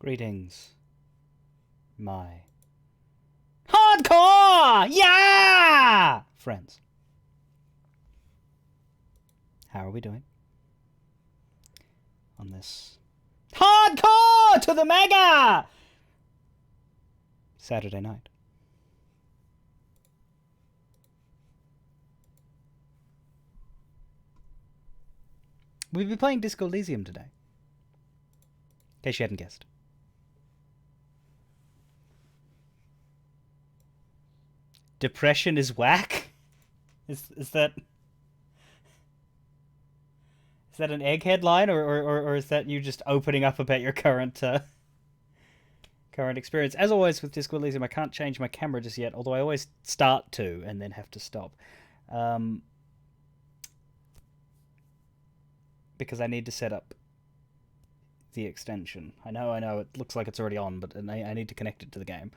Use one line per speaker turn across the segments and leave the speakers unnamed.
Greetings, my hardcore, yeah, friends. How are we doing on this hardcore to the mega Saturday night? We'll be playing Disco Elysium today, in case you hadn't guessed. Depression is whack? Is that an egghead line, or is that you just opening up about your current current experience? As always with Disco Elysium, I can't change my camera just yet, although I always start to and then have to stop. Because I need to set up the extension. I know, it looks like it's already on, but I need to connect it to the game.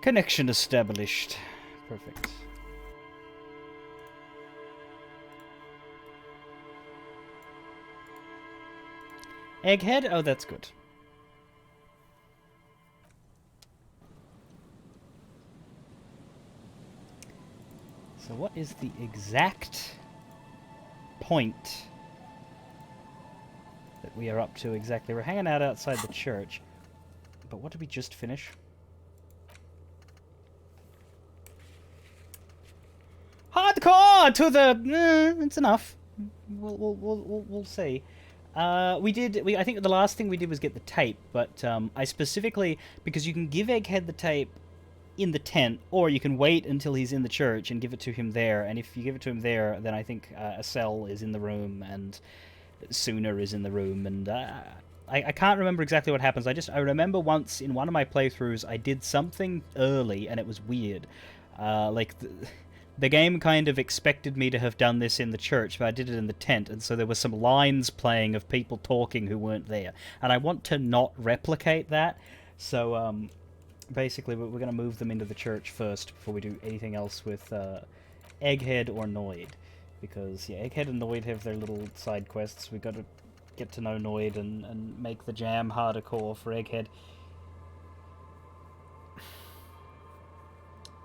Connection established. Perfect. Egghead? Oh, that's good. So what is the exact point that we are up to exactly? We're hanging out outside the church. But what did we just finish? Hardcore to the. It's enough. We'll see. I think the last thing we did was get the tape, but I specifically, because you can give Egghead the tape in the tent, or you can wait until he's in the church and give it to him there. And if you give it to him there, then I think Acel is in the room and Sooner is in the room, and I can't remember exactly what happens. I remember once in one of my playthroughs I did something early and it was weird. The game kind of expected me to have done this in the church, but I did it in the tent, and so there were some lines playing of people talking who weren't there. And I want to not replicate that, so basically we're going to move them into the church first before we do anything else with Egghead or Noid. Because, yeah, Egghead and Noid have their little side quests. We've got to get to know Noid and make the jam harder core for Egghead.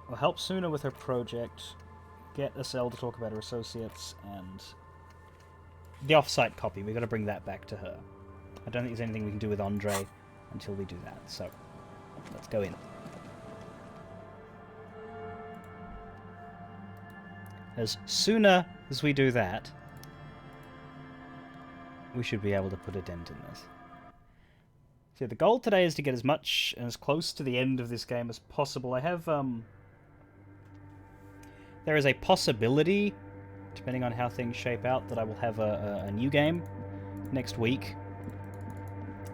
We'll help Suna with her project, get Acel to talk about her associates, and the off-site copy. We've got to bring that back to her. I don't think there's anything we can do with Andre until we do that, so let's go in. As sooner as we do that, we should be able to put a dent in this. So the goal today is to get as much and as close to the end of this game as possible. I have, there is a possibility, depending on how things shape out, that I will have a new game next week.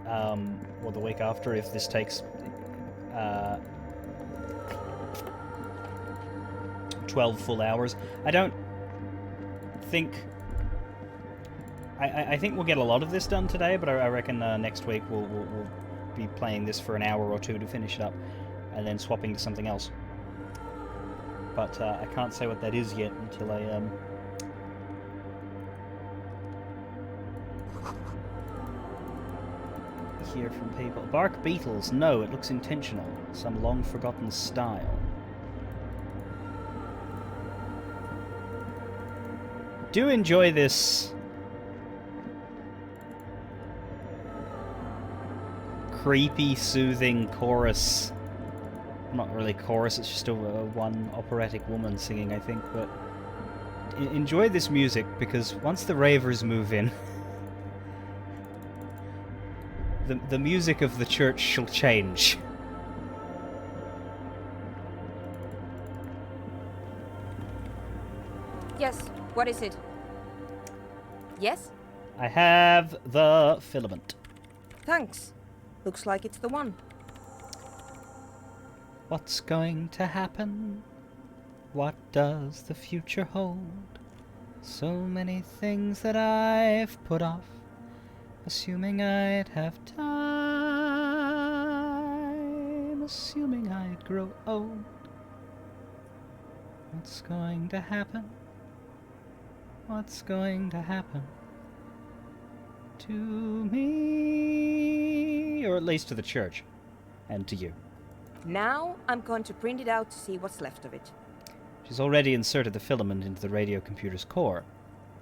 Or the week after, if this takes 12 full hours. I don't think... I think we'll get a lot of this done today, but I reckon next week we'll be playing this for an hour or two to finish it up, and then swapping to something else. But I can't say what that is yet until I hear from people. Bark beetles. No, it looks intentional. Some long-forgotten style. Do enjoy this creepy, soothing chorus. Not really chorus, it's just one operatic woman singing, I think, but enjoy this music, because once the ravers move in, the music of the church shall change.
Yes, what is it? Yes?
I have the filament.
Thanks. Looks like it's the one.
What's going to happen? What does the future hold? So many things that I've put off, assuming I'd have time, assuming I'd grow old. What's going to happen? What's going to happen to me? Or at least to the church. And to you.
Now I'm going to print it out to see what's left of it.
She's already inserted the filament into the radio computer's core,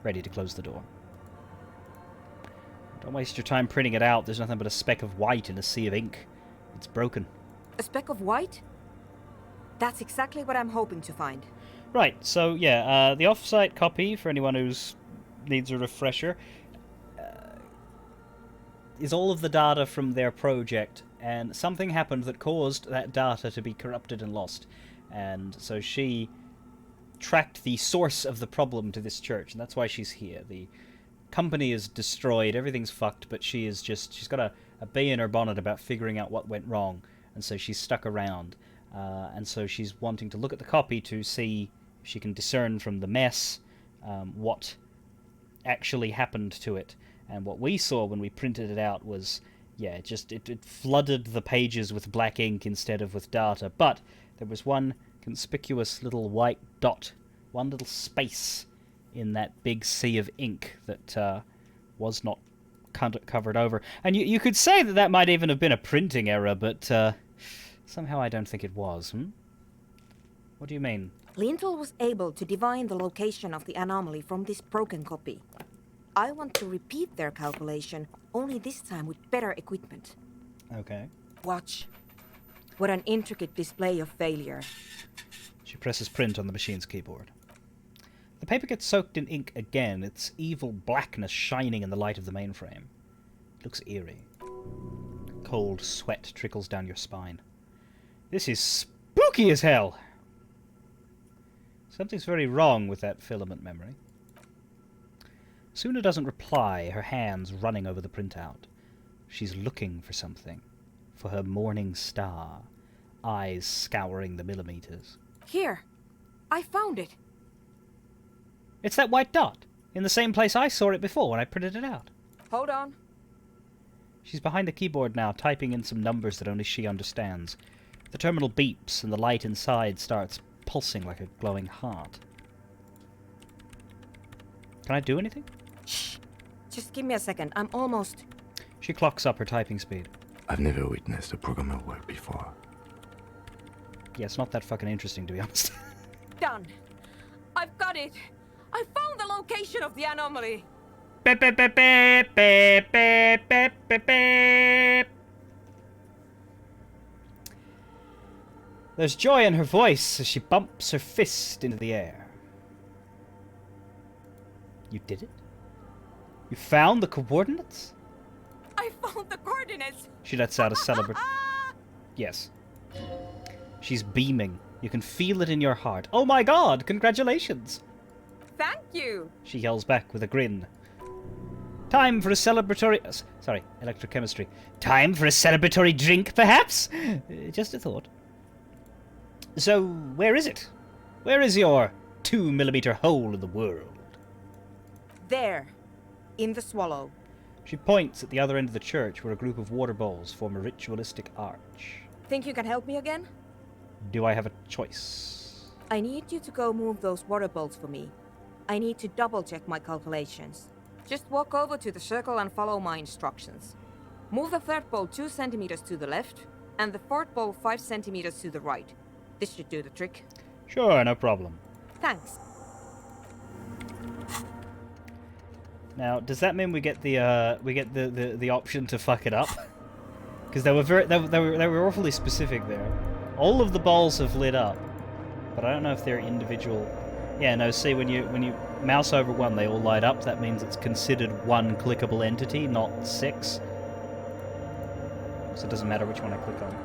ready to close the door. Don't waste your time printing it out. There's nothing but a speck of white in a sea of ink. It's broken.
A speck of white? That's exactly what I'm hoping to find.
Right, so yeah, the off-site copy, for anyone who needs a refresher, is all of the data from their project, and something happened that caused that data to be corrupted and lost. And so she tracked the source of the problem to this church, and that's why she's here. The company is destroyed, everything's fucked, but she's got a bee in her bonnet about figuring out what went wrong, and so she's stuck around. And so she's wanting to look at the copy to see if she can discern from the mess what actually happened to it. And what we saw when we printed it out was, yeah, it flooded the pages with black ink instead of with data. But there was one conspicuous little white dot, one little space in that big sea of ink that was not covered over. And you could say that might even have been a printing error, but somehow I don't think it was. What do you mean?
Lintel was able to divine the location of the anomaly from this broken copy. I want to repeat their calculation, only this time with better equipment.
Okay.
Watch. What an intricate display of failure.
She presses print on the machine's keyboard. The paper gets soaked in ink again, its evil blackness shining in the light of the mainframe. It looks eerie. Cold sweat trickles down your spine. This is spooky as hell! Something's very wrong with that filament memory. Suna doesn't reply, her hands running over the printout. She's looking for something. For her morning star. Eyes scouring the millimeters.
Here! I found it!
It's that white dot! In the same place I saw it before when I printed it out.
Hold on.
She's behind the keyboard now, typing in some numbers that only she understands. The terminal beeps, and the light inside starts pulsing like a glowing heart. Can I do anything?
Shh. Just give me a second. I'm almost...
She clocks up her typing speed.
I've never witnessed a program at work before.
Yeah, it's not that fucking interesting, to be honest.
Done. I've got it. I found the location of the anomaly.
Beep, beep, beep, beep, beep, beep, beep, beep, beep. There's joy in her voice as she bumps her fist into the air. You did it? You found the coordinates?
I found the coordinates.
She lets out a celebratory... Yes. She's beaming. You can feel it in your heart. Oh my god! Congratulations!
Thank you.
She yells back with a grin. Time for a celebratory... sorry, electrochemistry. Time for a celebratory drink, perhaps? Just a thought. So, where is it? Where is your 2mm hole in the world?
There. In the swallow.
She points at the other end of the church where a group of water bowls form a ritualistic arch.
Think you can help me again?
Do I have a choice?
I need you to go move those water bowls for me. I need to double-check my calculations. Just walk over to the circle and follow my instructions. Move the third bowl 2 centimeters to the left, and the fourth bowl 5 centimeters to the right. This should do the trick.
Sure, no problem.
Thanks.
Now, does that mean we get the option to fuck it up? Because they were awfully specific there. All of the bowls have lit up, but I don't know if they're individual. Yeah, no. See, when you mouse over one, they all light up. That means it's considered one clickable entity, not 6. So it doesn't matter which one I click on.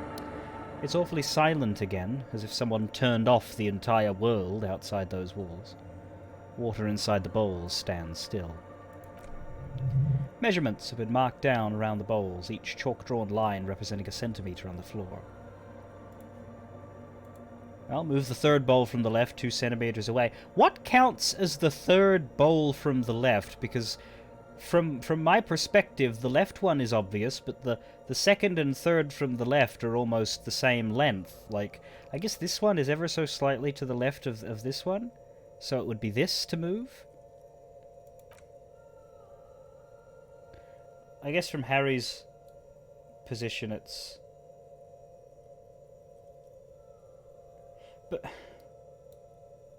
It's awfully silent again, as if someone turned off the entire world outside those walls. Water inside the bowls stands still. Measurements have been marked down around the bowls, each chalk-drawn line representing a centimetre on the floor. Well, move the third bowl from the left 2 centimeters away. What counts as the third bowl from the left? Because from my perspective, the left one is obvious, but the second and third from the left are almost the same length. Like, I guess this one is ever so slightly to the left of this one. So it would be this to move. I guess from Harry's position it's... But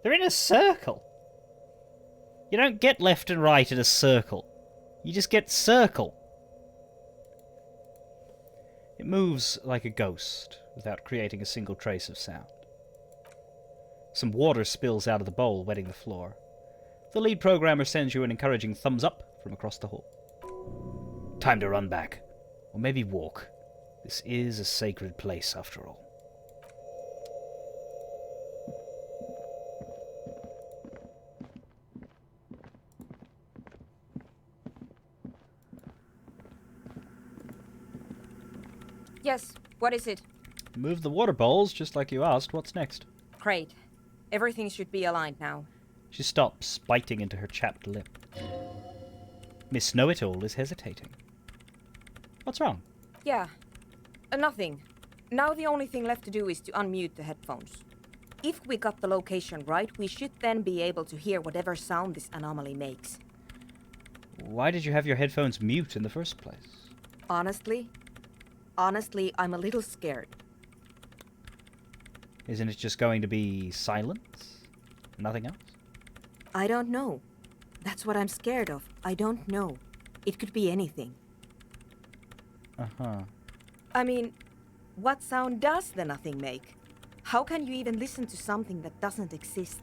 they're in a circle. You don't get left and right in a circle. You just get circle. It moves like a ghost without creating a single trace of sound. Some water spills out of the bowl, wetting the floor. The lead programmer sends you an encouraging thumbs up from across the hall. Time to run back. Or maybe walk. This is a sacred place, after all.
Yes, what is it?
Move the water bowls, just like you asked. What's next?
Great. Everything should be aligned now.
She stops, biting into her chapped lip. Miss Know-It-All is hesitating. What's wrong?
Yeah. Nothing. Now the only thing left to do is to unmute the headphones. If we got the location right, we should then be able to hear whatever sound this anomaly makes.
Why did you have your headphones mute in the first place?
Honestly, I'm a little scared.
Isn't it just going to be silence? Nothing else?
I don't know. That's what I'm scared of. I don't know. It could be anything.
Uh-huh.
I mean, what sound does the nothing make? How can you even listen to something that doesn't exist?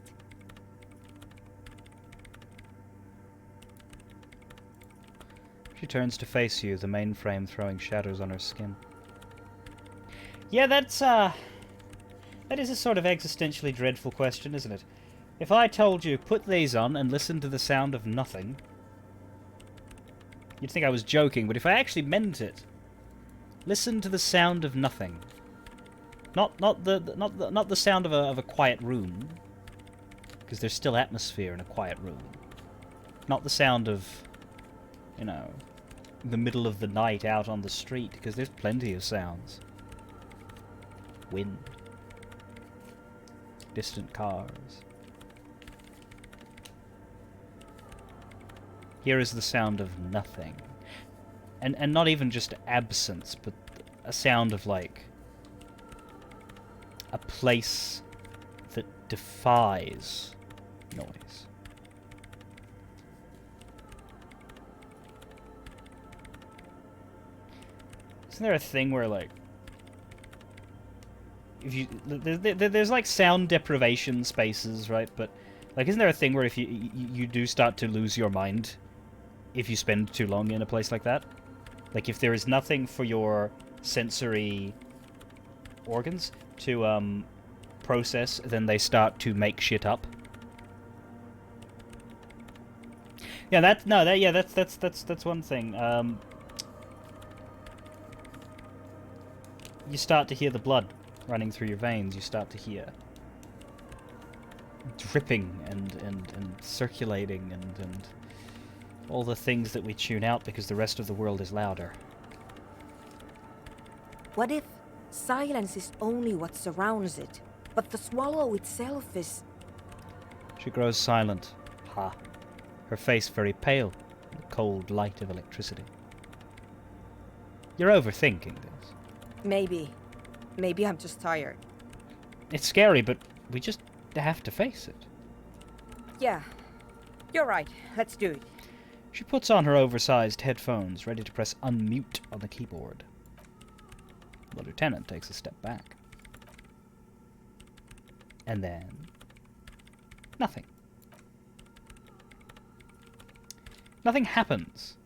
She turns to face you, the mainframe throwing shadows on her skin. Yeah, that is a sort of existentially dreadful question, isn't it? If I told you, put these on and listen to the sound of nothing, you'd think I was joking, but if I actually meant it, listen to the sound of nothing. Not the sound of a quiet room, because there's still atmosphere in a quiet room. Not the sound of, you know, the middle of the night out on the street, because there's plenty of sounds. Wind. Distant cars. Here is the sound of nothing. And not even just absence, but a sound of, like, a place that defies noise. Isn't there a thing where, like, if you there's like sound deprivation spaces, right? But like, isn't there a thing where if you do start to lose your mind if you spend too long in a place like that? Like, if there is nothing for your sensory organs to process, then they start to make shit up. Yeah, that's one thing. You start to hear the blood running through your veins. You start to hear dripping and circulating and all the things that we tune out because the rest of the world is louder.
What if silence is only what surrounds it, but the swallow itself is...
She grows silent. Ha. Her face very pale in the cold light of electricity. You're overthinking this.
Maybe. Maybe I'm just tired.
It's scary, but we just have to face it.
Yeah. You're right. Let's do it.
She puts on her oversized headphones, ready to press unmute on the keyboard. The lieutenant takes a step back. And then... nothing. Nothing happens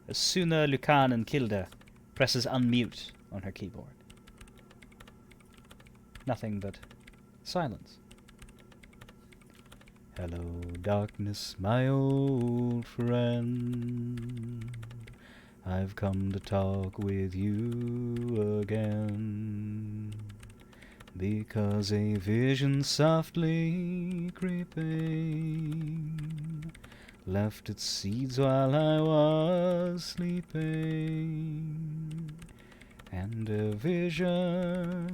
as Suna, Lucan, and Kilda presses unmute on her keyboard. Nothing but silence. Hello, darkness, my old friend. I've come to talk with you again. Because a vision softly creeping left its seeds while I was sleeping, and a vision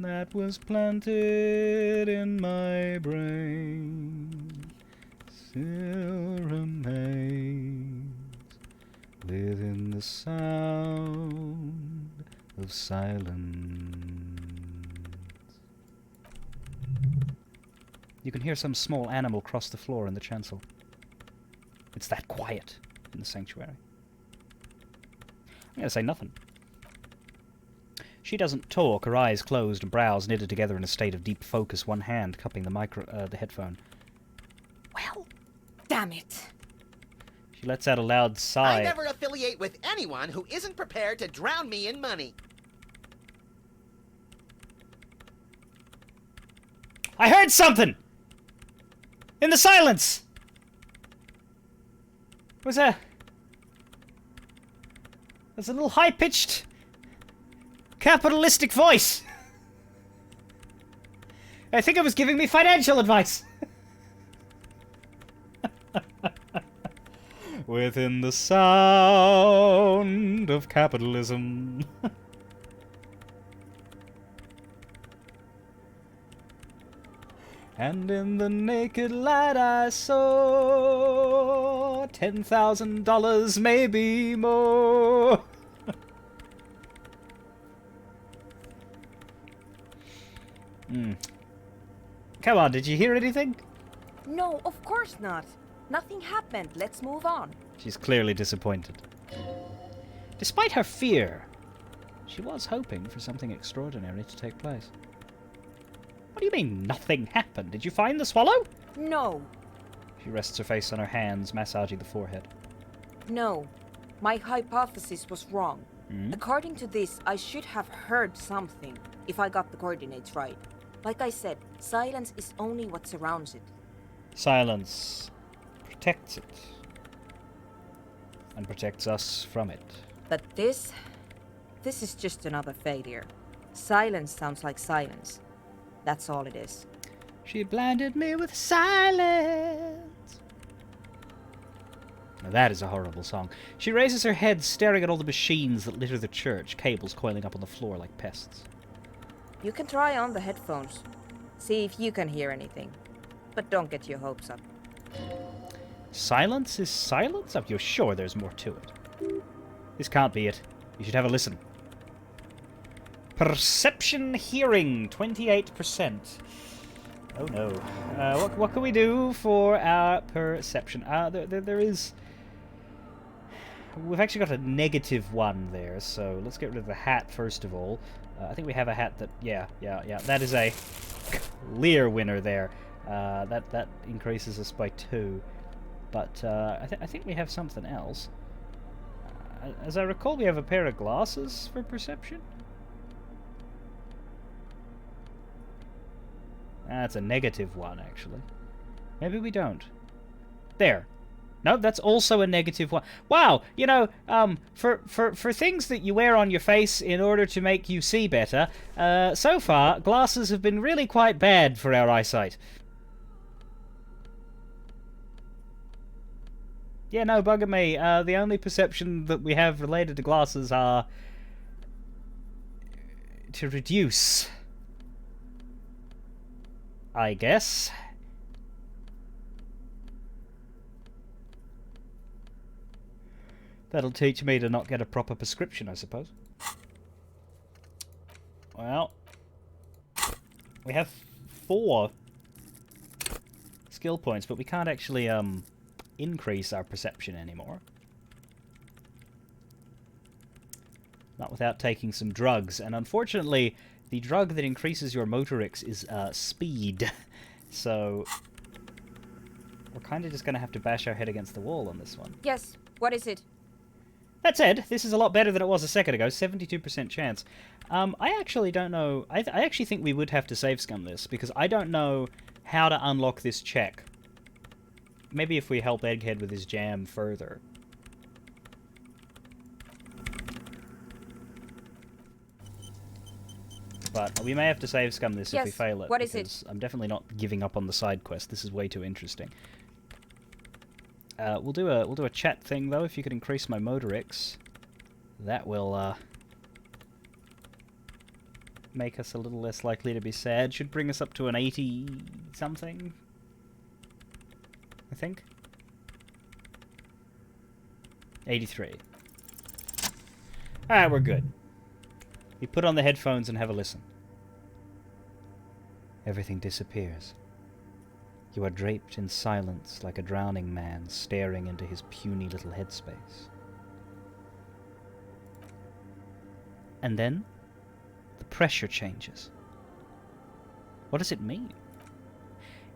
that was planted in my brain still remains within the sound of silence. You can hear some small animal cross the floor in the chancel. It's that quiet in the sanctuary. I'm going to say nothing. She doesn't talk, her eyes closed and brows knitted together in a state of deep focus, one hand cupping the headphone.
Well, damn it.
She lets out a loud sigh.
I never affiliate with anyone who isn't prepared to drown me in money.
I heard something! In the silence! There's a little high-pitched capitalistic voice. I think it was giving me financial advice. Within the sound of capitalism. And in the naked light I saw $10,000, maybe more. Come on, did you hear anything?
No, of course not. Nothing happened. Let's move on.
She's clearly disappointed. Despite her fear, she was hoping for something extraordinary to take place. What do you mean, nothing happened? Did you find the swallow?
No,
She rests her face on her hands, massaging the forehead.
no. My hypothesis was wrong.
Hmm?
According to this, I should have heard something, if I got the coordinates right. Like I said, silence is only what surrounds it.
Silence protects it. And protects us from it.
But this is just another failure. Silence sounds like silence. That's all it is.
She blinded me with silence. Now that is a horrible song. She raises her head, staring at all the machines that litter the church, cables coiling up on the floor like pests.
You can try on the headphones. See if you can hear anything. But don't get your hopes up.
Silence is silence? You're sure there's more to it? This can't be it. You should have a listen. Perception hearing, 28%. Oh no. What can we do for our perception? There is... We've actually got a -1 there, so let's get rid of the hat first of all. I think we have a hat that... Yeah. That is a clear winner there. That increases us by 2. But I think we have something else. As I recall, we have a pair of glasses for perception. That's a -1, actually. Maybe we don't. There. No, that's also a -1. Wow, you know, for things that you wear on your face in order to make you see better, so far, glasses have been really quite bad for our eyesight. Yeah, no, bugger me. The only perception that we have related to glasses are to reduce, I guess. That'll teach me to not get a proper prescription, I suppose. Well, we have 4 skill points, but we can't actually increase our perception anymore. Not without taking some drugs, and unfortunately, the drug that increases your motorics is speed. So we're kind of just going to have to bash our head against the wall on this one.
Yes, what is it?
That said, this is a lot better than it was a second ago. 72% chance. I actually don't know. I actually think we would have to save scum this, because I don't know how to unlock this check. Maybe if we help Egghead with his jam further. But we may have to save scum this if we
Yes,
fail it.
what is
because I'm definitely not giving up on the side quest. This is way too interesting. We'll do a chat thing though. If you could increase my motorix, that will make us a little less likely to be sad. Should bring us up to an 80 something, I think. 83. Alright, we're good. We put on the headphones and have a listen. Everything disappears. You are draped in silence like a drowning man staring into his puny little headspace. And then, the pressure changes. What does it mean?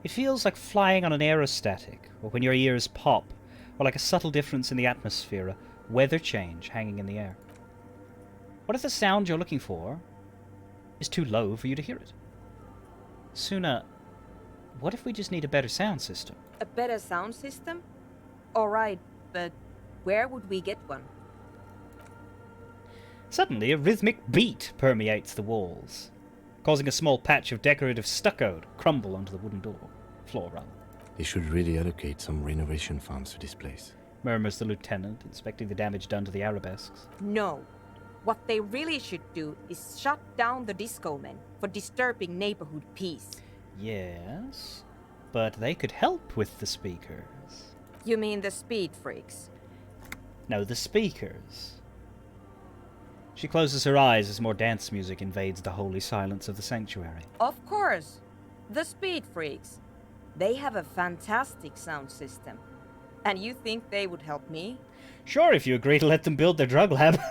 It feels like flying on an aerostatic, or when your ears pop, or like a subtle difference in the atmosphere, a weather change hanging in the air. What if the sound you're looking for is too low for you to hear it? Suna, what if we just need a better sound system?
A better sound system? Alright, but where would we get one?
Suddenly, a rhythmic beat permeates the walls, causing a small patch of decorative stucco to crumble onto the wooden floor.
They should really allocate some renovation funds to this place.
Murmurs the lieutenant, inspecting the damage done to the arabesques.
No. What they really should do is shut down the disco men for disturbing neighborhood peace.
Yes, but they could help with the speakers.
You mean the speed freaks?
No, the speakers. She closes her eyes as more dance music invades the holy silence of the sanctuary.
Of course. The speed freaks. They have a fantastic sound system. And you think they would help me?
Sure, if you agree to let them build their drug lab.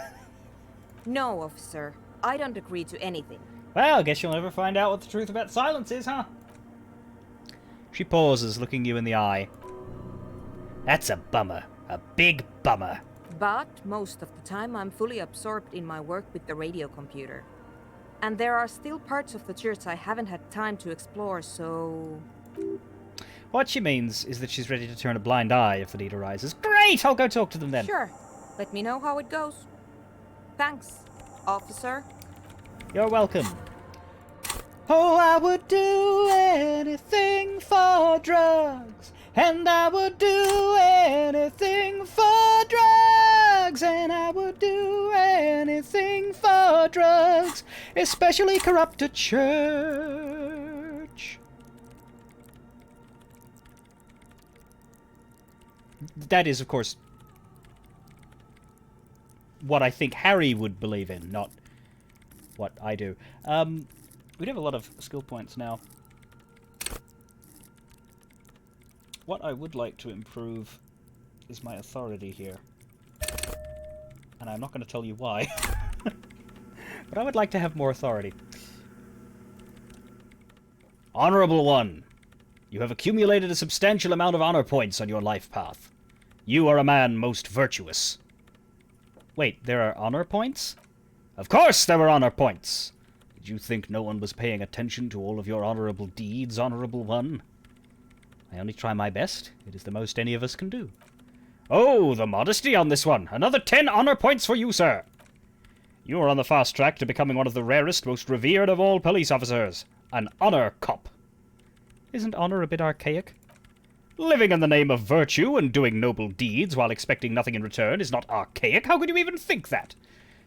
No, officer. I don't agree to anything.
Well, I guess you'll never find out what the truth about silence is, huh? She pauses, looking you in the eye. That's a bummer. A big bummer.
But most of the time I'm fully absorbed in my work with the radio computer. And there are still parts of the church I haven't had time to explore, so...
What she means is that she's ready to turn a blind eye if the need arises. Great! I'll go talk to them then.
Sure. Let me know how it goes. Thanks, officer.
You're welcome. Oh, I would do anything for drugs. And I would do anything for drugs. And I would do anything for drugs. Especially corrupt a church. That is, of course, what I think Harry would believe in, not what I do. We do have a lot of skill points now. What I would like to improve is my authority here. And I'm not going to tell you why. But I would like to have more authority. Honorable One, you have accumulated a substantial amount of honor points on your life path. You are a man most virtuous. Wait, there are honor points? Of course there were honor points! Did you think no one was paying attention to all of your honorable deeds, Honorable One? I only try my best. It is the most any of us can do. Oh, the modesty on this one! Another 10 honor points for you, sir! You are on the fast track to becoming one of the rarest, most revered of all police officers. An honor cop. Isn't honor a bit archaic? Living in the name of virtue and doing noble deeds while expecting nothing in return is not archaic. How could you even think that?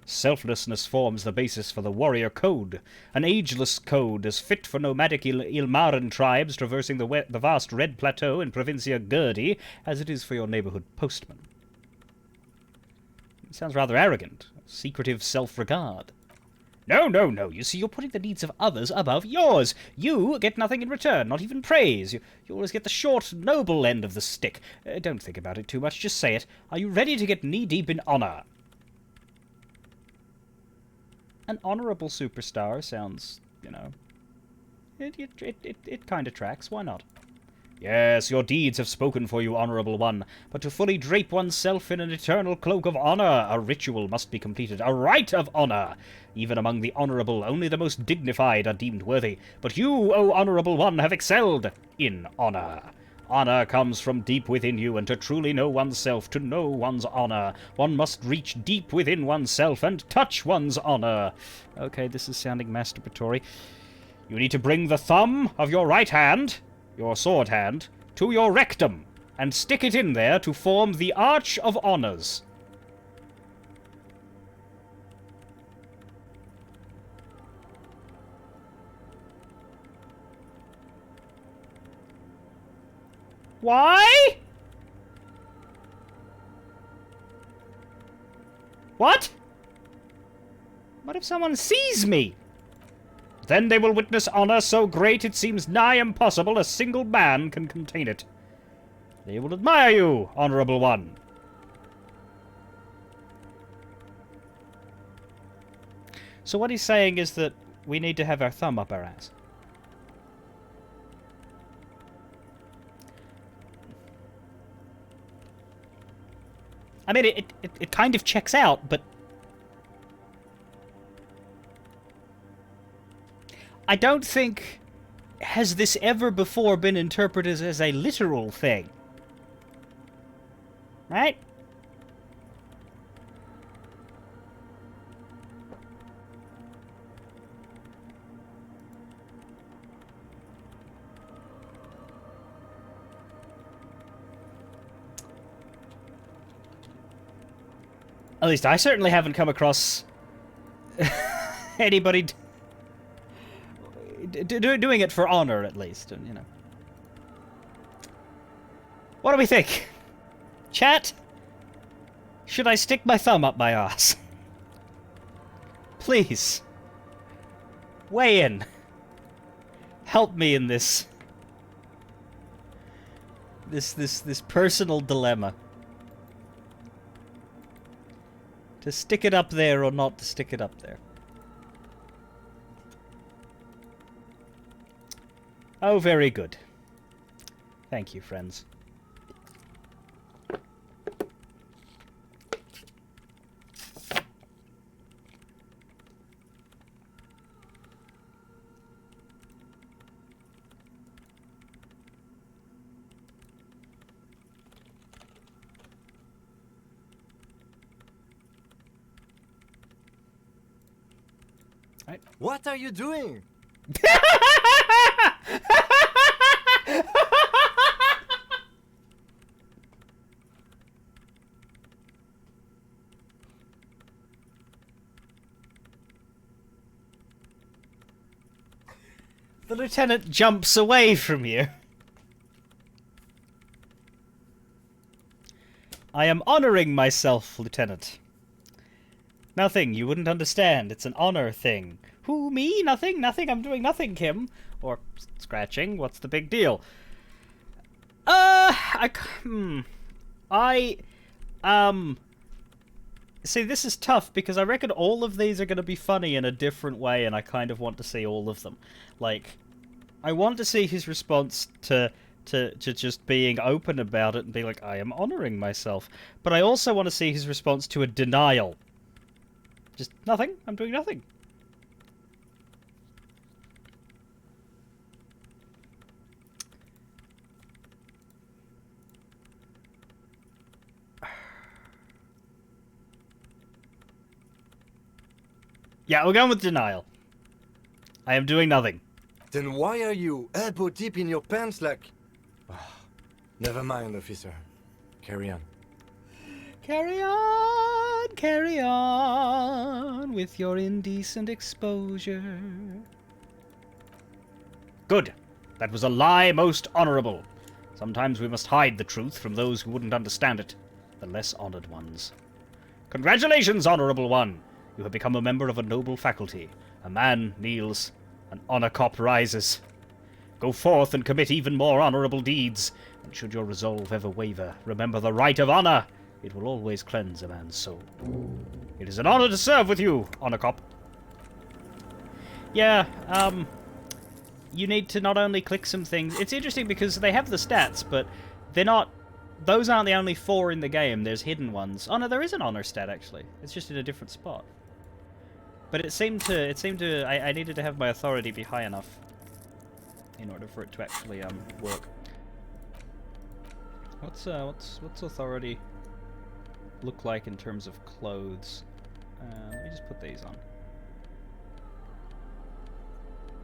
Selflessness forms the basis for the warrior code, an ageless code as fit for nomadic Ilmaran tribes traversing the vast red plateau in Provincia Gurdi as it is for your neighborhood postman. It sounds rather arrogant, secretive self-regard. No, no, no. You see, you're putting the needs of others above yours. You get nothing in return, not even praise. You always get the short, noble end of the stick. Don't think about it too much, just say it. Are you ready to get knee-deep in honor? An honorable superstar sounds, you know... It kind of tracks. Why not? Yes, your deeds have spoken for you, Honorable One, but to fully drape oneself in an eternal cloak of honor, a ritual must be completed, a rite of honor. Even among the honorable, only the most dignified are deemed worthy, but you, O Honorable One, have excelled in honor. Honor comes from deep within you, and to truly know oneself, to know one's honor, one must reach deep within oneself and touch one's honor. Okay, this is sounding masturbatory. You need to bring the thumb of your right hand, your sword hand, to your rectum, and stick it in there to form the Arch of Honors. Why? What? What if someone sees me? Then they will witness honor so great it seems nigh impossible a single man can contain it. They will admire you, honorable one. So what he's saying is that we need to have our thumb up our ass. I mean, it kind of checks out, but I don't think has this ever before been interpreted as a literal thing. Right? At least I certainly haven't come across anybody doing it for honor, at least, you know. What do we think? Chat? Should I stick my thumb up my ass? Please. Weigh in. Help me in this personal dilemma. To stick it up there or not to stick it up there. Oh, very good. Thank you, friends. Right.
What are you doing?
The lieutenant jumps away from you. I am honoring myself, Lieutenant. Nothing, you wouldn't understand. It's an honor thing. Who, me? Nothing? Nothing? I'm doing nothing, Kim. Or scratching. What's the big deal? See, this is tough because I reckon all of these are going to be funny in a different way, and I kind of want to see all of them. Like, I want to see his response to just being open about it and be like, I am honoring myself. But I also want to see his response to a denial. Just nothing. I'm doing nothing. Yeah, we're going with denial. I am doing nothing.
Then why are you elbow deep in your pants like... Never mind, officer. Carry on.
Carry on with your indecent exposure. Good. That was a lie most honorable. Sometimes we must hide the truth from those who wouldn't understand it, the less honored ones. Congratulations, honorable one. You have become a member of a noble faculty. A man kneels, an honor cop rises. Go forth and commit even more honorable deeds. And should your resolve ever waver, remember the right of honor. It will always cleanse a man's soul. It is an honor to serve with you, honor cop. Yeah, you need to not only click some things. It's interesting because they have the stats, but they're not... Those aren't the only 4 in the game. There's hidden ones. Oh no, there is an honor stat, actually. It's just in a different spot. But it seemed to... I needed to have my authority be high enough in order for it to actually, work. What's authority look like in terms of clothes? Let me just put these on.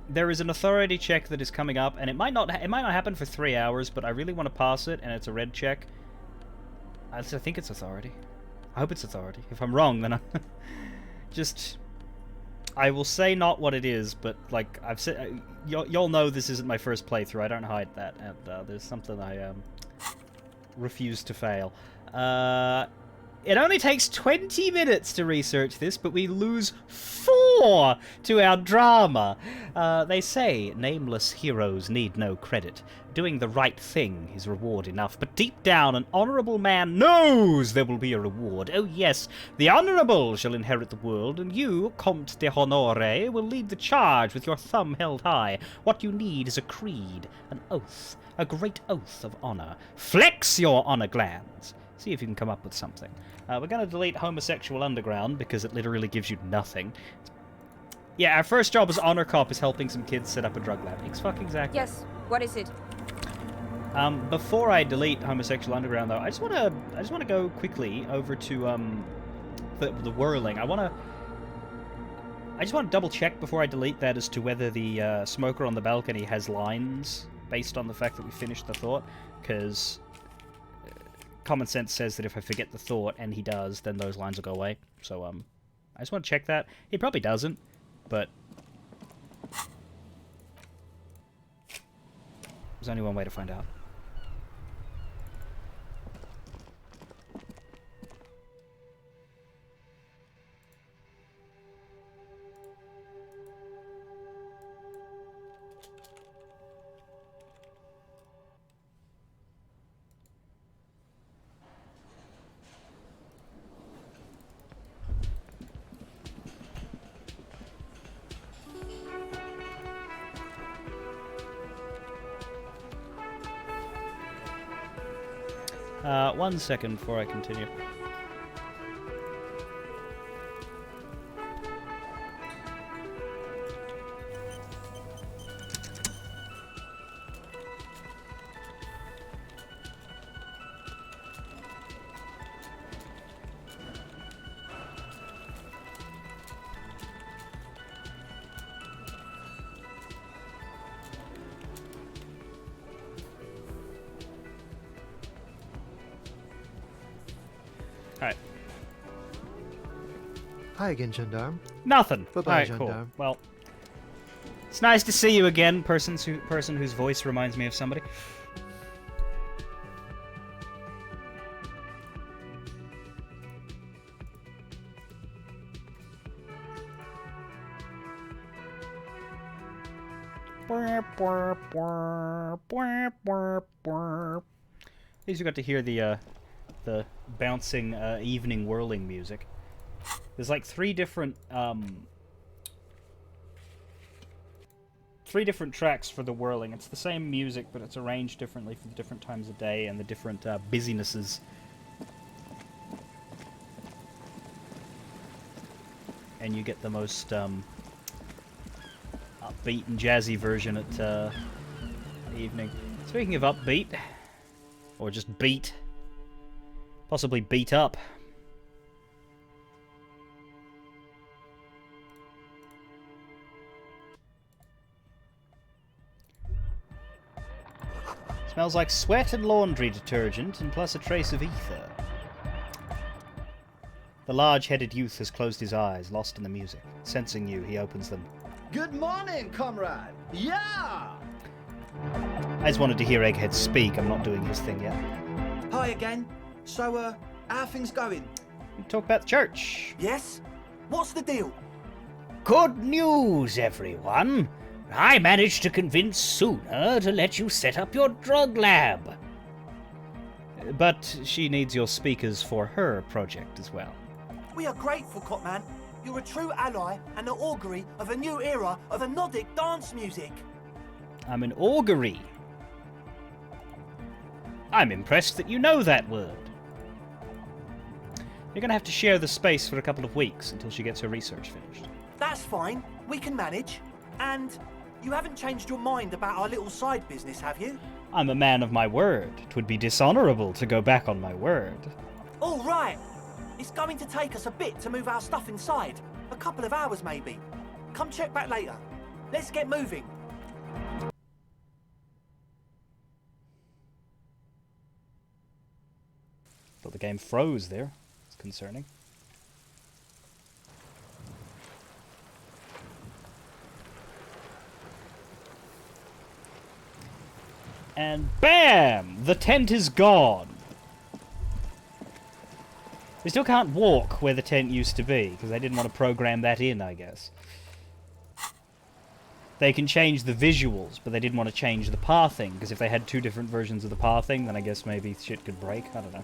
There is an authority check that is coming up, and it might not happen for 3 hours, but I really want to pass it, and it's a red check. I think it's authority. I hope it's authority. If I'm wrong, then I'm just. I will say not what it is, but like I've said, y'all know this isn't my first playthrough. I don't hide that, and there's something I refuse to fail. It only takes 20 minutes to research this, but we lose 4 to our drama. They say nameless heroes need no credit. Doing the right thing is reward enough, but deep down an honourable man knows there will be a reward. Oh yes, the honourable shall inherit the world, and you, Comte de Honore, will lead the charge with your thumb held high. What you need is a creed, an oath, a great oath of honour. Flex your honour glands. See if you can come up with something. We're going to delete Homosexual Underground because it literally gives you nothing. Yeah, our first job as honor cop is helping some kids set up a drug lab. Exactly.
Yes, what is it?
Before I delete Homosexual Underground, though, I just want to go quickly over to the whirling. I just want to double check before I delete that as to whether the smoker on the balcony has lines based on the fact that we finished the thought, because common sense says that if I forget the thought and he does, then those lines will go away. So I just want to check that. He probably doesn't, but there's only one way to find out. One second before I continue. Alright.
Hi again, Gendarme.
Nothing.
Bye-bye,
Alright, cool.
gendarme.
Well, it's nice to see you again, person whose voice reminds me of somebody. At least you got to hear the bouncing evening whirling music. There's like three different tracks for the whirling. It's the same music, but it's arranged differently for the different times of day and the different busynesses. And you get the most upbeat and jazzy version at evening. Speaking of upbeat, or just beat, possibly beat up. Smells like sweat and laundry detergent, and plus a trace of ether. The large-headed youth has closed his eyes, lost in the music. Sensing you, he opens them.
Good morning, comrade. Yeah!
I just wanted to hear Egghead speak. I'm not doing his thing yet.
Hi again. So, how are things going?
We talk about the church.
Yes? What's the deal?
Good news, everyone. I managed to convince Suna to let you set up your drug lab. But she needs your speakers for her project as well.
We are grateful, Copman. You're a true ally and the augury of a new era of anodic dance music.
I'm an augury. I'm impressed that you know that word. You're going to have to share the space for a couple of weeks until she gets her research finished.
That's fine. We can manage. And You haven't changed your mind about our little side business, have you?
I'm a man of my word. 'Twould be dishonorable to go back on my word.
All right. It's going to take us a bit to move our stuff inside. A couple of hours, maybe. Come check back later. Let's get moving.
Thought the game froze there. It's concerning. And BAM! The tent is gone. We still can't walk where the tent used to be, because they didn't want to program that in, I guess. They can change the visuals, but they didn't want to change the pathing, because if they had two different versions of the pathing, then I guess maybe shit could break. I don't know.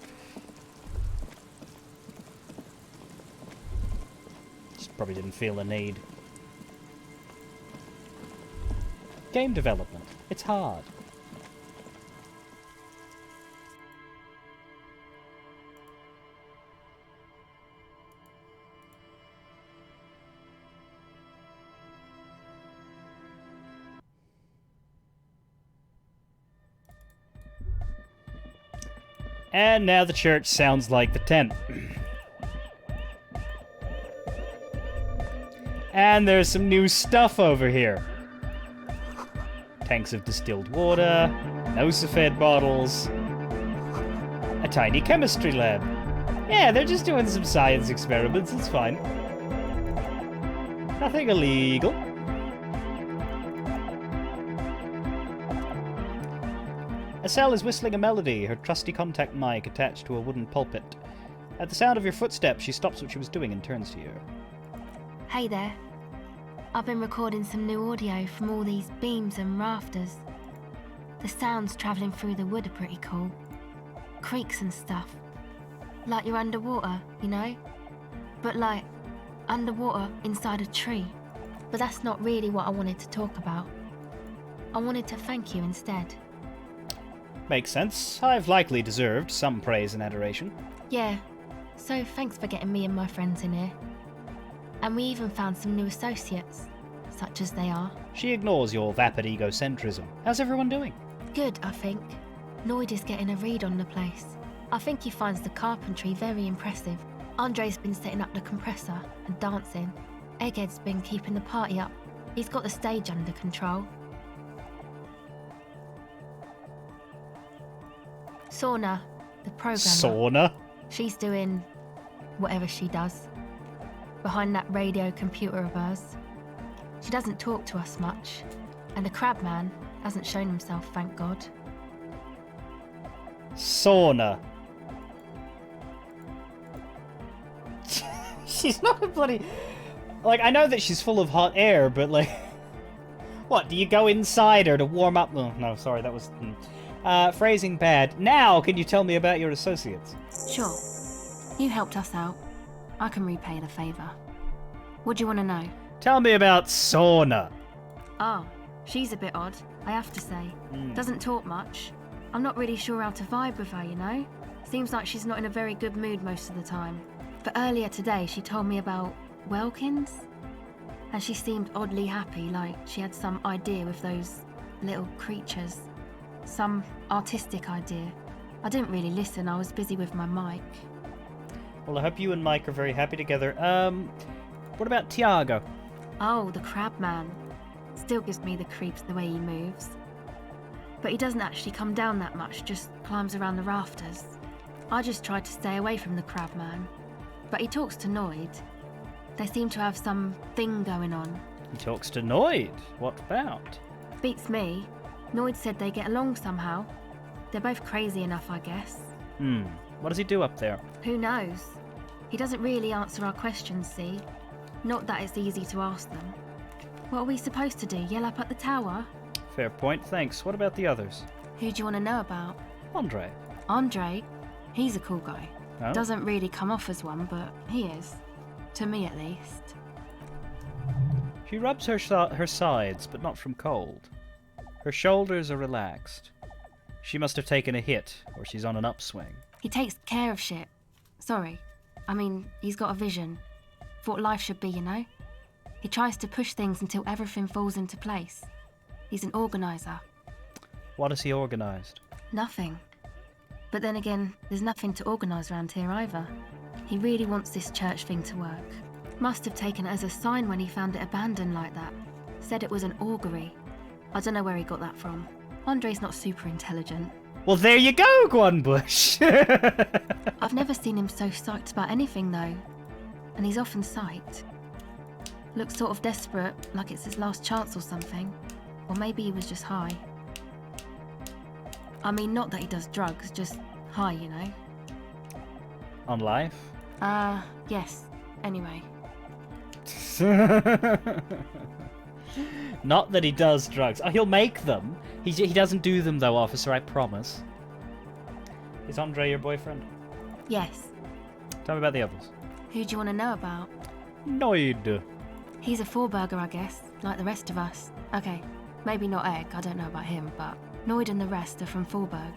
Just probably didn't feel the need. Game development. It's hard. And now the church sounds like the tent. And there's some new stuff over here. Tanks of distilled water, Nosafed bottles, a tiny chemistry lab. Yeah, they're just doing some science experiments, it's fine. Nothing illegal. Estelle is whistling a melody, her trusty contact mic attached to a wooden pulpit. At the sound of your footsteps, she stops what she was doing and turns to you.
Hey there. I've been recording some new audio from all these beams and rafters. The sounds travelling through the wood are pretty cool. Creaks and stuff. Like you're underwater, you know? But like, underwater inside a tree. But that's not really what I wanted to talk about. I wanted to thank you instead.
Makes sense. I've likely deserved some praise and adoration.
Yeah, so thanks for getting me and my friends in here. And we even found some new associates, such as they are.
She ignores your vapid egocentrism. How's everyone doing?
Good, I think. Noid is getting a read on the place. I think he finds the carpentry very impressive. Andre's been setting up the compressor and dancing. Egghead's been keeping the party up. He's got the stage under control. Sauna, the programmer.
Sauna?
She's doing whatever she does. Behind that radio computer of hers. She doesn't talk to us much. And the crab man hasn't shown himself, thank God.
Sauna. She's not a bloody... Like, I know that she's full of hot air, but like... What, do you go inside her to warm up? Oh, no, sorry, that was... phrasing bad. Now, can you tell me about your associates?
Sure. You helped us out. I can repay the favour. What do you want to know?
Tell me about Sauna.
Ah, she's a bit odd, I have to say. Doesn't talk much. I'm not really sure how to vibe with her, you know? Seems like she's not in a very good mood most of the time. But earlier today, she told me about Welkins. And she seemed oddly happy, like she had some idea with those little creatures. Some artistic idea. I didn't really listen, I was busy with my mic.
Well, I hope you and Mike are very happy together. What about Tiago?
Oh, the crab man. Still gives me the creeps the way he moves. But he doesn't actually come down that much, just climbs around the rafters. I just tried to stay away from the crab man. But he talks to Noid. They seem to have some thing going on.
He talks to Noid. What about?
Beats me. Noid said they get along somehow. They're both crazy enough, I guess.
What does he do up there?
Who knows? He doesn't really answer our questions, see? Not that it's easy to ask them. What are we supposed to do, yell up at the tower?
Fair point, thanks. What about the others?
Who do you want to know about?
Andre.
Andre? He's a cool guy.
Oh.
Doesn't really come off as one, but he is. To me, at least.
She rubs her sides, but not from cold. Her shoulders are relaxed. She must have taken a hit, or she's on an upswing.
He takes care of shit. Sorry. I mean, he's got a vision. For what life should be, you know? He tries to push things until everything falls into place. He's an organiser.
What has he organised?
Nothing. But then again, there's nothing to organise around here either. He really wants this church thing to work. Must have taken it as a sign when he found it abandoned like that. Said it was an augury. I don't know where he got that from. Andre's not super intelligent.
Well, there you go, Guanbush!
I've never seen him so psyched about anything though. And he's often psyched. Looks sort of desperate, like it's his last chance or something. Or maybe he was just high. I mean, not that he does drugs, just high, you know.
On life?
Yes. Anyway.
Not that he does drugs. Oh, he'll make them. He doesn't do them, though, officer, I promise. Is Andre your boyfriend?
Yes.
Tell me about the others.
Who do you want to know about?
Noid.
He's a four-burger, I guess, like the rest of us. Okay, maybe not Egg, I don't know about him, but Noid and the rest are from Forberg,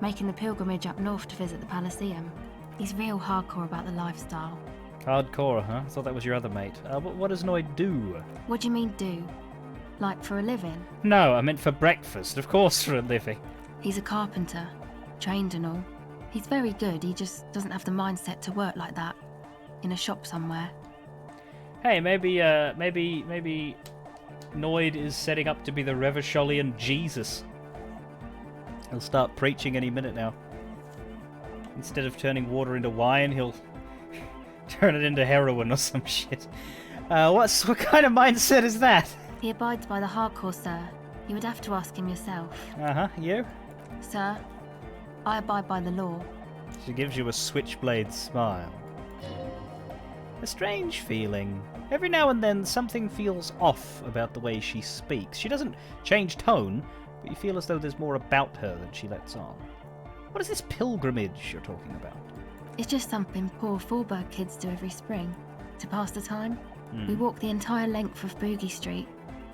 making the pilgrimage up north to visit the Elysium. He's real hardcore about the lifestyle.
Hardcore, huh? I thought that was your other mate. What does Noid do?
What do you mean do? Like for a living?
No, I meant for breakfast. Of course, for a living.
He's a carpenter, trained and all. He's very good, he just doesn't have the mindset to work like that. In a shop somewhere.
Hey, maybe Noid is setting up to be the Revacholian Jesus. He'll start preaching any minute now. Instead of turning water into wine, he'll turn it into heroin or some shit. What kind of mindset is that?
He abides by the hardcore, sir. You would have to ask him yourself.
Uh-huh, you?
Sir, I abide by the law.
She gives you a switchblade smile. A strange feeling. Every now and then something feels off about the way she speaks. She doesn't change tone, but you feel as though there's more about her than she lets on. What is this pilgrimage you're talking about?
It's just something poor Forberg kids do every spring. To pass the time, we walk the entire length of Boogie Street,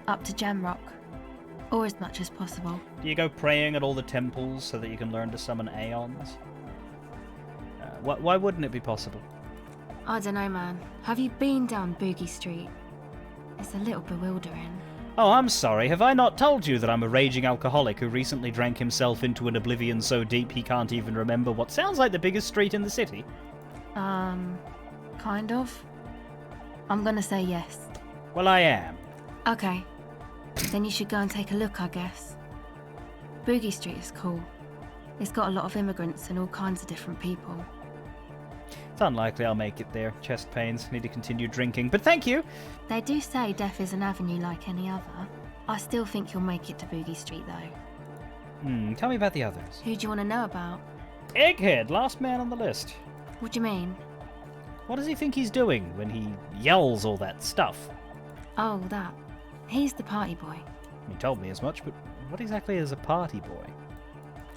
up to Jamrock, or as much as possible.
Do you go praying at all the temples so that you can learn to summon Aeons? Why wouldn't it be possible?
I don't know, man. Have you been down Boogie Street? It's a little bewildering.
Oh, I'm sorry. Have I not told you that I'm a raging alcoholic who recently drank himself into an oblivion so deep he can't even remember what sounds like the biggest street in the city?
Kind of. I'm gonna say yes.
Well, I am.
Okay. Then you should go and take a look, I guess. Boogie Street is cool. It's got a lot of immigrants and all kinds of different people.
It's unlikely I'll make it there. Chest pains. Need to continue drinking. But thank you!
They do say death is an avenue like any other. I still think you'll make it to Boogie Street, though.
Tell me about the others.
Who do you want to know about?
Egghead, last man on the list.
What do you mean?
What does he think he's doing when he yells all that stuff?
Oh, that. He's the party boy.
He told me as much, but what exactly is a party boy?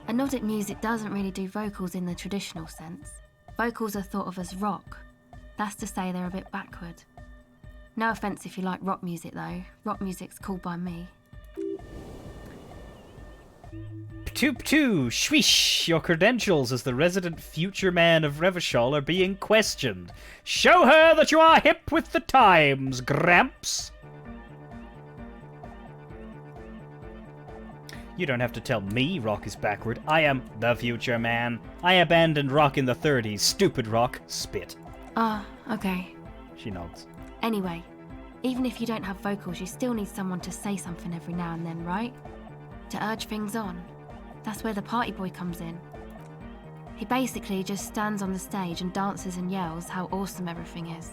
A nod at music doesn't really do vocals in the traditional sense. Vocals are thought of as rock. That's to say they're a bit backward. No offence if you like rock music though. Rock music's cool by me.
Ptoop-too, shwish! Your credentials as the resident future man of Revachol are being questioned. Show her that you are hip with the times, Gramps! You don't have to tell me rock is backward. I am the future man. I abandoned rock in the 30s. Stupid rock. Spit.
Okay.
She nods.
Anyway, even if you don't have vocals, you still need someone to say something every now and then, right? To urge things on. That's where the party boy comes in. He basically just stands on the stage and dances and yells how awesome everything is.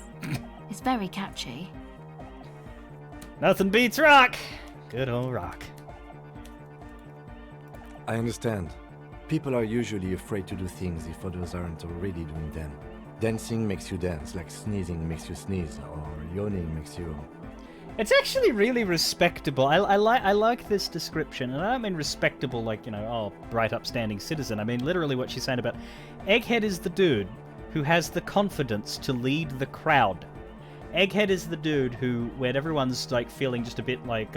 It's very catchy.
Nothing beats rock. Good old rock.
I understand. People are usually afraid to do things if others aren't already doing them. Dancing makes you dance, like sneezing makes you sneeze, or yawning makes you...
It's actually really respectable. I like this description, and I don't mean respectable like, bright upstanding citizen. I mean literally what she's saying about Egghead is the dude who has the confidence to lead the crowd. Egghead is the dude who, when everyone's like feeling just a bit like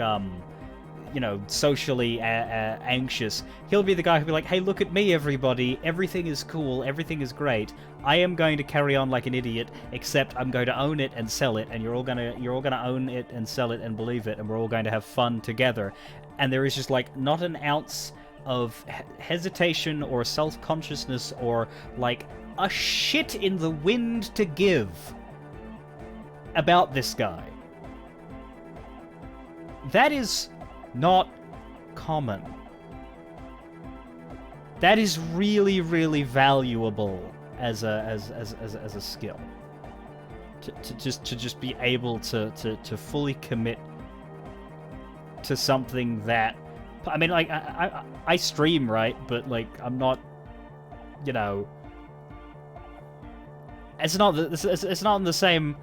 you know, socially anxious. He'll be the guy who'll be like, hey, look at me, everybody. Everything is cool. Everything is great. I am going to carry on like an idiot, except I'm going to own it and sell it, and you're all gonna own it and sell it and believe it, and we're all going to have fun together. And there is just like not an ounce of hesitation or self-consciousness or like a shit in the wind to give about this guy. That is not common. That is really, really valuable as a skill. To just be able to fully commit to something that, I mean, like I stream, right? But like I'm not, you know, it's not on the same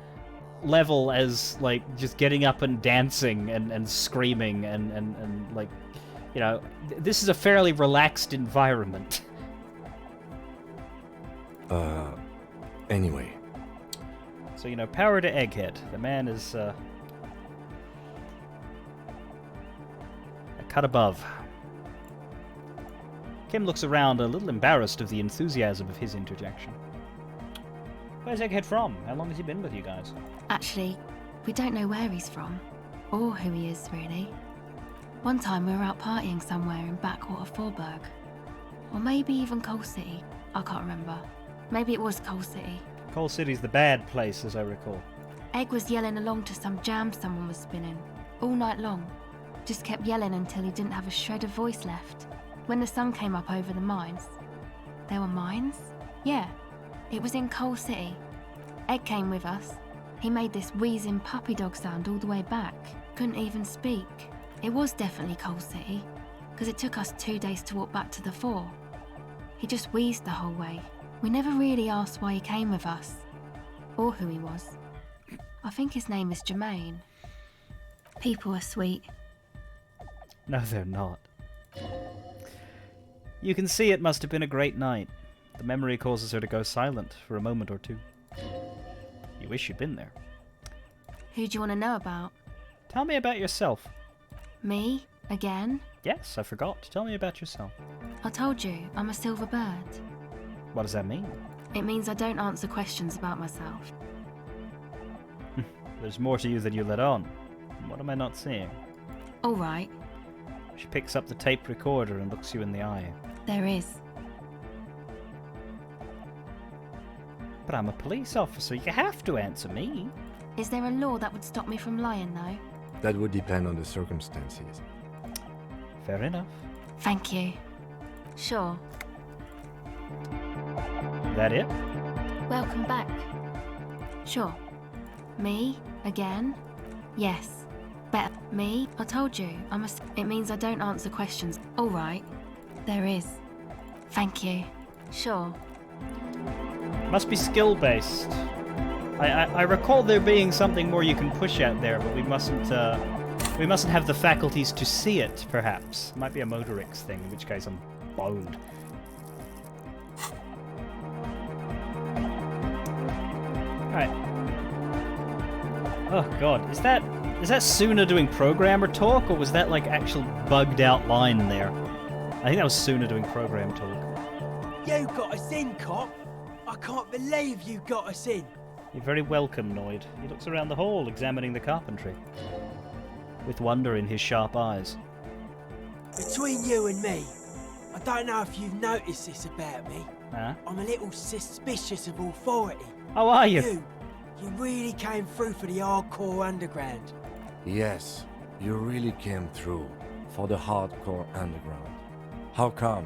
level as like just getting up and dancing and screaming and like, you know, this is a fairly relaxed environment.
Anyway.
So, you know, power to Egghead. The man is a cut above. Kim looks around, a little embarrassed of the enthusiasm of his interjection. Where's Egghead from? How long has he been with you guys?
Actually, we don't know where he's from, or who he is, really. One time we were out partying somewhere in backwater Forburg. Or maybe even Coal City. I can't remember. Maybe it was Coal City.
Coal City's the bad place, as I recall.
Egg was yelling along to some jam someone was spinning, all night long. Just kept yelling until he didn't have a shred of voice left. When the sun came up over the mines. There were mines? Yeah, it was in Coal City. Egg came with us. He made this wheezing puppy dog sound all the way back. Couldn't even speak. It was definitely Coal City, because it took us 2 days to walk back to the fort. He just wheezed the whole way. We never really asked why he came with us, or who he was. I think his name is Jermaine. People are sweet.
No, they're not. You can see it must have been a great night. The memory causes her to go silent for a moment or two. You wish you'd been there.
Who do you want to know about?
Tell me about yourself.
Me? Again?
Yes, I forgot. Tell me about yourself.
I told you, I'm a silver bird.
What does that mean?
It means I don't answer questions about myself.
There's more to you than you let on. What am I not seeing?
All right.
She picks up the tape recorder and looks you in the eye.
There is.
But I'm a police officer. You have to answer me.
Is there a law that would stop me from lying, though?
That would depend on the circumstances.
Fair enough.
Thank you. Sure.
That it?
Welcome back. Sure. Me? Again? Yes. Better. Me? I told you, it means I don't answer questions. All right. There is. Thank you. Sure.
Must be skill-based. I recall there being something more you can push out there, but we mustn't have the faculties to see it, perhaps. Might be a Motorix thing, in which case I'm boned. Alright. Oh god, is that Suna doing programmer talk, or was that like actual bugged out line there? I think that was Suna doing program talk.
You got us in, cop! I can't believe you got us in!
You're very welcome, Noid. He looks around the hall, examining the carpentry, with wonder in his sharp eyes.
Between you and me, I don't know if you've noticed this about me.
Huh?
I'm a little suspicious of authority.
How are you?
You really came through for the hardcore underground.
Yes, you really came through for the hardcore underground. How come?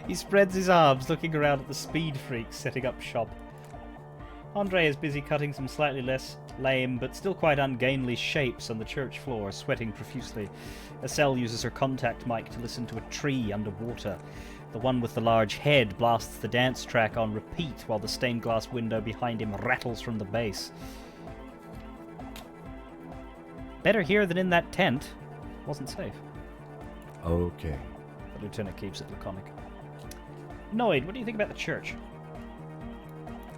He spreads his arms, looking around at the speed freaks setting up shop. Andre is busy cutting some slightly less lame but still quite ungainly shapes on the church floor, sweating profusely. Estelle uses her contact mic to listen to a tree underwater. The one with the large head blasts the dance track on repeat while the stained glass window behind him rattles from the bass. Better here than in that tent. Wasn't safe.
Okay.
The lieutenant keeps it laconic. Noid, what do you think about the church?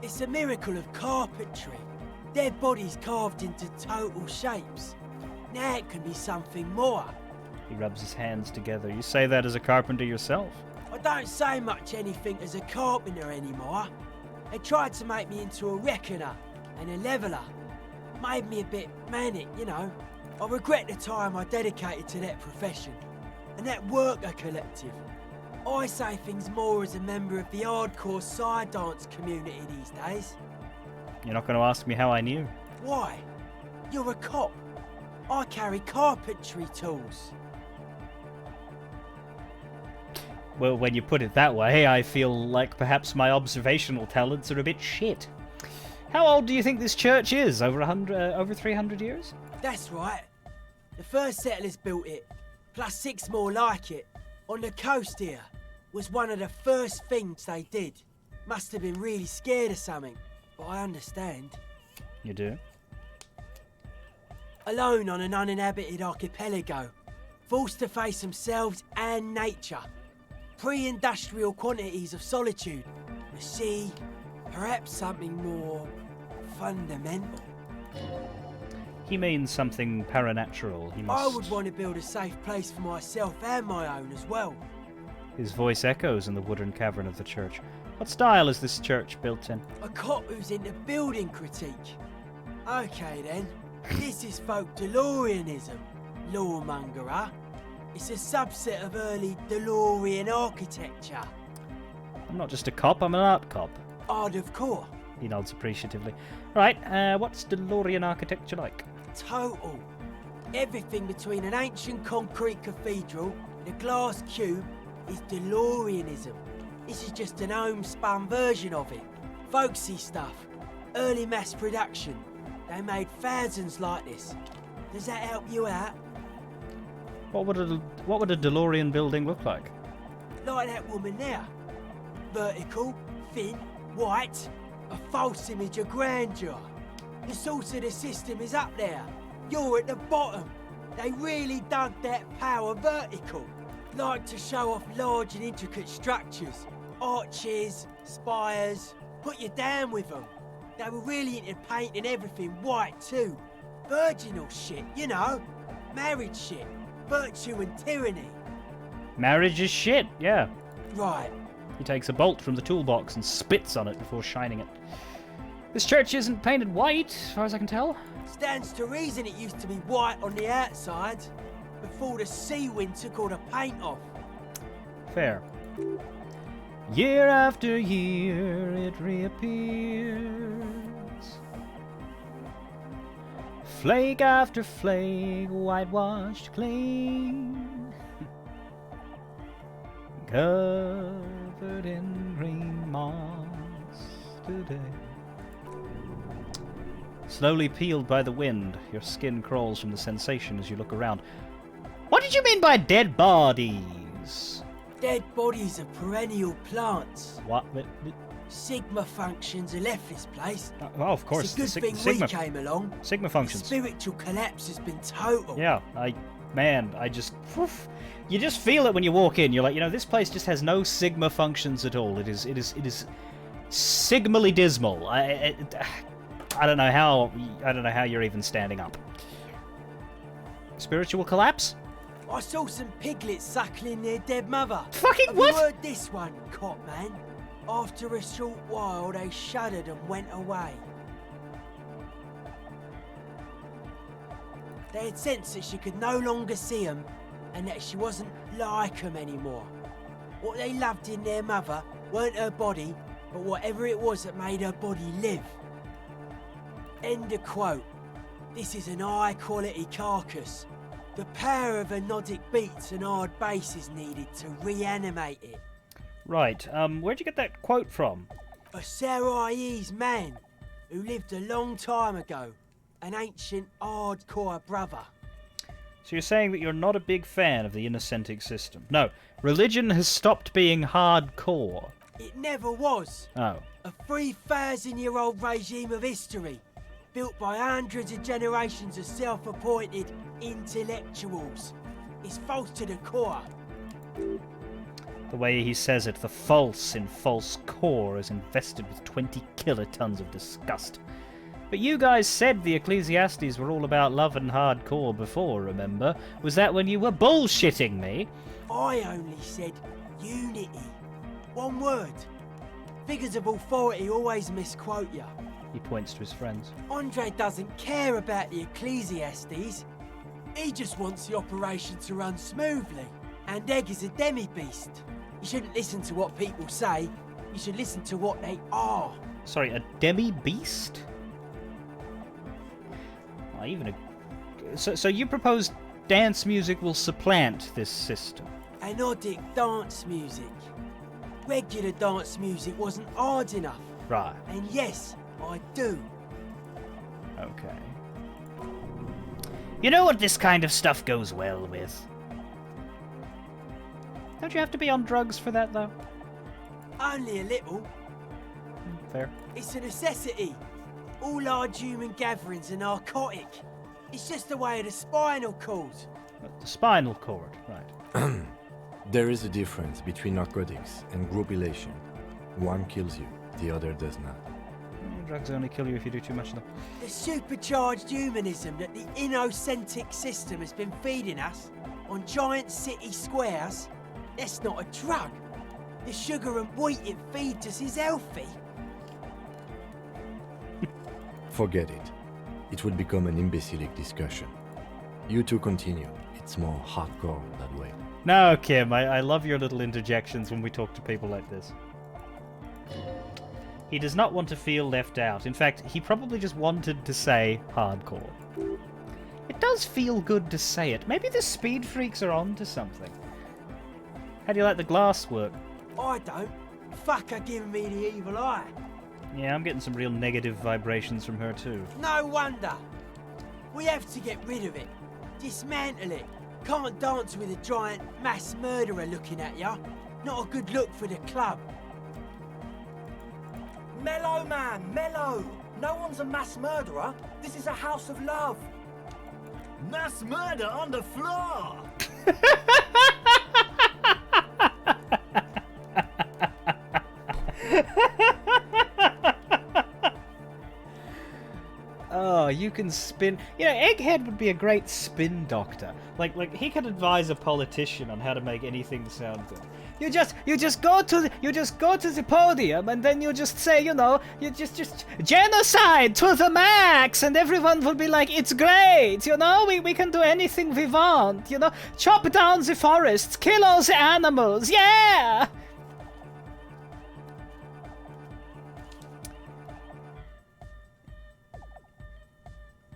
It's a miracle of carpentry. Dead bodies carved into total shapes. Now it can be something more.
He rubs his hands together. You say that as a carpenter yourself.
I don't say much anything as a carpenter anymore. They tried to make me into a reckoner and a leveller. Made me a bit manic, you know. I regret the time I dedicated to that profession and that worker collective. I say things more as a member of the hardcore side dance community these days.
You're not going to ask me how I knew.
Why? You're a cop. I carry carpentry tools.
Well, when you put it that way, I feel like perhaps my observational talents are a bit shit. How old do you think this church is? Over 300 years?
That's right. The first settlers built it, plus 6 more like it, on the coast here. Was one of the first things they did. Must have been really scared of something, but I understand.
You do?
Alone on an uninhabited archipelago, forced to face themselves and nature. Pre-industrial quantities of solitude. The sea, perhaps something more fundamental.
He means something paranatural. He must...
I would want to build a safe place for myself and my own as well.
His voice echoes in the wooden cavern of the church. What style is this church built in?
A cop who's into building critique. Okay then, this is folk DeLoreanism, lawmongerer. It's a subset of early DeLorean architecture.
I'm not just a cop, I'm an art cop.
Art of core.
He nods appreciatively. Right, what's DeLorean architecture like?
Total. Everything between an ancient concrete cathedral and a glass cube is DeLoreanism. This is just an homespun version of it. Folksy stuff. Early mass production. They made thousands like this. Does that help you out?
What would a DeLorean building look like?
Like that woman there. Vertical, thin, white. A false image of grandeur. The source of the system is up there. You're at the bottom. They really dug that power vertical. Like to show off large and intricate structures. Arches, spires. Put you down with them. They were really into painting everything white too. Virginal shit, you know. Marriage shit. Virtue and tyranny.
Marriage is shit, yeah.
Right.
He takes a bolt from the toolbox and spits on it before shining it. This church isn't painted white, as far as I can tell.
Stands to reason it used to be white on the outside, before the sea wind took all the paint off.
Fair. Year after year it reappears. Flake after flake, whitewashed clean. Covered in green moss today. Slowly peeled by the wind, your skin crawls from the sensation as you look around. What did you mean by dead bodies?
Dead bodies of perennial plants.
What?
Sigma functions have left this place.
Well, of course.
It's a good thing we came along.
Sigma functions.
The spiritual collapse has been total.
Yeah, you just feel it when you walk in. You're like, this place just has no Sigma functions at all. It is sigmally dismal. I don't know how you're even standing up. Spiritual collapse?
I saw some piglets suckling their dead mother.
Fucking
Have
what?
you heard this one, cop man? After a short while, they shuddered and went away. They had sensed that she could no longer see them, and that she wasn't like them anymore. What they loved in their mother weren't her body, but whatever it was that made her body live. End of quote. This is an high-quality carcass. The power of anodic beats and hard bass is needed to reanimate it.
Right, where'd you get that quote from?
A Sarais man who lived a long time ago. An ancient hardcore brother.
So you're saying that you're not a big fan of the innocentic system? No, religion has stopped being hardcore.
It never was.
Oh.
A 3,000-year-old regime of history, built by hundreds of generations of self-appointed intellectuals. It's false to the core.
The way he says it, the false in false core is invested with 20 kilotons of disgust. But you guys said the Ecclesiastes were all about love and hardcore before, remember? Was that when you were bullshitting me?
I only said unity. One word. Figures of authority always misquote you.
He points to his friends.
Andre doesn't care about the Ecclesiastes. He just wants the operation to run smoothly. And Egg is a demi-beast. You shouldn't listen to what people say. You should listen to what they are.
Sorry, a demi-beast? Oh, even a... So you propose dance music will supplant this system?
Anodic dance music. Regular dance music wasn't hard enough.
Right.
And yes, I do.
Okay. You know what this kind of stuff goes well with? Don't you have to be on drugs for that, though?
Only a little.
Fair.
It's a necessity. All large human gatherings are narcotic. It's just the way of the spinal cord.
The spinal cord, right.
There is a difference between narcotics and group elation. One kills you, the other does not.
Drugs only kill you if you do too much of them.
The supercharged humanism that the innocentric system has been feeding us on giant city squares, that's not a drug. The sugar and wheat it feeds us is healthy.
Forget it. It will become an imbecilic discussion. You two continue. It's more hardcore that way.
No, Kim, I love your little interjections when we talk to people like this. He does not want to feel left out. In fact, he probably just wanted to say hardcore. It does feel good to say it. Maybe the speed freaks are on to something. How do you like the glass work?
I don't. Fuck her giving me the evil eye.
Yeah, I'm getting some real negative vibrations from her too.
No wonder. We have to get rid of it. Dismantle it. Can't dance with a giant mass murderer looking at ya. Not a good look for the club.
Mellow, man, mellow. No one's a mass murderer. This is a house of love. Mass murder on the floor.
Oh, you can spin. You know, Egghead would be a great spin doctor. Like he could advise a politician on how to make anything sound good. You just go to the podium and then you just say, you know, you just genocide to the max, and everyone will be like, it's great, you know, we can do anything we want, you know, chop down the forests, kill all the animals, yeah.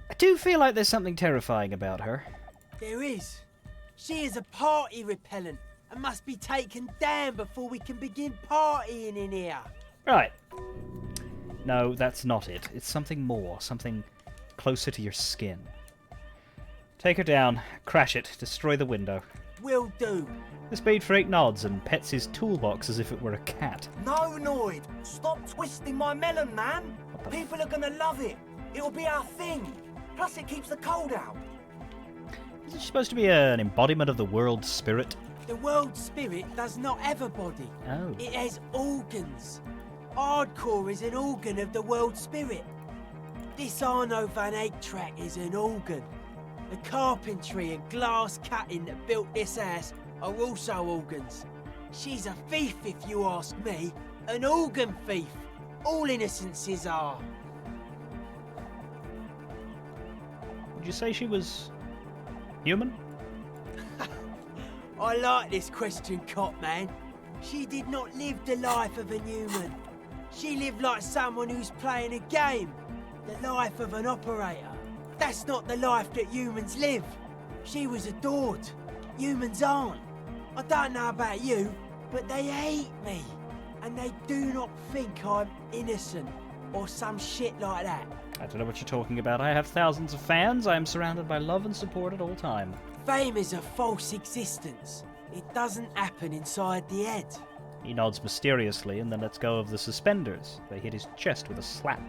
I do feel like there's something terrifying about her.
There is. She is a party repellent and must be taken down before we can begin partying in here.
Right. No, that's not it. It's something more, something closer to your skin. Take her down, crash it, destroy the window.
Will do.
The speed freak nods and pets his toolbox as if it were a cat.
No, Noid. Stop twisting my melon, man. People are gonna love it. It'll be our thing. Plus, it keeps the cold out.
Is it supposed to be an embodiment of the world spirit?
The world spirit does not have a body.
Oh.
It has organs. Hardcore is an organ of the world spirit. This Arno van Eyck track is an organ. The carpentry and glass cutting that built this house are also organs. She's a thief, if you ask me. An organ thief. All innocences are.
Would you say she was human?
I like this question, Cop Man. She did not live the life of a human. She lived like someone who's playing a game. The life of an operator. That's not the life that humans live. She was adored. Humans aren't. I don't know about you, but they hate me. And they do not think I'm innocent or some shit like that.
I don't know what you're talking about. I have thousands of fans. I am surrounded by love and support at all time.
Fame is a false existence. It doesn't happen inside the head.
He nods mysteriously and then lets go of the suspenders. They hit his chest with a slap.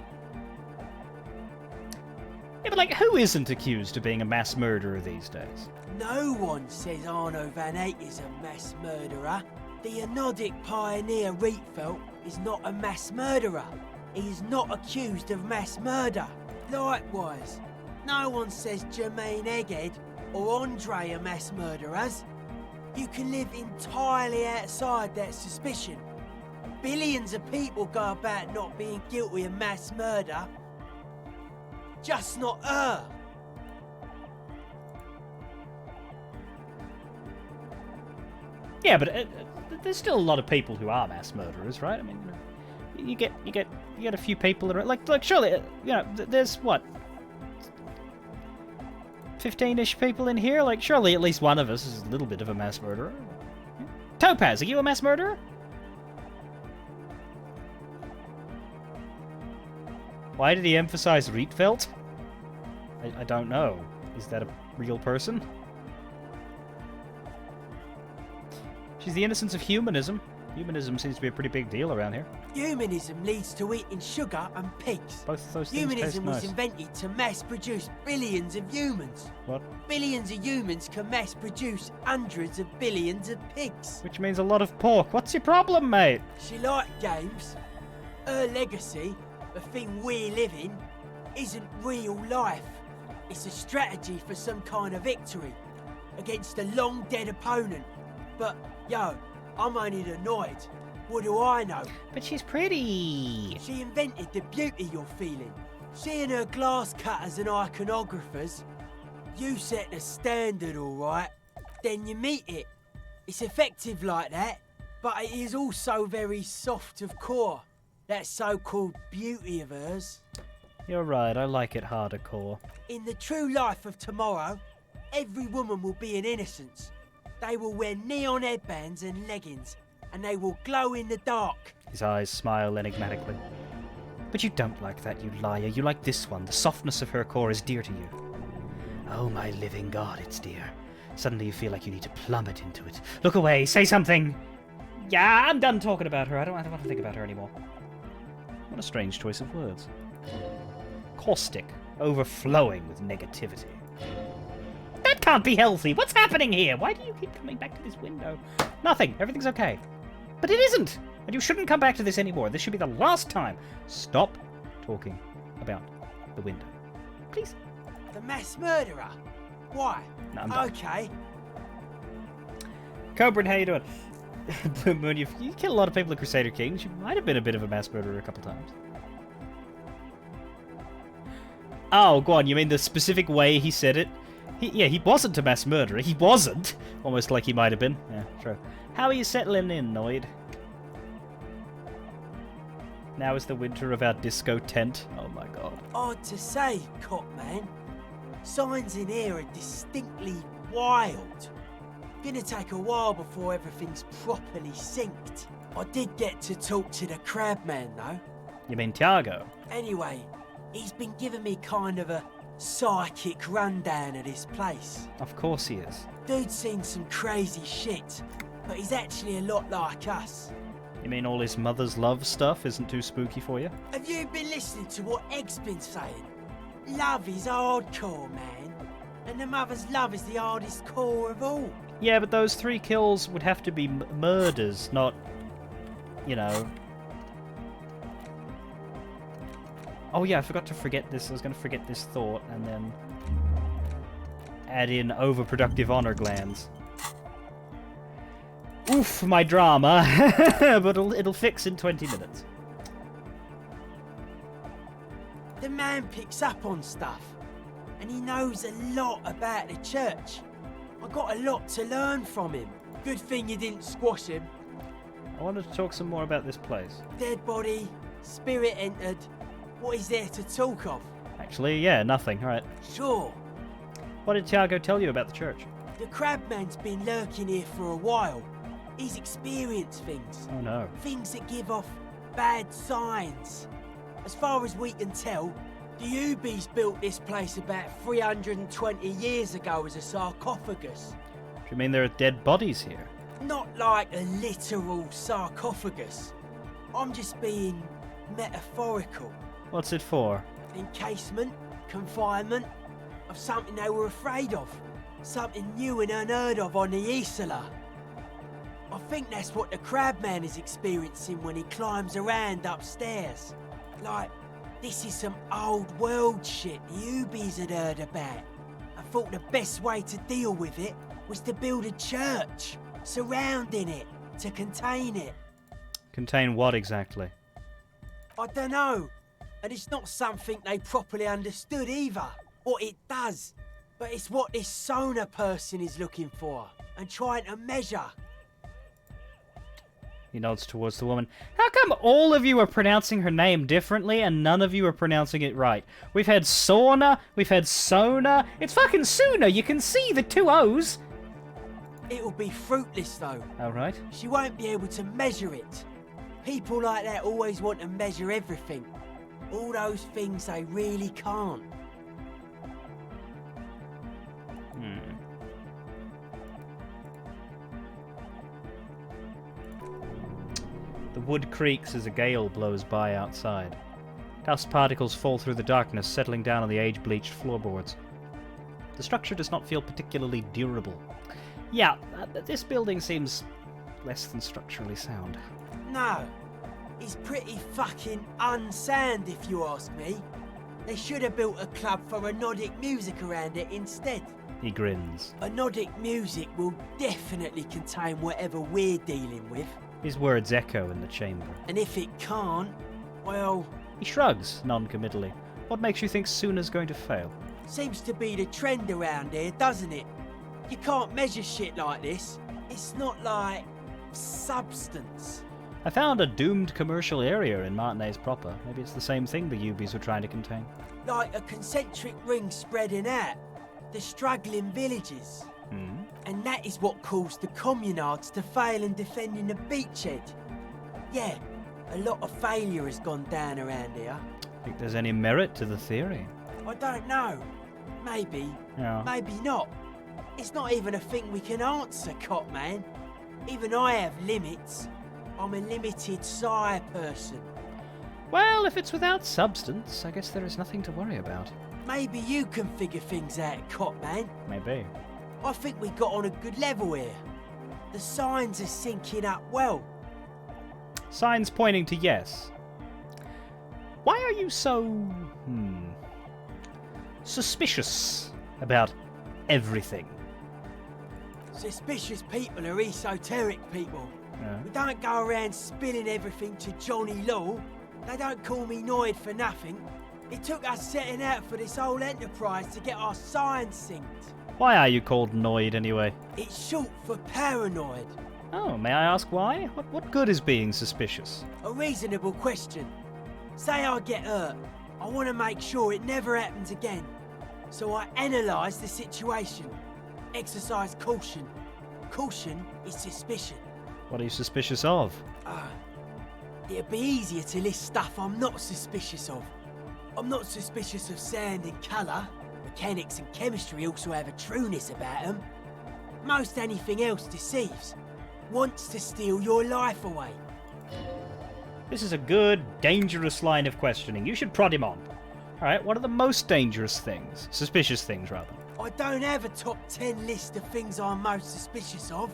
Yeah, but like, who isn't accused of being a mass murderer these days?
No one says Arno van Eyck is a mass murderer. The Anodic pioneer Rietveld is not a mass murderer. He is not accused of mass murder. Likewise, no one says Jermaine Egghead or Andre are mass murderers. You can live entirely outside that suspicion. Billions of people go about not being guilty of mass murder. Just not her.
Yeah, but there's still a lot of people who are mass murderers, right? I mean, you get a few people that are like surely, there's what, 15-ish people in here. Like, surely at least one of us is a little bit of a mass murderer. Topaz, are you a mass murderer? Why did he emphasize Rietveld? I don't know. Is that a real person? She's the innocence of humanism. Humanism seems to be a pretty big deal around here.
Humanism leads to eating sugar and pigs.
Both of those things
Humanism was
taste nice.
invented to mass produce billions of humans.
What?
Billions of humans can mass produce hundreds of billions of pigs.
Which means a lot of pork. What's your problem, mate?
She liked games. Her legacy, the thing we live in, isn't real life. It's a strategy for some kind of victory against a long dead opponent. But, yo, I'm only annoyed. What do I know?
But she's pretty.
She invented the beauty you're feeling. Seeing her glass cutters and iconographers, you set the standard, alright? Then you meet it. It's effective like that, but it is also very soft of core. That so-called beauty of hers.
You're right, I like it harder core.
In the true life of tomorrow, every woman will be an innocence. They will wear neon headbands and leggings, and they will glow in the dark.
His eyes smile enigmatically. But you don't like that, you liar. You like this one. The softness of her core is dear to you. Oh, my living God, it's dear. Suddenly you feel like you need to plummet into it. Look away, say something! Yeah, I'm done talking about her. I don't want to think about her anymore. What a strange choice of words. Caustic, overflowing with negativity. That can't be healthy! What's happening here? Why do you keep coming back to this window? Nothing. Everything's okay. But it isn't! And you shouldn't come back to this anymore. This should be the last time. Stop talking about the window. Please.
The mass murderer? Why?
No, I'm done.
Okay.
Cobra, how you doing? Blue Moon, you kill a lot of people at Crusader Kings. You might have been a bit of a mass murderer a couple times. Oh, go on. You mean the specific way he said it? He wasn't a mass murderer. He wasn't. Almost like he might have been. Yeah, true. How are you settling in, Noid? Now is the winter of our disco tent. Oh my god.
Odd to say, cop man. Signs in here are distinctly wild. Gonna take a while before everything's properly synced. I did get to talk to the crab man though.
You mean Tiago?
Anyway, he's been giving me kind of a psychic rundown of this place.
Of course he is.
Dude's seen some crazy shit, but he's actually a lot like us.
You mean all his mother's love stuff isn't too spooky for you?
Have you been listening to what Egg's been saying? Love is hardcore, man. And the mother's love is the hardest core of all.
Yeah, but those 3 kills would have to be murders, not, you know... Oh yeah, I forgot to forget this. I was going to forget this thought and then add in overproductive honor glands. Oof, my drama. But it'll fix in 20 minutes.
The man picks up on stuff, and he knows a lot about the church. I got a lot to learn from him. Good thing you didn't squash him.
I wanted to talk some more about this place.
Dead body, spirit entered. What is there to talk of?
Actually, yeah, nothing. Alright.
Sure.
What did Tiago tell you about the church?
The crabman's been lurking here for a while. He's experienced things.
Oh no.
Things that give off bad signs. As far as we can tell, the Ubies built this place about 320 years ago as a sarcophagus.
Do you mean there are dead bodies here?
Not like a literal sarcophagus. I'm just being metaphorical.
What's it for?
Encasement, confinement, of something they were afraid of. Something new and unheard of on the Isla. I think that's what the crabman is experiencing when he climbs around upstairs. Like, This is some old world shit the Ubies had heard about. I thought the best way to deal with it was to build a church surrounding it to contain it.
Contain what exactly?
I don't know. And it's not something they properly understood either, what it does. But it's what this Sona person is looking for and trying to measure.
He nods towards the woman. How come all of you are pronouncing her name differently and none of you are pronouncing it right? We've had Sauna, we've had Sona. It's fucking Suna, you can see the two O's.
It'll be fruitless though.
Alright.
She won't be able to measure it. People like that always want to measure everything. All those things they really can't.
The wood creaks as a gale blows by outside. Dust particles fall through the darkness, settling down on the age-bleached floorboards. The structure does not feel particularly durable. Yeah, this building seems less than structurally sound.
No, it's pretty fucking unsound if you ask me. They should have built a club for Nordic music around it instead.
He grins.
Nordic music will definitely contain whatever we're dealing with.
His words echo in the chamber.
And if it can't, well...
He shrugs, non-committally. What makes you think Suna's going to fail?
Seems to be the trend around here, doesn't it? You can't measure shit like this. It's not like... substance.
I found a doomed commercial area in Martinez proper. Maybe it's the same thing the Ubies were trying to contain.
Like a concentric ring spreading out. The struggling villages. And that is what caused the communards to fail in defending the beachhead. Yeah, a lot of failure has gone down around here.
Think there's any merit to the theory?
I don't know. Maybe.
Yeah.
Maybe not. It's not even a thing we can answer, Cop Man. Even I have limits. I'm a limited psi person.
Well, if it's without substance, I guess there is nothing to worry about.
Maybe you can figure things out, Cop Man.
Maybe.
I think we got on a good level here. The signs are syncing up well.
Signs pointing to yes. Why are you so... suspicious about everything?
Suspicious people are esoteric people.
Yeah.
We don't go around spilling everything to Johnny Law. They don't call me Noid for nothing. It took us setting out for this whole enterprise to get our signs synced.
Why are you called Noid anyway?
It's short for paranoid.
Oh, may I ask why? What good is being suspicious?
A reasonable question. Say I get hurt. I want to make sure it never happens again. So I analyse the situation. Exercise caution. Caution is suspicion.
What are you suspicious of?
It'd be easier to list stuff I'm not suspicious of. I'm not suspicious of sound and colour. Mechanics and chemistry also have a trueness about them. Most anything else deceives. Wants to steal your life away.
This is a good, dangerous line of questioning. You should prod him on. Alright, what are the most dangerous things? Suspicious things, rather.
I don't have a top 10 list of things I'm most suspicious of,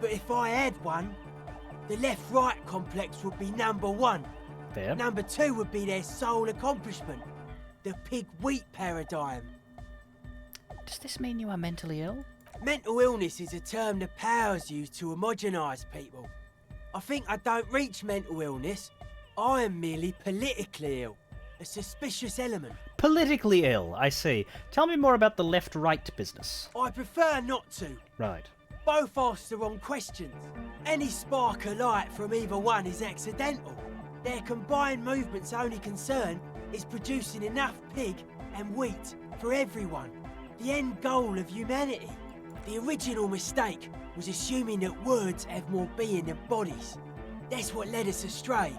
but if I had one, the left-right complex would be number 1.
Fair.
Number 2 would be their sole accomplishment, the pig-wheat paradigm.
Does this mean you are mentally ill?
Mental illness is a term the powers use to homogenise people. I think I don't reach mental illness. I am merely politically ill, a suspicious element.
Politically ill, I see. Tell me more about the left-right business.
I prefer not to.
Right.
Both ask the wrong questions. Any spark of light from either one is accidental. Their combined movement's only concern is producing enough pig and wheat for everyone. The end goal of humanity. The original mistake was assuming that words have more being than bodies. That's what led us astray,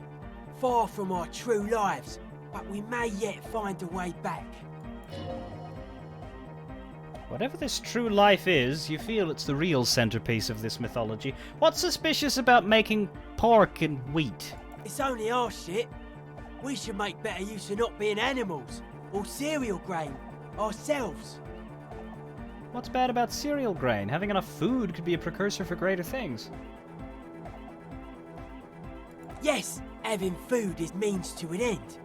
far from our true lives, but we may yet find a way back.
Whatever this true life is, you feel it's the real centerpiece of this mythology. What's suspicious about making pork and wheat?
It's only our shit. We should make better use of not being animals, or cereal grain, ourselves.
What's bad about cereal grain? Having enough food could be a precursor for greater things.
Yes, having food is means to an end.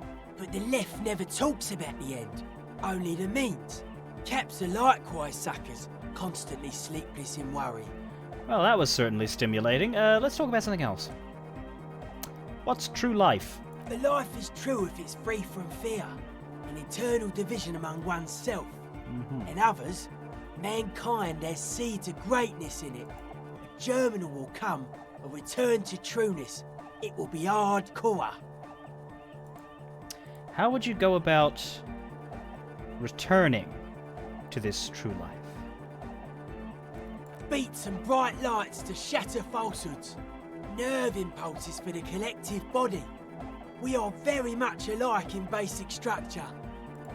But the left never talks about the end, only the means. Caps are likewise suckers, constantly sleepless in worry.
Well, that was certainly stimulating. Let's talk about something else. What's true life?
The life is true if it's free from fear, an internal division among oneself. And others, mankind has seeds of greatness in it. A germinal will come, a return to trueness. It will be hardcore.
How would you go about returning to this true life?
Beats and bright lights to shatter falsehoods. Nerve impulses for the collective body. We are very much alike in basic structure.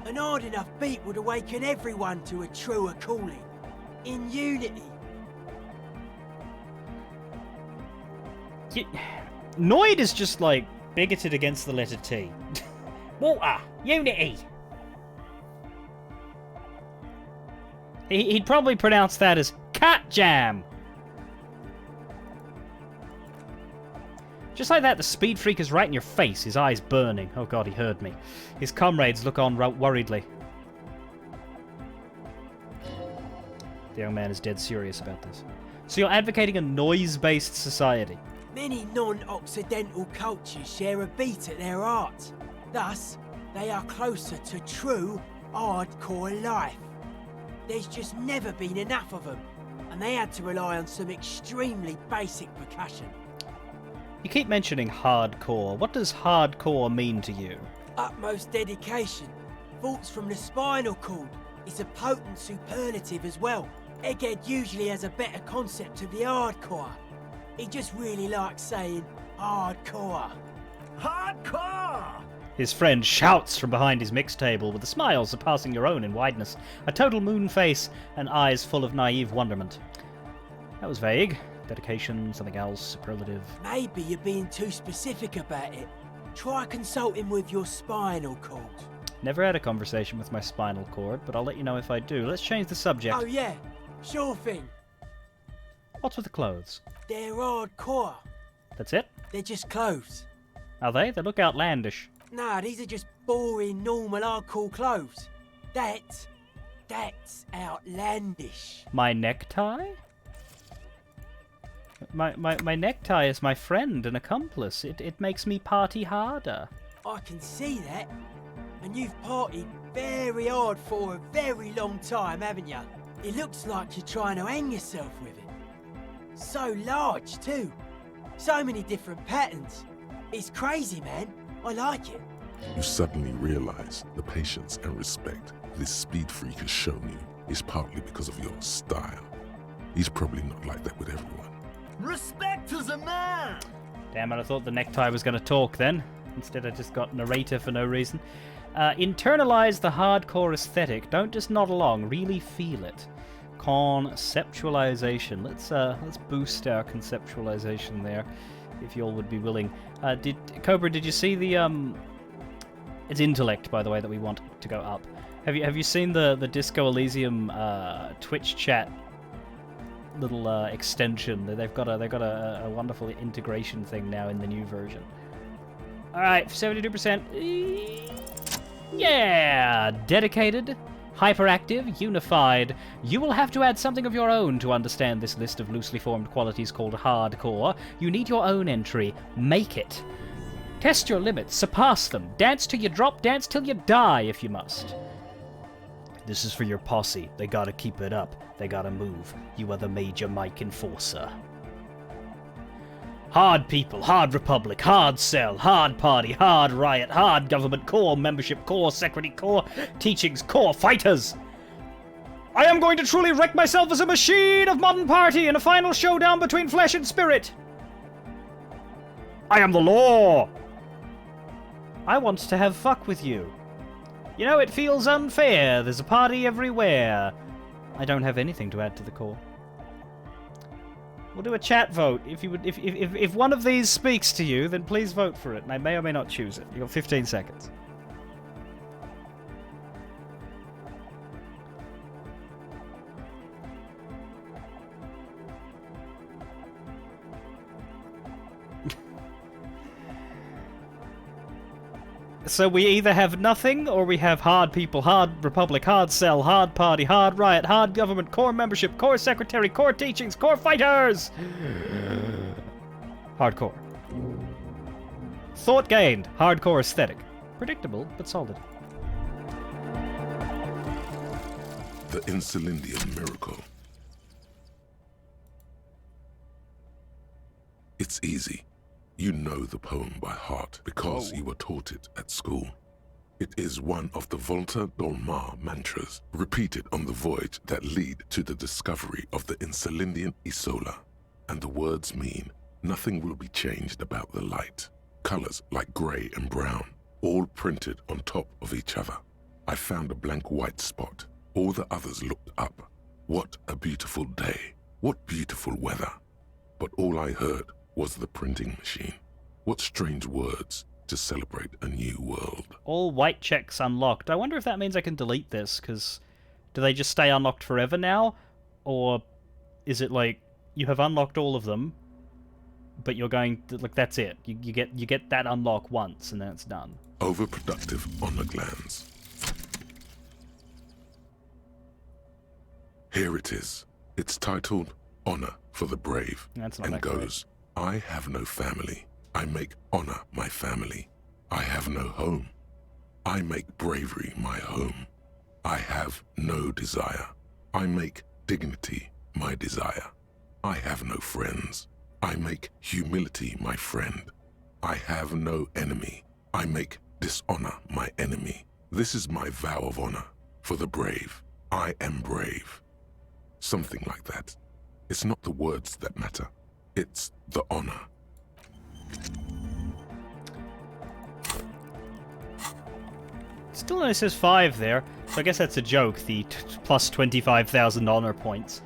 An hard enough beat would awaken everyone to a truer calling. In unity.
Noid is just like bigoted against the letter T. Water, unity. He'd probably pronounce that as cat jam. Just like that, the speed freak is right in your face, his eyes burning. Oh god, he heard me. His comrades look on worriedly. The young man is dead serious about this. So you're advocating a noise-based society?
Many non-Occidental cultures share a beat at their art. Thus, they are closer to true, hardcore life. There's just never been enough of them, and they had to rely on some extremely basic percussion.
You keep mentioning hardcore. What does hardcore mean to you?
Utmost dedication. Thoughts from the spinal cord. It's a potent superlative as well. Egghead usually has a better concept of the hardcore. He just really likes saying hardcore.
Hardcore!
His friend shouts from behind his mix table with a smile surpassing your own in wideness, a total moon face, and eyes full of naive wonderment. That was vague. Dedication, something else, superlative.
Maybe you're being too specific about it. Try consulting with your spinal cord.
Never had a conversation with my spinal cord, but I'll let you know if I do. Let's change the subject.
Oh yeah, sure thing.
What's with the clothes?
They're hardcore.
That's it?
They're just clothes.
Are they? They look outlandish.
Nah, these are just boring, normal, hardcore clothes. That's outlandish.
My necktie? My necktie is my friend and accomplice. It makes me party harder.
I can see that. And you've partied very hard for a very long time, haven't you? It looks like you're trying to hang yourself with it. So large, too. So many different patterns. It's crazy, man. I like it.
You suddenly realize the patience and respect this speed freak has shown you is partly because of your style. He's probably not like that with everyone.
Respect is a man!
Damn it, I thought the necktie was going to talk then. Instead I just got narrator for no reason. Internalize the hardcore aesthetic. Don't just nod along, really feel it. Conceptualization. Let's boost our conceptualization there, if you all would be willing. Cobra, did you see the it's intellect, by the way, that we want to go up. Have you seen the Disco Elysium Twitch chat little extension? They've got a wonderful integration thing now in the new version. All right, 72%. Yeah, dedicated, hyperactive, unified. You will have to add something of your own to understand this list of loosely formed qualities called hardcore. You need your own entry. Make it. Test your limits, surpass them. Dance till you drop, dance till you die if you must. This is for your posse. They gotta keep it up. They gotta move. You are the major Mike enforcer. Hard people, hard republic, hard cell, hard party, hard riot, hard government, core membership, core security, core teachings, core fighters. I am going to truly wreck myself as a machine of modern party in a final showdown between flesh and spirit. I am the law. I want to have fuck with you. You know, it feels unfair. There's a party everywhere. I don't have anything to add to the core. We'll do a chat vote. If one of these speaks to you, then please vote for it. And I may or may not choose it. You've got 15 seconds. So we either have nothing, or we have hard people, hard republic, hard cell, hard party, hard riot, hard government, core membership, core secretary, core teachings, core fighters! Hardcore. Thought gained. Hardcore aesthetic. Predictable, but solid.
The Insulindian Miracle. It's easy. You know the poem by heart because you were taught it at school. It is one of the Volta Dolmar mantras repeated on the voyage that lead to the discovery of the Insulindian Isola. And the words mean, nothing will be changed about the light. Colors like gray and brown, all printed on top of each other. I found a blank white spot. All the others looked up. What a beautiful day. What beautiful weather. But all I heard was the printing machine. What strange words to celebrate a new world.
All white checks unlocked. I wonder if that means I can delete this, because do they just stay unlocked forever now? Or is it like, you have unlocked all of them, but you're going to, like, that's it. You get that unlock once, and then it's done.
Overproductive honor glands. Here it is. It's titled Honor for the Brave.
That's not
and
that great.
goes, I have no family. I make honor my family. I have no home. I make bravery my home. I have no desire. I make dignity my desire. I have no friends. I make humility my friend. I have no enemy. I make dishonor my enemy. This is my vow of honor for the brave. I am brave. Something like that. It's not the words that matter. It's the honor.
Still only says 5 there, so I guess that's a joke, the plus 25,000 honor points.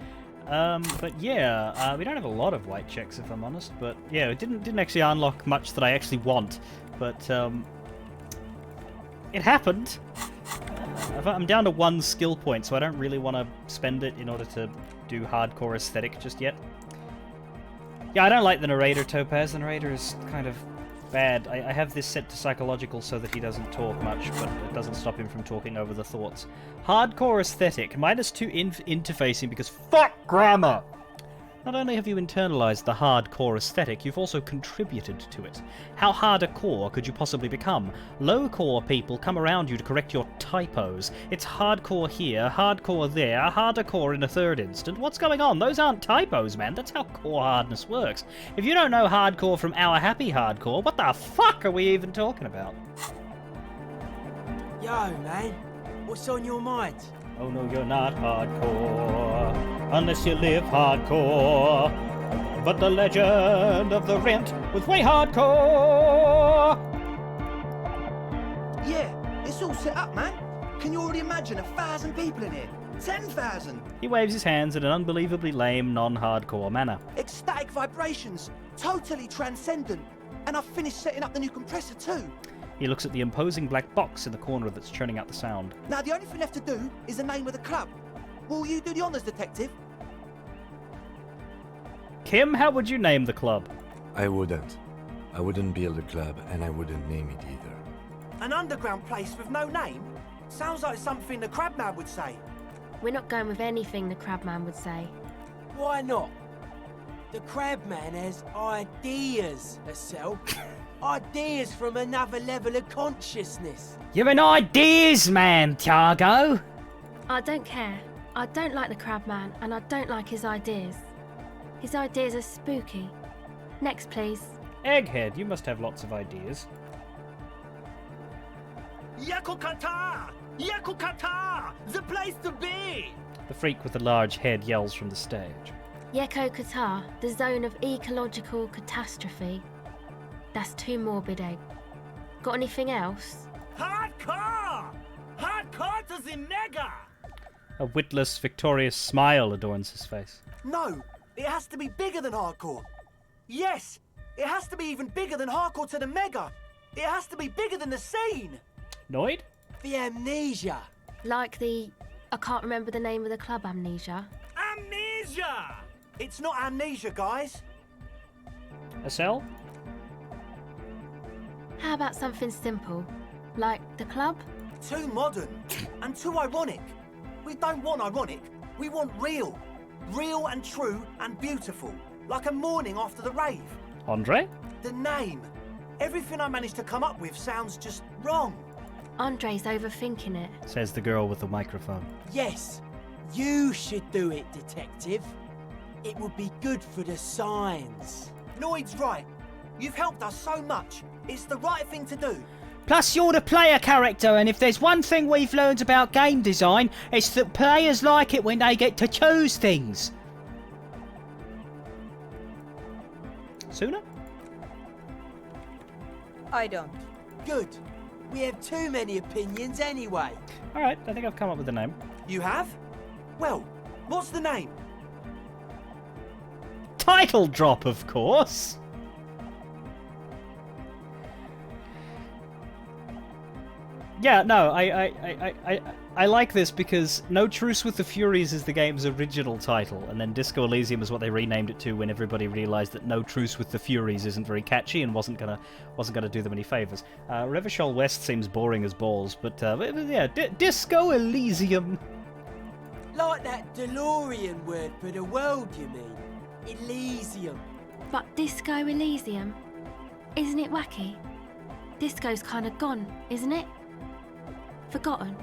But yeah, we don't have a lot of white checks, if I'm honest, but yeah, it didn't actually unlock much that I actually want, but it happened. I'm down to 1 skill point, so I don't really want to spend it in order to do hardcore aesthetic just yet. Yeah, I don't like the narrator, Topaz. The narrator is kind of bad. I have this set to psychological so that he doesn't talk much, but it doesn't stop him from talking over the thoughts. Hardcore aesthetic. -2 interfacing because fuck grammar! Not only have you internalized the hardcore aesthetic, you've also contributed to it. How hardcore could you possibly become? Low-core people come around you to correct your typos. It's hardcore here, hardcore there, hardcore in a third instant. What's going on? Those aren't typos, man. That's how core hardness works. If you don't know hardcore from our happy hardcore, what the fuck are we even talking about?
Yo, man, what's on your mind?
Oh no, you're not hardcore, unless you live hardcore. But the legend of the rent was way hardcore!
Yeah, it's all set up, man. Can you already imagine 1,000 people in here? 10,000!
He waves his hands in an unbelievably lame, non-hardcore manner.
Ecstatic vibrations, totally transcendent. And I've finished setting up the new compressor too.
He looks at the imposing black box in the corner that's churning out the sound.
Now the only thing left to do is the name of the club. Will you do the honours, detective?
Kim, how would you name the club?
I wouldn't. I wouldn't build a club, and I wouldn't name it either.
An underground place with no name? Sounds like something the Crabman would say.
We're not going with anything the Crabman would say.
Why not? The Crabman has ideas, Estelle. Ideas from another level of consciousness.
You're an ideas man, Tiago!
I don't care. I don't like the Crabman, and I don't like his ideas. His ideas are spooky. Next, please.
Egghead, you must have lots of ideas.
Yakukata! Yakukata! The place to be!
The freak with the large head yells from the stage.
Yeko Qatar, the zone of ecological catastrophe. That's too morbid, Egg. Got anything else?
Hardcore! Hardcore to the mega!
A witless, victorious smile adorns his face.
No, it has to be bigger than hardcore. Yes, it has to be even bigger than hardcore to the mega. It has to be bigger than the scene.
Noid?
The amnesia.
Like the... I can't remember the name of the club, Amnesia.
Amnesia! It's not amnesia, guys.
A cell?
How about something simple? Like the club?
Too modern and too ironic. We don't want ironic. We want real. Real and true and beautiful. Like a morning after the rave.
Andre?
The name. Everything I managed to come up with sounds just wrong.
Andre's overthinking it.
Says the girl with the microphone.
Yes, you should do it, detective. It would be good for the signs.
Lloyd's right. You've helped us so much. It's the right thing to do.
Plus, you're the player character, and if there's one thing we've learned about game design, it's that players like it when they get to choose things. Sooner?
I don't.
Good. We have too many opinions anyway.
Alright, I think I've come up with a name.
You have? Well, what's the name?
Title drop, of course. Yeah, no, I like this because No Truce with the Furies is the game's original title, and then Disco Elysium is what they renamed it to when everybody realised that No Truce with the Furies isn't very catchy and wasn't gonna do them any favours. Revachol West seems boring as balls, but yeah, Disco Elysium.
Like that DeLorean word for the world, you mean? Elysium.
But Disco Elysium? Isn't it wacky? Disco's kind of gone, isn't it? Forgotten.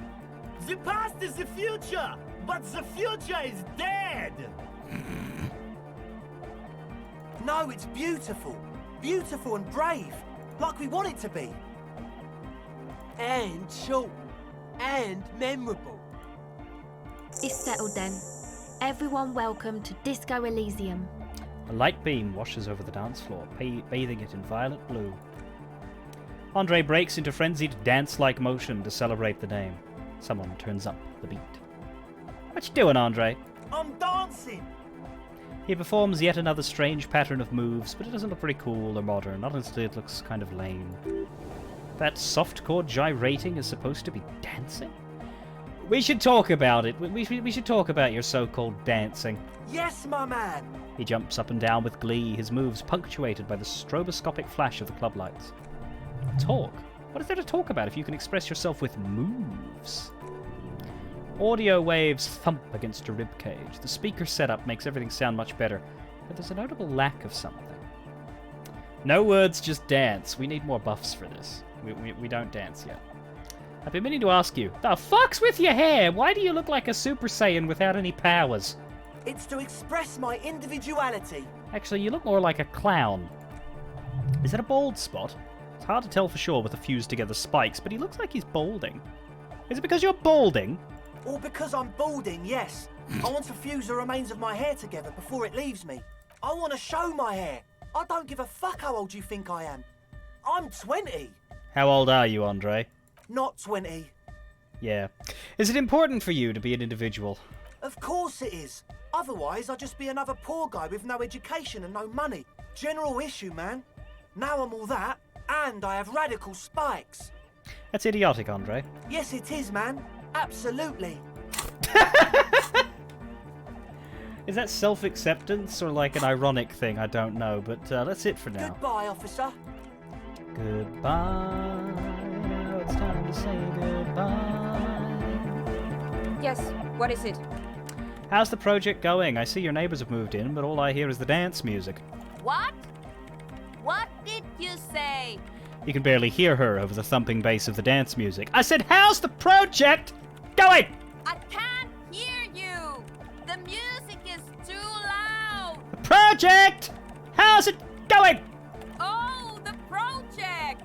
The past is the future, but the future is dead. No, it's beautiful. Beautiful and brave. Like we want it to be.
And short. And memorable.
It's settled then. Everyone welcome to Disco Elysium.
A light beam washes over the dance floor, bathing it in violet blue. Andre breaks into frenzied dance-like motion to celebrate the name. Someone turns up the beat. What you doing, Andre?
I'm dancing.
He performs yet another strange pattern of moves, but it doesn't look very cool or modern. Honestly, it looks kind of lame. That softcore gyrating is supposed to be dancing? We should talk about it. We should talk about your so-called dancing.
Yes, my man.
He jumps up and down with glee, his moves punctuated by the stroboscopic flash of the club lights. Talk? What is there to talk about if you can express yourself with moves? Audio waves thump against your ribcage. The speaker setup makes everything sound much better, but there's a notable lack of something. No words, just dance. We need more buffs for this. We don't dance yet. I've been meaning to ask you, the fuck's with your hair? Why do you look like a Super Saiyan without any powers?
It's to express my individuality.
Actually, you look more like a clown. Is that a bald spot? It's hard to tell for sure with the fused together spikes, but he looks like he's balding. Is it because you're balding?
Or because I'm balding, yes. I want to fuse the remains of my hair together before it leaves me. I want to show my hair. I don't give a fuck how old you think I am. I'm 20.
How old are you, Andre?
Not 20.
Yeah. Is it important for you to be an individual?
Of course it is. Otherwise, I'd just be another poor guy with no education and no money. General issue, man. Now I'm all that, and I have radical spikes.
That's idiotic, Andre.
Yes, it is, man. Absolutely.
Is that self-acceptance or like an ironic thing? I don't know, but that's it for now.
Goodbye, officer.
Goodbye. Now it's time to say goodbye.
Yes, what is it?
How's the project going? I see your neighbors have moved in, but all I hear is the dance music.
What? What did you say?
You can barely hear her over the thumping bass of the dance music. I said, how's the project going?
I can't hear you. The music is too loud.
The project! How's it going?
Oh, the project.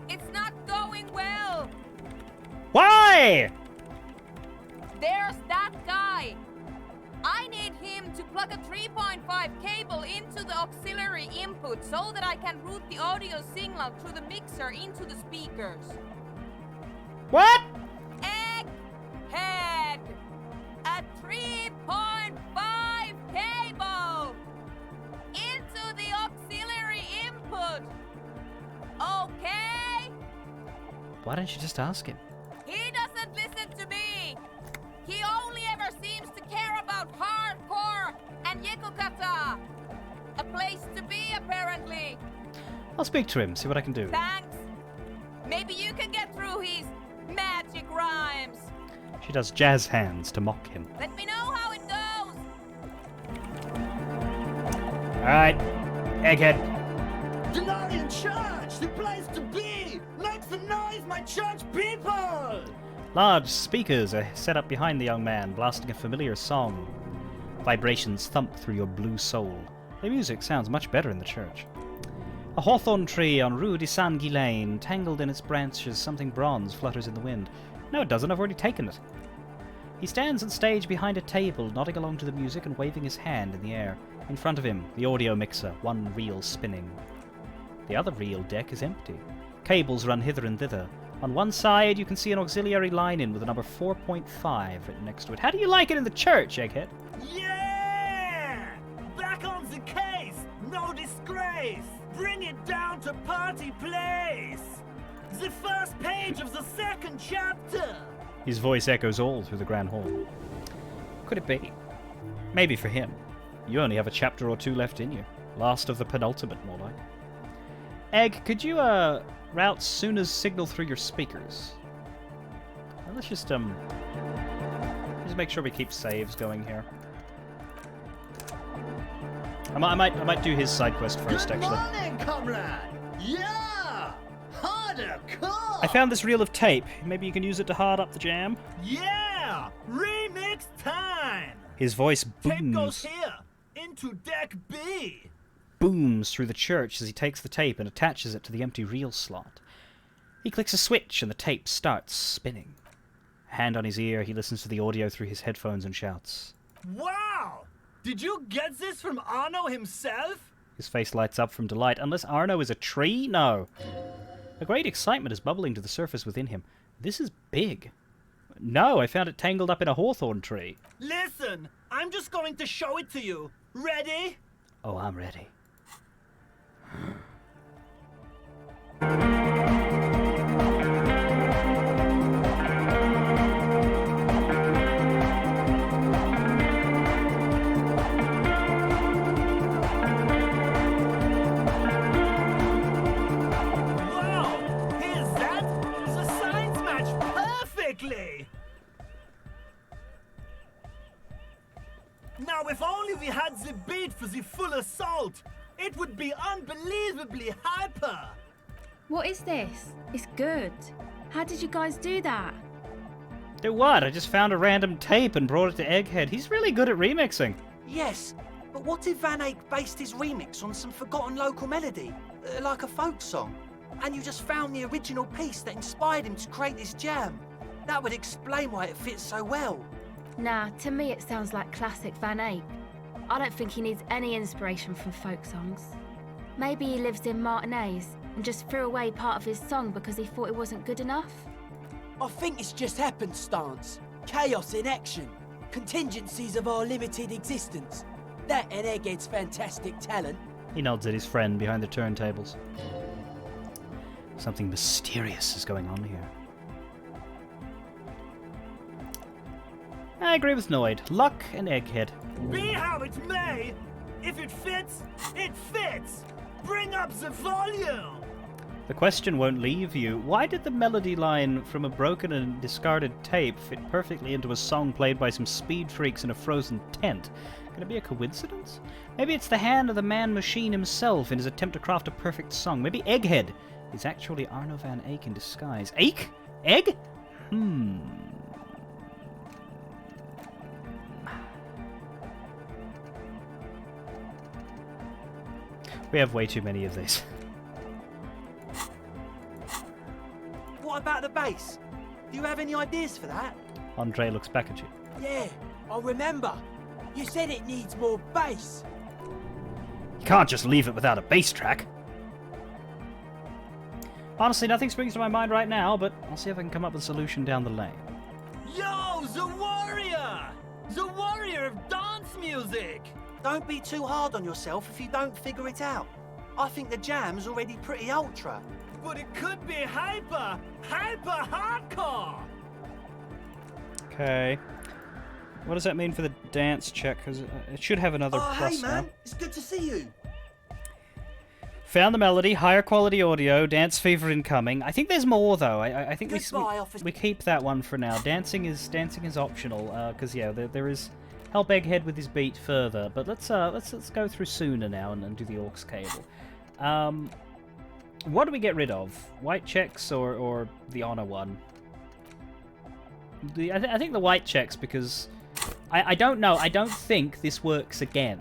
It's not going well.
Why?
There's that guy. I need him to plug a 3.5 cable into the auxiliary input so that I can route the audio signal through the mixer into the speakers.
What?
Egghead! A 3.5 cable into the auxiliary input. Okay?
Why don't you just ask him?
He doesn't listen to me. He only ever seems to care about hardcore and Yekukata. A place to be, apparently.
I'll speak to him, see what I can do.
Thanks. Maybe you can get through here.
She does jazz hands to mock him.
Let me know how it goes!
Alright, Egghead.
Denarian Church, the place to be! Make some noise, my church people!
Large speakers are set up behind the young man, blasting a familiar song. Vibrations thump through your blue soul. The music sounds much better in the church. A hawthorn tree on Rue de Saint-Guilain, tangled in its branches, something bronze flutters in the wind. No, it doesn't. I've already taken it. He stands on stage behind a table, nodding along to the music and waving his hand in the air. In front of him, the audio mixer, one reel spinning. The other reel deck is empty. Cables run hither and thither. On one side, you can see an auxiliary line-in with the number 4.5 written next to it. How do you like it in the church, Egghead?
Yeah! Back on the case! No disgrace! Bring it down to party place! The first page of the second chapter!
His voice echoes all through the Grand Hall. Could it be? Maybe for him. You only have a chapter or two left in you. Last of the penultimate, more like. Egg, could you, route Suna's signal through your speakers? Let's just make sure we keep saves going here. I might do his side quest first, actually.
Good morning, comrade! Yeah! Harder, cool!
I found this reel of tape. Maybe you can use it to hard up the jam?
Yeah! Remix time!
His voice
Tape
booms,
goes here, into deck B!
booms through the church as he takes the tape and attaches it to the empty reel slot. He clicks a switch and the tape starts spinning. A hand on his ear, he listens to the audio through his headphones and shouts.
Wow! Did you get this from Arno himself?
His face lights up from delight. Unless Arno is a tree? No. A great excitement is bubbling to the surface within him. This is big. No, I found it tangled up in a hawthorn tree.
Listen, I'm just going to show it to you. Ready?
Oh, I'm ready.
Wow! Here's that! The signs match perfectly! Now, if only we had the beat for the full assault, it would be unbelievably hyper!
What is this? It's good. How did you guys do that?
Do what? I just found a random tape and brought it to Egghead. He's really good at remixing.
Yes, but what if Van Eyck based his remix on some forgotten local melody, like a folk song, and you just found the original piece that inspired him to create this jam? That would explain why it fits so well.
Nah, to me it sounds like classic Van Eyck. I don't think he needs any inspiration from folk songs. Maybe he lives in Martinez and just threw away part of his song because he thought it wasn't good enough.
I think it's just happenstance. Chaos in action. Contingencies of our limited existence. That and Egghead's fantastic talent.
He nods at his friend behind the turntables. Something mysterious is going on here. I agree with Noid. Luck and Egghead.
Be how it may, if it fits, it fits! Bring up the volume!
The question won't leave you. Why did the melody line from a broken and discarded tape fit perfectly into a song played by some speed freaks in a frozen tent? Could it be a coincidence? Maybe it's the hand of the man-machine himself in his attempt to craft a perfect song. Maybe Egghead is actually Arno van Eyck in disguise. Eyck? Egg? We have way too many of these.
What about the bass? Do you have any ideas for that?
Andre looks back at you.
Yeah, I remember. You said it needs more bass.
You can't just leave it without a bass track. Honestly, nothing springs to my mind right now, but I'll see if I can come up with a solution down the lane.
Yo, the warrior! The warrior of dance music!
Don't be too hard on yourself if you don't figure it out. I think the jam's already pretty ultra.
But it could be hyper hardcore!
Okay. What does that mean for the dance check? Because it should have another
Oh,
plus
hey man,
now.
it's good to see you.
Found the melody, higher quality audio, dance fever incoming. I think there's more though. I think
Goodbye, officer.
we keep that one for now. Dancing is optional because yeah, there is help Egghead with his beat further. But let's go through sooner now and do the Orcs cable. What do we get rid of? White checks or the honor one? I think the white checks because I don't know. I don't think this works again.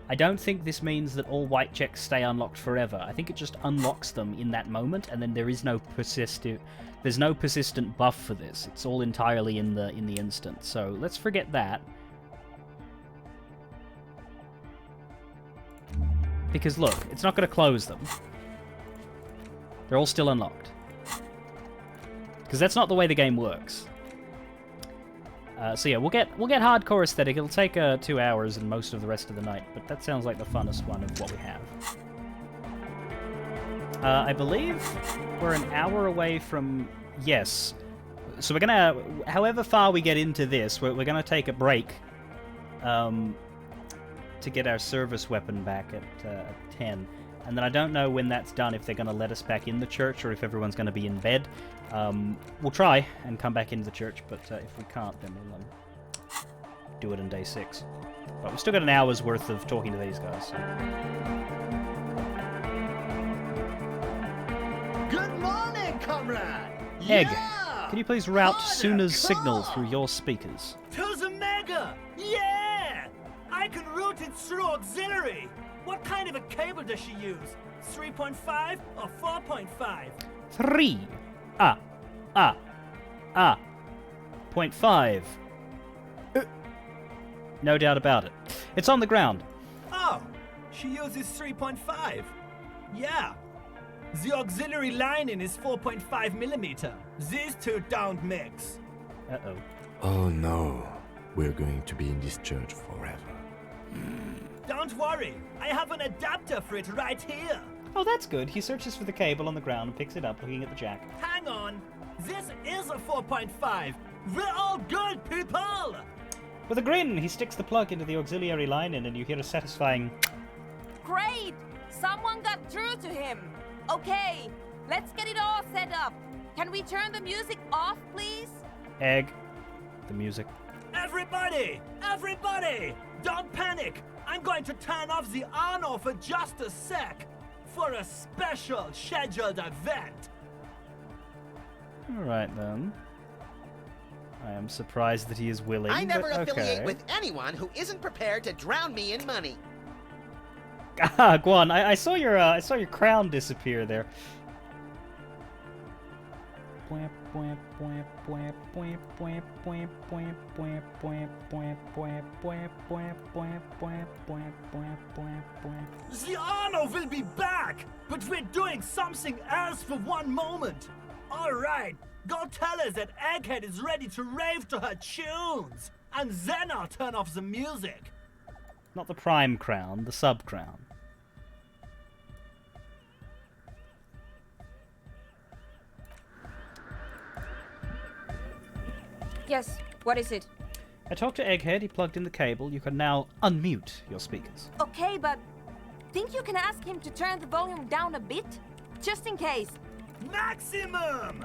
I don't think this means that all white checks stay unlocked forever. I think it just unlocks them in that moment, and then there is no persistent buff for this. It's all entirely in the instant. So let's forget that. Because look, it's not going to close them. They're all still unlocked. Because that's not the way the game works. So yeah, we'll get hardcore aesthetic. It'll take 2 hours and most of the rest of the night, but that sounds like the funnest one of what we have. I believe we're an hour away from... Yes. So we're gonna... However far we get into this, we're gonna take a break to get our service weapon back at 10. And then I don't know when that's done, if they're going to let us back in the church or if everyone's going to be in bed. We'll try and come back into the church, but if we can't, then we'll do it on day 6. But we've still got an hour's worth of talking to these guys. So.
Good morning, comrade!
Egg,
Yeah!
can you please route
Harder,
Suna's
come
signal
on!
through your speakers?
To the Mega! Yeah! I can route it through auxiliary! What kind of a cable does she use? 3.5 or 4.5?
3. 0.5. No doubt about it. It's on the ground.
Oh, she uses 3.5. Yeah. The auxiliary lining is 4.5 millimeter. These two don't mix.
Uh-oh.
Oh no, we're going to be in this church forever.
Don't worry, I have an adapter for it right here.
Oh, that's good. He searches for the cable on the ground and picks it up, looking at the jack.
Hang on, this is a 4.5. We're all good, people!
With a grin, he sticks the plug into the auxiliary line in, and you hear a satisfying...
Great! Someone got through to him! Okay, let's get it all set up. Can we turn the music off, please?
Egg. The music.
Everybody! Everybody! Don't panic! I'm going to turn off the honor for just a sec. For a special scheduled event.
Alright then. I am surprised that he is willing,
I never
but
affiliate
okay.
with anyone who isn't prepared to drown me in money.
Ah, Guan, I saw your crown disappear there.
The honor will be back, but we're doing something else for one moment. All right, go tell her that Egghead is ready to rave to her tunes, and then I'll turn off the music.
Not the prime crown, the sub crown.
Yes, what is it?
I talked to Egghead, he plugged in the cable. You can now unmute your speakers.
Okay, but think you can ask him to turn the volume down a bit? Just in case.
Maximum!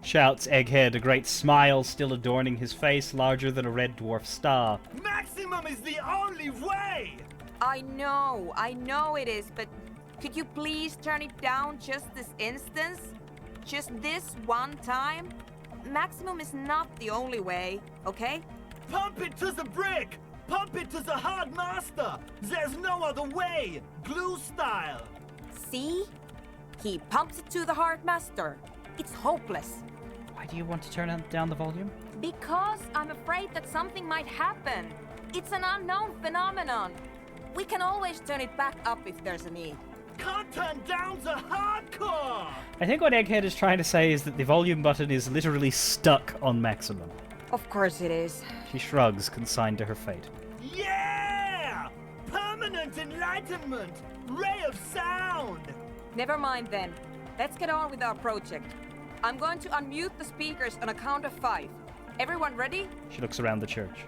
Shouts Egghead, a great smile still adorning his face, larger than a red dwarf star.
Maximum is the only way!
I know it is, but could you please turn it down just this instance? Just this one time? Maximum is not the only way, okay?
Pump it to the brick! Pump it to the hard master! There's no other way! Glue style!
See? He pumps it to the hard master. It's hopeless.
Why do you want to turn down the volume?
Because I'm afraid that something might happen. It's an unknown phenomenon. We can always turn it back up if there's a need.
Can't turn down the hardcore!
I think what Egghead is trying to say is that the volume button is literally stuck on maximum.
Of course it is.
She shrugs, consigned to her fate.
Yeah! Permanent enlightenment! Ray of sound!
Never mind then. Let's get on with our project. I'm going to unmute the speakers on a count of 5. Everyone ready?
She looks around the church.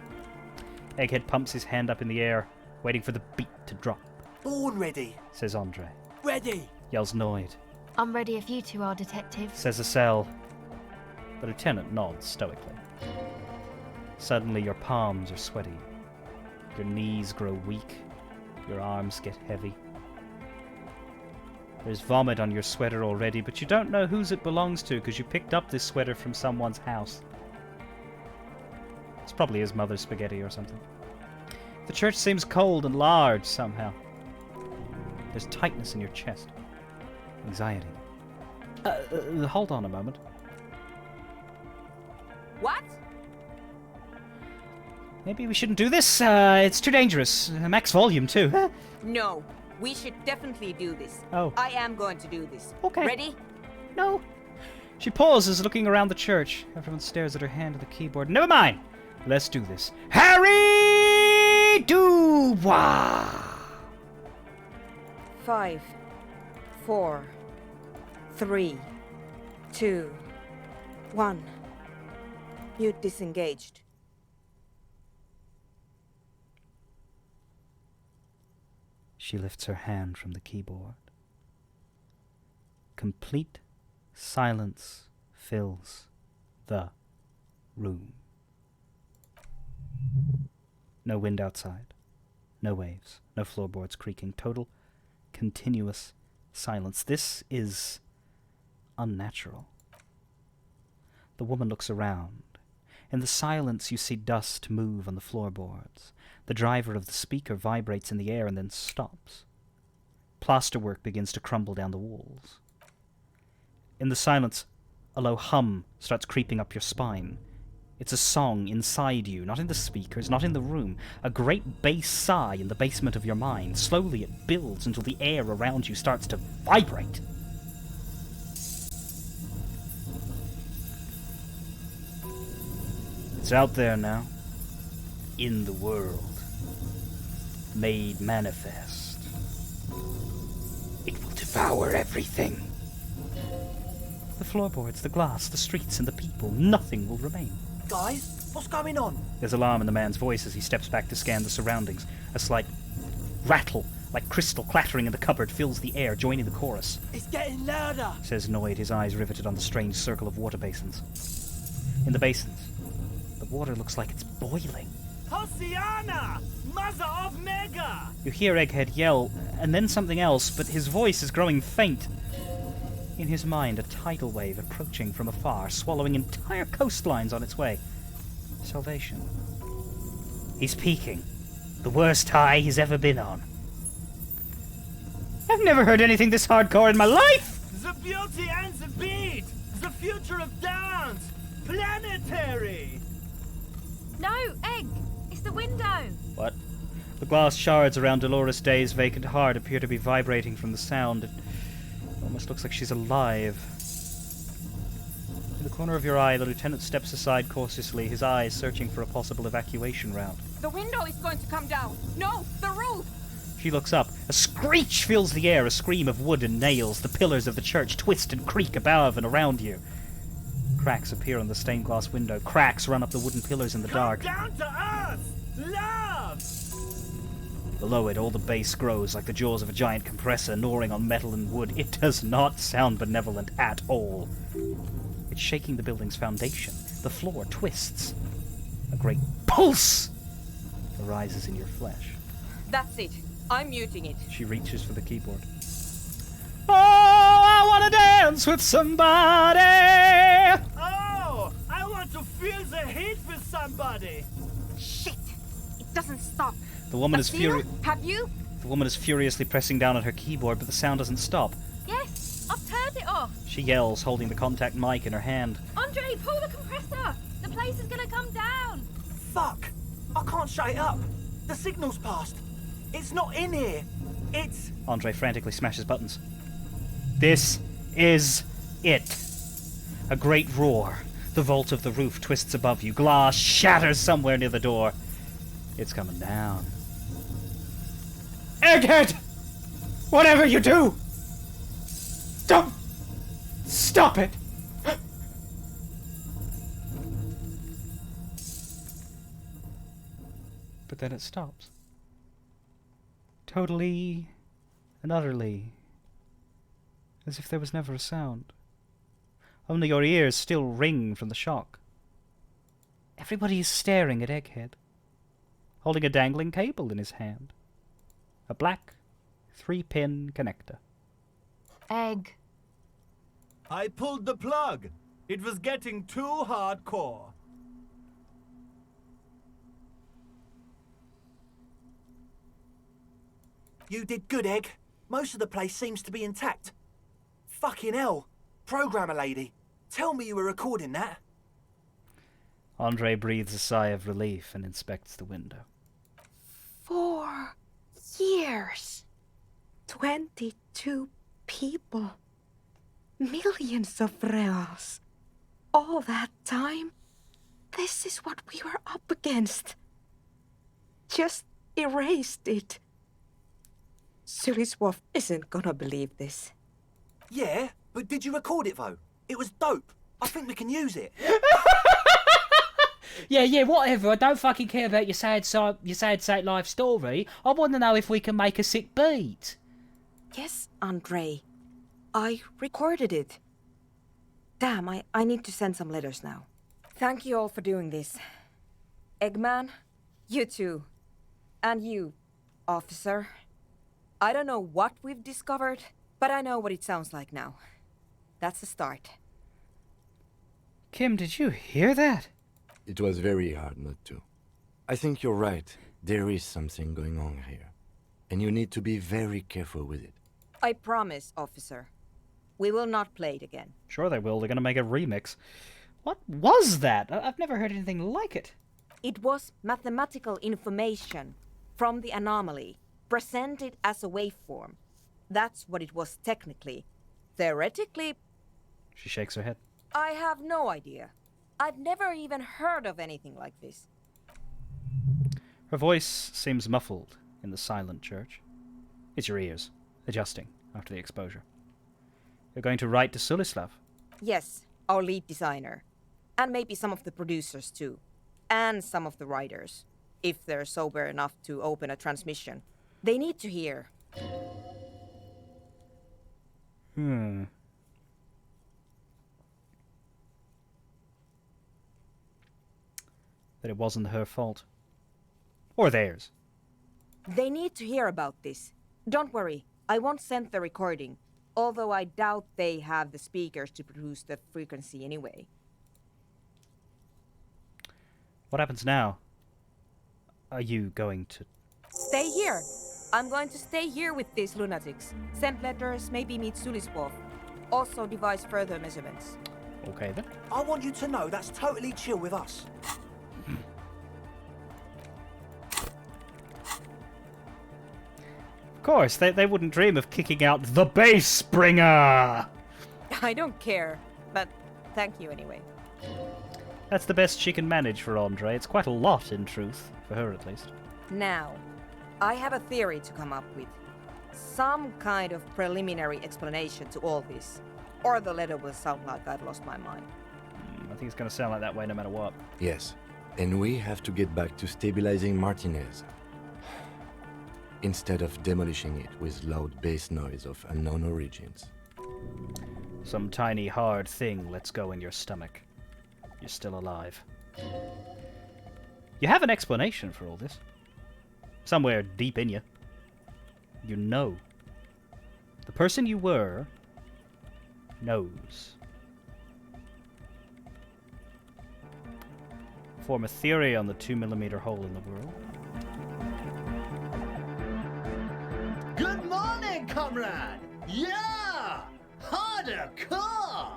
Egghead pumps his hand up in the air, waiting for the beat to drop,
Born ready.
says Andre.
Ready.
Yells Noid.
I'm ready if you two are, Detective.
Says Acel. The lieutenant nods stoically. Suddenly your palms are sweaty. Your knees grow weak. Your arms get heavy. There's vomit on your sweater already, but you don't know whose it belongs to because you picked up this sweater from someone's house. It's probably his mother's spaghetti or something. The church seems cold and large somehow. There's tightness in your chest. Anxiety. Hold on a moment.
What?
Maybe we shouldn't do this. It's too dangerous. Max volume, too.
No, we should definitely do this.
Oh.
I am going to do this.
Okay.
Ready?
No. She pauses, looking around the church. Everyone stares at her hand at the keyboard. Never mind. Let's do this. Harry Dubois!
5, 4, 3, 2, 1. Mute disengaged.
She lifts her hand from the keyboard. Complete silence fills the room. No wind outside. No waves. No floorboards creaking. Total, continuous silence. This is unnatural. The woman looks around. In the silence you see dust move on the floorboards. The driver of the speaker vibrates in the air and then stops. Plasterwork begins to crumble down the walls. In the silence, a low hum starts creeping up your spine. It's a song inside you, not in the speakers, not in the room. A great bass sigh in the basement of your mind. Slowly it builds until the air around you starts to vibrate. It's out there now. In the world. Made manifest. It will devour everything. The floorboards, the glass, the streets, and the people. Nothing will remain.
Guys, what's going on?
There's alarm in the man's voice as he steps back to scan the surroundings. A slight rattle, like crystal clattering in the cupboard, fills the air, joining the chorus.
It's getting louder,
Says Noid, his eyes riveted on the strange circle of water basins. In the basins, the water looks like it's boiling.
Hosiana! Mother of Mega!
You hear Egghead yell, and then something else, but his voice is growing faint. In his mind, a tidal wave approaching from afar, swallowing entire coastlines on its way. Salvation. He's peaking. The worst high he's ever been on. I've never heard anything this hardcore in my life!
The beauty and the beat! The future of dance! Planetary!
No, Egg! It's the window!
What? The glass shards around Dolores Day's vacant heart appear to be vibrating from the sound. It almost looks like she's alive. In the corner of your eye, the lieutenant steps aside cautiously, his eyes searching for a possible evacuation route.
The window is going to come down. No, the roof!
She looks up. A screech fills the air, a scream of wood and nails. The pillars of the church twist and creak above and around you. Cracks appear on the stained glass window. Cracks run up the wooden pillars in the dark.
Down to earth! Love!
Below it, all the bass grows like the jaws of a giant compressor gnawing on metal and wood. It does not sound benevolent at all. It's shaking the building's foundation. The floor twists. A great pulse arises in your flesh.
That's it. I'm muting it.
She reaches for the keyboard. Oh, I want to dance with somebody!
Oh! I want to feel the heat with somebody!
Shit! It doesn't stop.
The woman is
Basino, have you?
The woman is furiously pressing down on her keyboard, but the sound doesn't stop.
Yes, I've turned it off!
She yells, holding the contact mic in her hand.
Andre, pull the compressor! The place is gonna come down!
Fuck! I can't shut it up. The signal's passed. It's not in here. It's...
Andre frantically smashes buttons. This is it. A great roar. The vault of the roof twists above you. Glass shatters somewhere near the door. It's coming down. Egghead! Whatever you do! Don't stop it! But then it stops. Totally and utterly as if there was never a sound. Only your ears still ring from the shock. Everybody is staring at Egghead, holding a dangling cable in his hand. A black 3-pin connector.
Egg.
I pulled the plug. It was getting too hardcore.
You did good, Egg. Most of the place seems to be intact. Fucking hell. Programmer lady, tell me you were recording that.
Andre breathes a sigh of relief and inspects the window.
4 years. 22 people. Millions of reals. All that time? This is what we were up against. Just erased it. Suliswolf isn't gonna believe this.
Yeah, but did you record it though? It was dope. I think we can use it.
Yeah, whatever. I don't fucking care about your sad sack life story. I want to know if we can make a sick beat.
Yes, Andre. I recorded it. Damn, I need to send some letters now. Thank you all for doing this. Eggman, you too. And you, officer. I don't know what we've discovered, but I know what it sounds like now. That's a start.
Kim, did you hear that?
It was very hard not to. I think you're right. There is something going on here. And you need to be very careful with it.
I promise, officer. We will not play it again.
Sure they will. They're going to make a remix. What was that? I've never heard anything like it.
It was mathematical information from the anomaly, presented as a waveform. That's what it was technically. Theoretically,
She shakes her head.
I have no idea. I've never even heard of anything like this.
Her voice seems muffled in the silent church. It's your ears, adjusting after the exposure. You're going to write to Sulislav.
Yes, our lead designer. And maybe some of the producers too. And some of the writers. If they're sober enough to open a transmission. They need to hear.
That it wasn't her fault. Or theirs.
They need to hear about this. Don't worry, I won't send the recording. Although I doubt they have the speakers to produce the frequency anyway.
What happens now? Are you going to...
Stay here. I'm going to stay here with these lunatics. Send letters, maybe meet Suliswolf. Also devise further measurements.
Okay then.
I want you to know that's totally chill with us.
Of course, they wouldn't dream of kicking out the base springer!
I don't care, but thank you anyway.
That's the best she can manage for Andre. It's quite a lot, in truth. For her, at least.
Now, I have a theory to come up with. Some kind of preliminary explanation to all this. Or the letter will sound like I've lost my mind.
I think it's going to sound like that way no matter what.
Yes. And we have to get back to stabilizing Martinez. Instead of demolishing it with loud bass noise of unknown origins.
Some tiny hard thing lets go in your stomach. You're still alive. You have an explanation for all this. Somewhere deep in you. You know. The person you were knows. Form a theory on the 2mm hole in the world.
Good morning, comrade! Yeah! Harder core!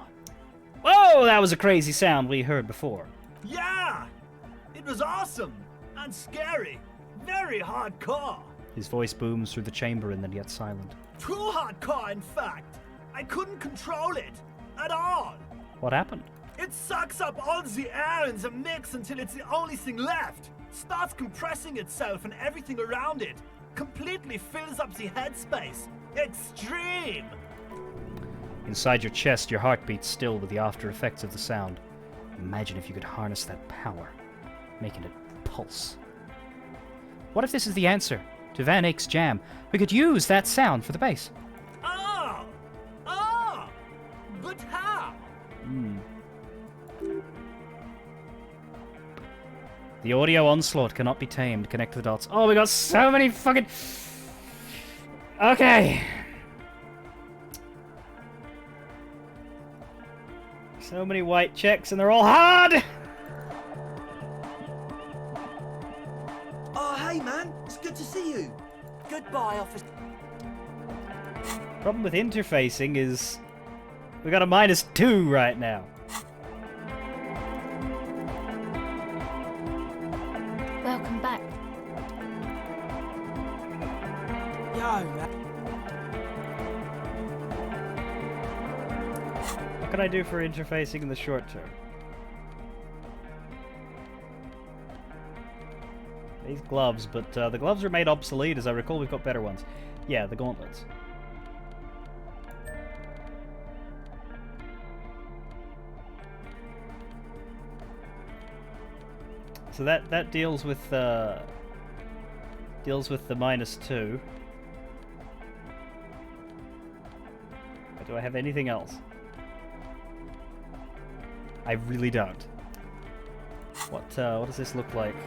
Whoa, that was a crazy sound we heard before.
Yeah! It was awesome! And scary! Very hardcore!
His voice booms through the chamber and then gets silent.
Too hardcore, in fact! I couldn't control it! At all!
What happened?
It sucks up all the air in the mix until it's the only thing left! Starts compressing itself and everything around it! Completely fills up the headspace! Extreme!
Inside your chest, your heart beats still with the after effects of the sound. Imagine if you could harness that power, making it pulse. What if this is the answer to Van Eyck's jam? We could use that sound for the bass.
Oh! Oh!
The audio onslaught cannot be tamed. Connect the dots. Oh, we got so many fucking... Okay. So many white checks and they're all hard!
Oh, hey, man. It's good to see you. Goodbye, officer.
Problem with interfacing is... we got a -2 right now.
Welcome back.
Yo, man.
What can I do for interfacing in the short term? These gloves, but the gloves are made obsolete. As I recall, we've got better ones. Yeah, the gauntlets. So that deals with the -2. But do I have anything else? I really don't. What does this look like?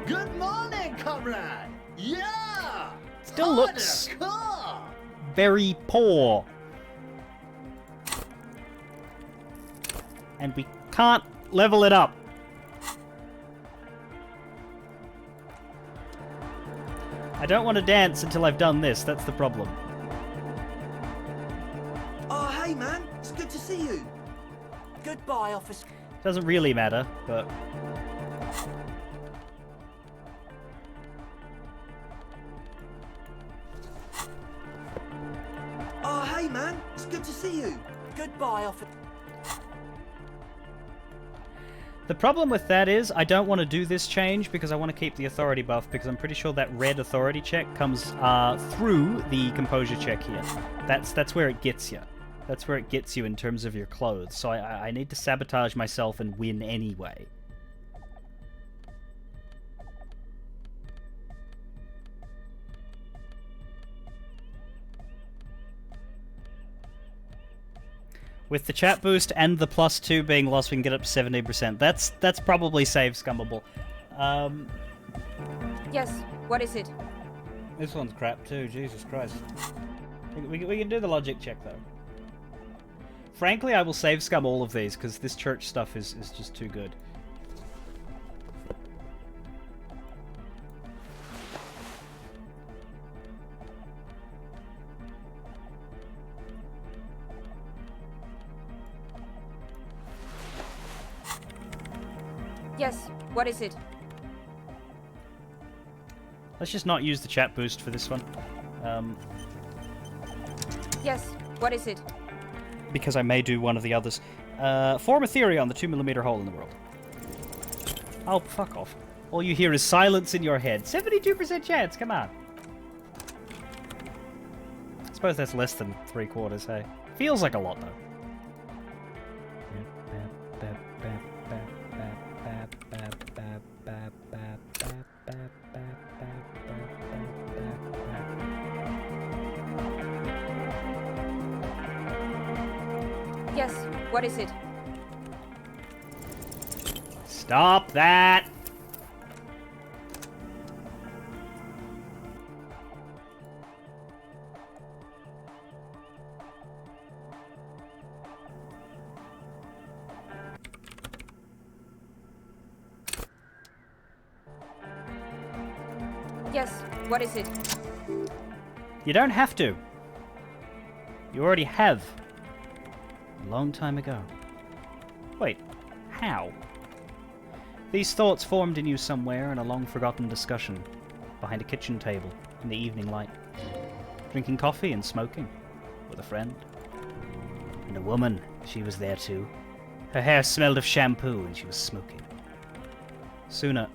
Good morning, comrade! Yeah!
Still looks very poor. And we can't level it up. I don't want to dance until I've done this, that's the problem.
Oh, hey, man. It's good to see you. Goodbye, officer.
Doesn't really matter, but...
Oh, hey, man. It's good to see you. Goodbye, officer.
The problem with that is, I don't want to do this change because I want to keep the authority buff, because I'm pretty sure that red authority check comes through the composure check here. That's where it gets you. That's where it gets you in terms of your clothes. So I need to sabotage myself and win anyway. With the chat boost and the +2 being lost, we can get up to 70%. That's probably save scummable.
Yes, what is it?
This one's crap too, Jesus Christ. We can do the logic check though. Frankly, I will save scum all of these because this church stuff is just too good.
Yes, what is it?
Let's just not use the chat boost for this one.
Yes, what is it?
Because I may do one of the others. Form a theory on the 2mm hole in the world. Oh, fuck off. All you hear is silence in your head. 72% chance, come on. I suppose that's less than 3/4, hey? Feels like a lot, though.
Yes, what is it?
Stop that!
Yes, what is it?
You don't have to. You already have. A long time ago. Wait, how? These thoughts formed in you somewhere in a long-forgotten discussion, behind a kitchen table, in the evening light. Drinking coffee and smoking, with a friend. And a woman, she was there too. Her hair smelled of shampoo and she was smoking. Sooner.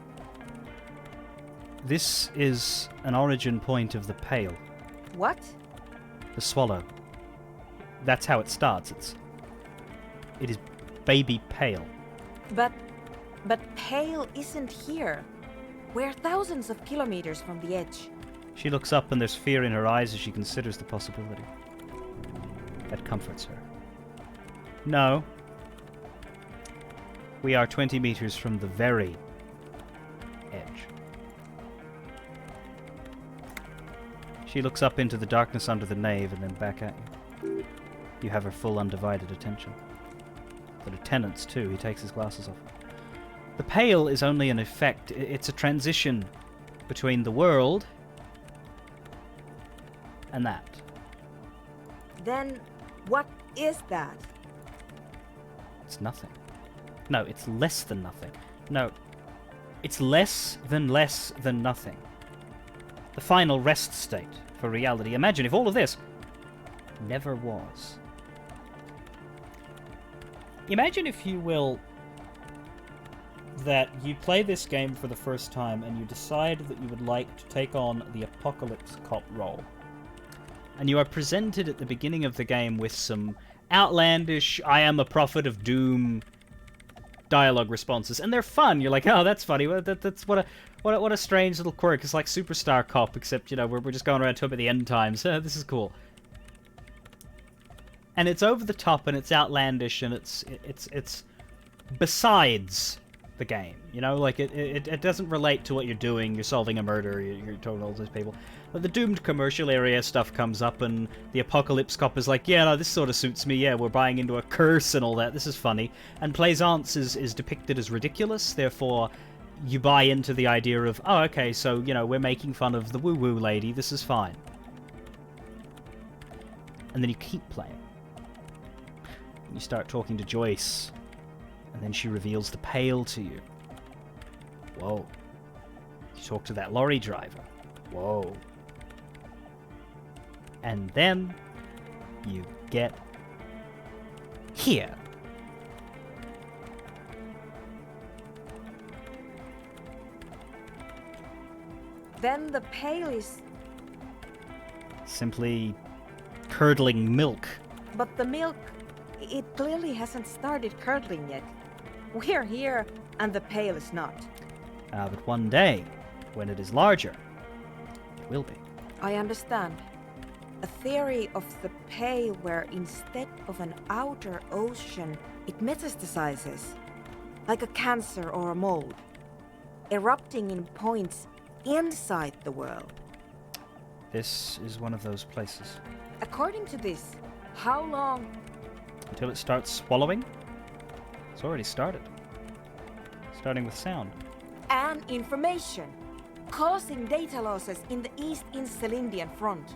This is an origin point of the Pale.
What?
The swallow. That's how it starts. It is baby Pale.
But Pale isn't here. We're thousands of kilometers from the edge.
She looks up and there's fear in her eyes as she considers the possibility. That comforts her. No. We are 20 meters from the very edge. She looks up into the darkness under the nave and then back at you. You have her full undivided attention. The lieutenant's too. He takes his glasses off. The pale is only an effect. It's a transition between the world and that.
Then what is that?
It's nothing. No, it's less than nothing. No, it's less than nothing. The final rest state for reality. Imagine if all of this never was. Imagine, if you will, that you play this game for the first time and you decide that you would like to take on the Apocalypse Cop role. And you are presented at the beginning of the game with some outlandish, I am a prophet of doom dialogue responses. And they're fun. You're like, oh, that's funny. That's what a strange little quirk. It's like Superstar Cop, except, you know, we're just going around talking about the end times. This is cool. And it's over the top and it's outlandish and it's besides the game, you know, like it doesn't relate to what you're doing. You're solving a murder, you're talking to all those people. But the doomed commercial area stuff comes up and the Apocalypse Cop is like, yeah, no, this sort of suits me. Yeah, we're buying into a curse and all that. This is funny. And Plaisance is depicted as ridiculous, therefore you buy into the idea of, oh, okay, so, you know, we're making fun of the woo-woo lady. This is fine. And then you keep playing. You start talking to Joyce, and then she reveals the pale to you. Whoa. You talk to that lorry driver. Whoa. And then you get here.
Then the pale is...
simply curdling milk.
But the milk, it clearly hasn't started curdling yet. We're here, and the pail is not.
But one day, when it is larger, it will be.
I understand. A theory of the pail where instead of an outer ocean, it metastasizes, like a cancer or a mold, erupting in points inside the world.
This is one of those places.
According to this, how long...
Until it starts swallowing? It's already started. Starting with sound.
And information, causing data losses in the East Insulindian front.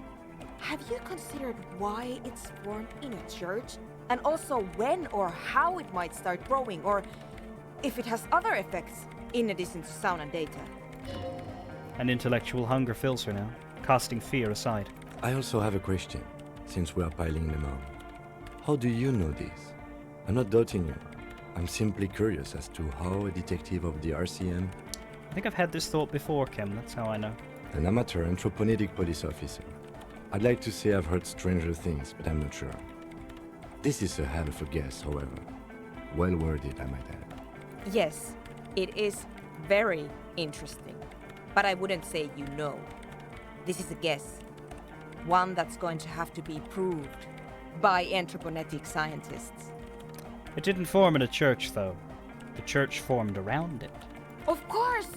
Have you considered why it's formed in a church? And also when or how it might start growing, or if it has other effects in addition to sound and data?
An intellectual hunger fills her now, casting fear aside.
I also have a question, since we are piling them on. How do you know this? I'm not doubting you. I'm simply curious as to how a detective of the RCM...
I think I've had this thought before, Kim. That's how I know.
An amateur anthroponetic police officer. I'd like to say I've heard stranger things, but I'm not sure. This is a hell of a guess, however. Well worded, I might add.
Yes, it is very interesting. But I wouldn't say you know. This is a guess. One that's going to have to be proved by anthroponetic scientists.
It didn't form in a church, though. The church formed around it.
Of course!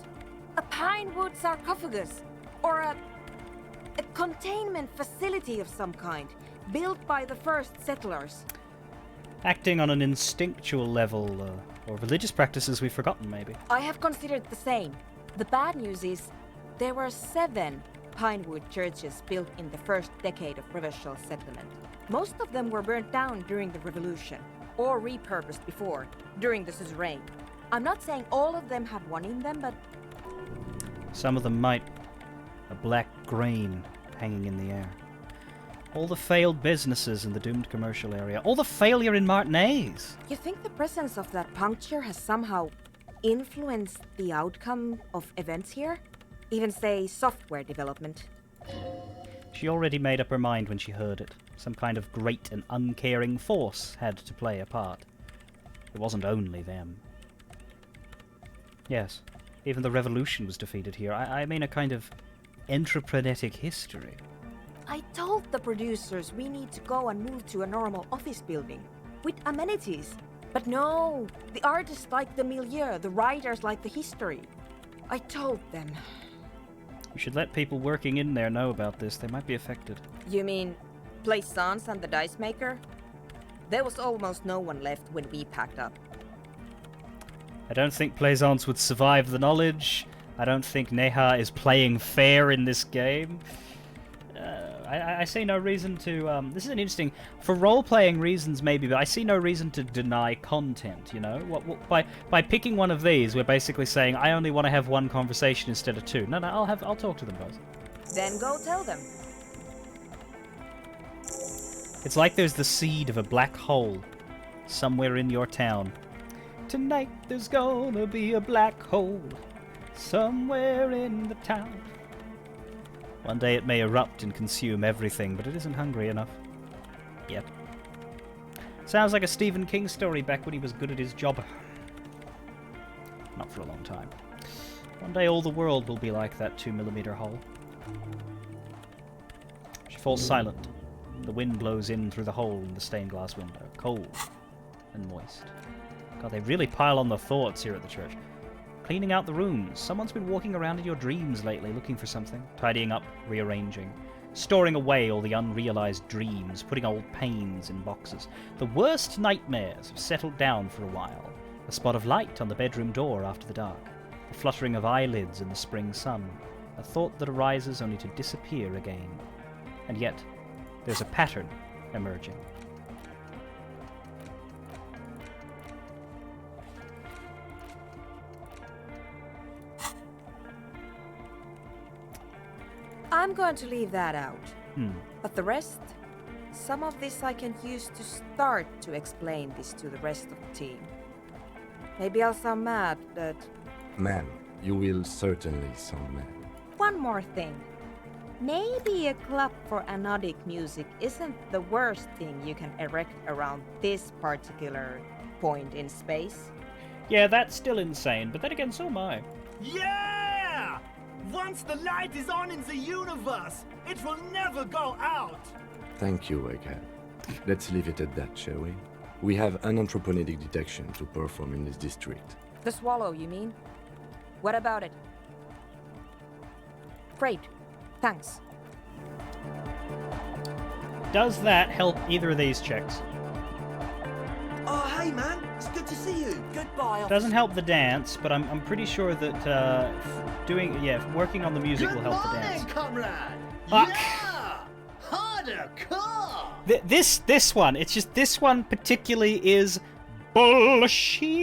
A pine wood sarcophagus, or a containment facility of some kind, built by the first settlers.
Acting on an instinctual level, or religious practices we've forgotten, maybe.
I have considered the same. The bad news is, there were 7 pinewood churches built in the first decade of provincial settlement. Most of them were burnt down during the revolution, or repurposed before, during the suzerain. I'm not saying all of them have one in them, but...
Some of them might. A black grain hanging in the air. All the failed businesses in the doomed commercial area. All the failure in Martinez.
You think the presence of that puncture has somehow influenced the outcome of events here? Even, say, software development?
She already made up her mind when she heard it. Some kind of great and uncaring force had to play a part. It wasn't only them. Yes, even the revolution was defeated here. I mean a kind of entrepreneurial history.
I told the producers we need to go and move to a normal office building, with amenities, But no, the artists like the milieu, the writers like the history. I told them.
You should let people working in there know about this. They might be affected.
You mean Plaisance and the dice maker? There was almost no one left when we packed up.
I don't think Plaisance would survive the knowledge. I don't think Neha is playing fair in this game. I see no reason to... this is an interesting... For role-playing reasons, maybe, but I see no reason to deny content, you know? By picking one of these, we're basically saying, I only want to have one conversation instead of two. No, I'll talk to them both.
Then go tell them.
It's like there's the seed of a black hole somewhere in your town. Tonight there's gonna be a black hole somewhere in the town. One day it may erupt and consume everything, but it isn't hungry enough. Yet. Sounds like a Stephen King story back when he was good at his job. Not for a long time. One day all the world will be like that 2mm hole. She falls silent. The wind blows in through the hole in the stained glass window. Cold and moist. God, they really pile on the thoughts here at the church. Cleaning out the rooms. Someone's been walking around in your dreams lately looking for something. Tidying up, rearranging. Storing away all the unrealized dreams. Putting old pains in boxes. The worst nightmares have settled down for a while. A spot of light on the bedroom door after the dark. The fluttering of eyelids in the spring sun. A thought that arises only to disappear again. And yet, there's a pattern emerging.
I'm going to leave that out. But the rest, some of this I can use to start to explain this to the rest of the team. Maybe I'll sound mad, but...
Ma'am, you will certainly sound mad.
One more thing. Maybe a club for anodic music isn't the worst thing you can erect around this particular point in space.
Yeah, that's still insane, but then again, so am I.
Yeah! Once the light is on in the universe, it will never go out!
Thank you, Egghead. Let's leave it at that, shall we? We have an anthropogenic detection to perform in this district.
The swallow, you mean? What about it? Great. Thanks.
Does that help either of these checks?
Oh, hey, man. It's good to see you. Goodbye.
Doesn't help the dance, but I'm pretty sure that working on the music will help the dance.
Comrade!
Fuck.
Yeah! Harder, car!
This one, it's just this one particularly is bullshit.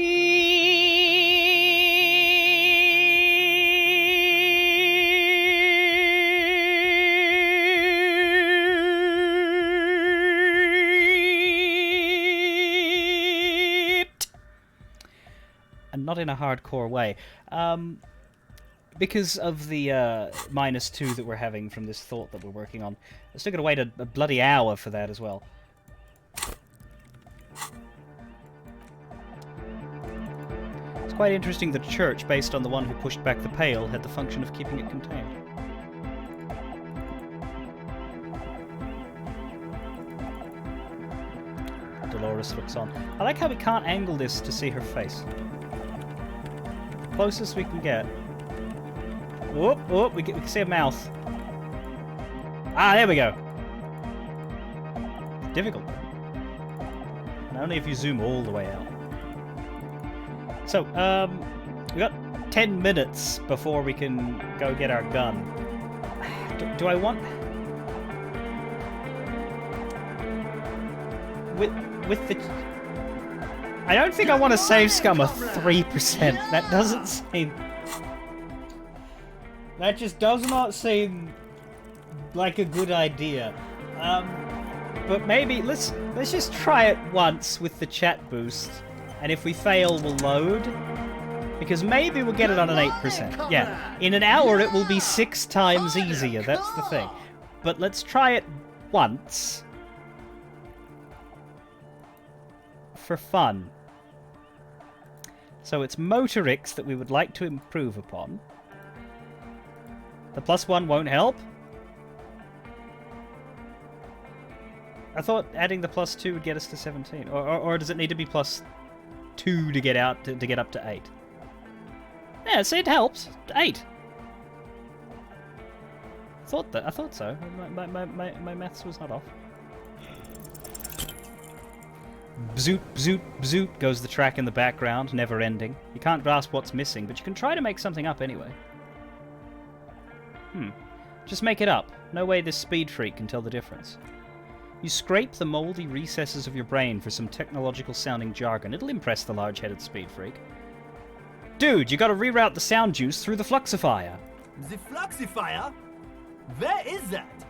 And not in a hardcore way. Because of the -2 that we're having from this thought that we're working on, I still gotta wait a bloody hour for that as well. It's quite interesting that a church, based on the one who pushed back the pail, had the function of keeping it contained. Dolores looks on. I like how we can't angle this to see her face. Closest we can get. Whoop, whoop, we can see a mouth. Ah, there we go. Difficult. And only if you zoom all the way out. So, we got 10 minutes before we can go get our gun. Do I want... With the... I don't think I want to save scum a 3%. That doesn't seem... That just does not seem like a good idea. But maybe let's just try it once with the chat boost, and if we fail, we'll load. Because maybe we'll get it on an 8%. Yeah, in an hour it will be 6 times easier. That's the thing. But let's try it once for fun. So it's motorics that we would like to improve upon. The +1 won't help? I thought adding the +2 would get us to 17. Or does it need to be 2 to get out to get up to 8. Yeah, see, it helps. 8. I thought so. My maths was not off. Bzoot, bzoot, bzoot goes the track in the background, never ending. You can't grasp what's missing, but you can try to make something up anyway. Just make it up. No way this speed freak can tell the difference. You scrape the mouldy recesses of your brain for some technological-sounding jargon. It'll impress the large-headed speed freak. Dude, you gotta reroute the sound juice through the fluxifier.
The fluxifier? Where is that?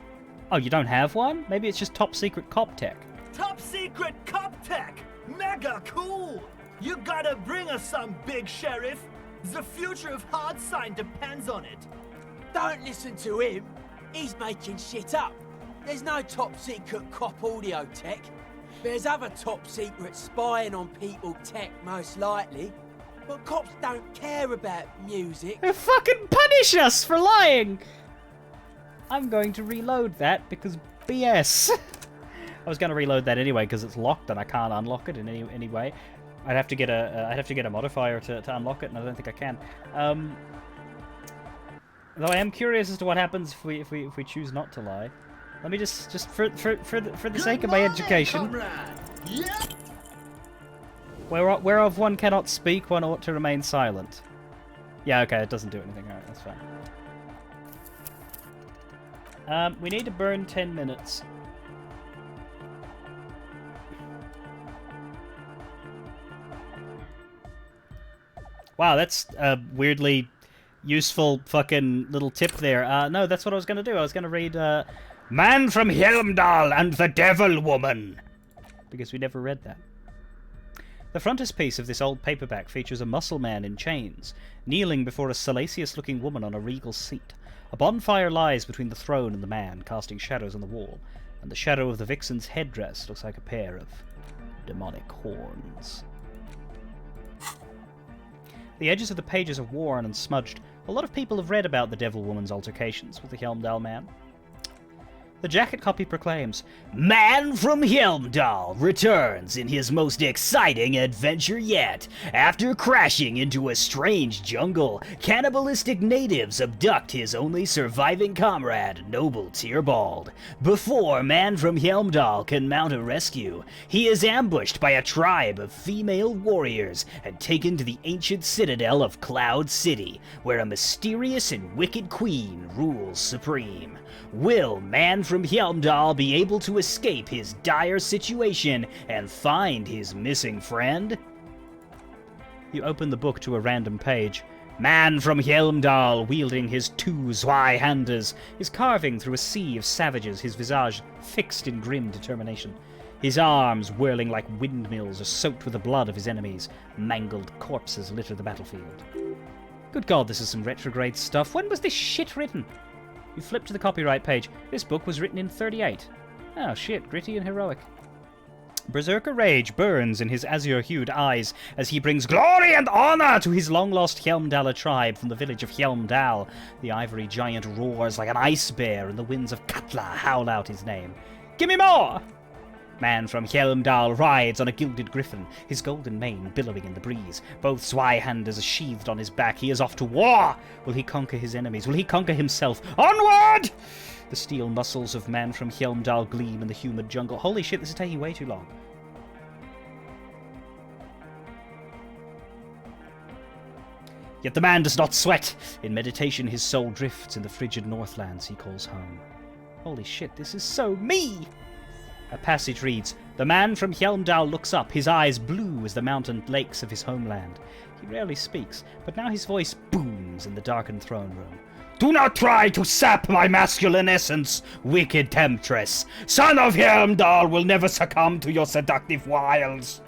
Oh, you don't have one? Maybe it's just top-secret cop tech.
Top secret cop tech! Mega cool! You gotta bring us some, big sheriff! The future of hard sign depends on it.
Don't listen to him. He's making shit up. There's no top secret cop audio tech. There's other top secret spying on people tech, most likely. But cops don't care about music.
They fucking punish us for lying! I'm going to reload that because BS. I was going to reload that anyway because it's locked and I can't unlock it in any way. I'd have to get a modifier to unlock it, and I don't think I can. Though I am curious as to what happens if we choose not to lie. Let me just for the sake of my education.
Yep.
Whereof one cannot speak, one ought to remain silent. Yeah, okay, it doesn't do anything. Alright, that's fine. We need to burn 10 minutes. Wow, that's a weirdly useful fucking little tip there. No, that's what I was going to do. I was going to read Man from Helmdall and the Devil Woman, because we never read that. The frontispiece of this old paperback features a muscle man in chains, kneeling before a salacious-looking woman on a regal seat. A bonfire lies between the throne and the man, casting shadows on the wall, and the shadow of the vixen's headdress looks like a pair of demonic horns. The edges of the pages are worn and smudged. A lot of people have read about the Devil Woman's altercations with the Helmdall man. The jacket copy proclaims, Man from Helmdall returns in his most exciting adventure yet. After crashing into a strange jungle, cannibalistic natives abduct his only surviving comrade, Noble Tierbald. Before Man from Helmdall can mount a rescue, he is ambushed by a tribe of female warriors and taken to the ancient citadel of Cloud City, where a mysterious and wicked queen rules supreme. Will Man from Helmdall be able to escape his dire situation and find his missing friend? You open the book to a random page. Man from Helmdall, wielding his 2 Zweihanders, is carving through a sea of savages, his visage fixed in grim determination. His arms, whirling like windmills, are soaked with the blood of his enemies. Mangled corpses litter the battlefield. Good God, this is some retrograde stuff. When was this shit written? You flip to the copyright page. This book was written in 38. Oh shit, gritty and heroic. Berserker rage burns in his azure-hued eyes as he brings glory and honor to his long-lost Helmdaller tribe from the village of Helmdall. The ivory giant roars like an ice bear, and the winds of Katla howl out his name. Give me more! Man from Helmdall rides on a gilded griffin, his golden mane billowing in the breeze. Both Zweihanders are sheathed on his back. He is off to war! Will he conquer his enemies? Will he conquer himself? Onward! The steel muscles of Man from Helmdall gleam in the humid jungle. Holy shit, this is taking way too long. Yet the man does not sweat. In meditation, his soul drifts in the frigid northlands he calls home. Holy shit, this is so me! A passage reads, The man from Helmdall looks up, his eyes blue as the mountain lakes of his homeland. He rarely speaks, but now his voice booms in the darkened throne room. Do not try to sap my masculine essence, wicked temptress. Son of Helmdall will never succumb to your seductive wiles.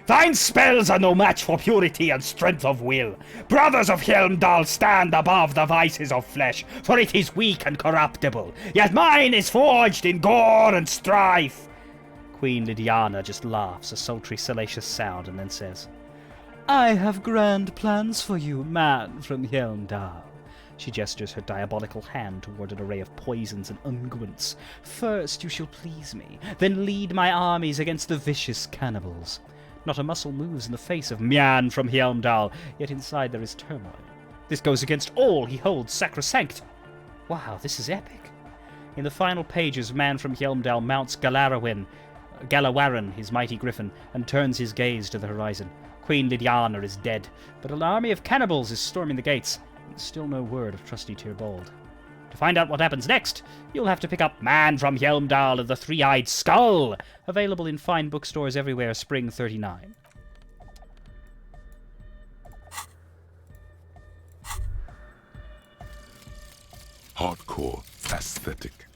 Thine spells are no match for purity and strength of will. Brothers of Helmdall stand above the vices of flesh, for it is weak and corruptible, yet mine is forged in gore and strife. Queen Lydiana just laughs, a sultry, salacious sound, and then says, I have grand plans for you, man from Helmdall. She gestures her diabolical hand toward an array of poisons and unguents. First you shall please me, then lead my armies against the vicious cannibals. Not a muscle moves in the face of Man from Helmdall, yet inside there is turmoil. This goes against all he holds sacrosanct. Wow, this is epic. In the final pages, Man from Helmdall mounts Galawarin, his mighty griffin, and turns his gaze to the horizon. Queen Lydiana is dead, but an army of cannibals is storming the gates, and still no word of trusty Tyrbold. To find out what happens next, you'll have to pick up Man from Helmdall and the Three-Eyed Skull, available in fine bookstores everywhere, spring 39.
Hardcore aesthetic.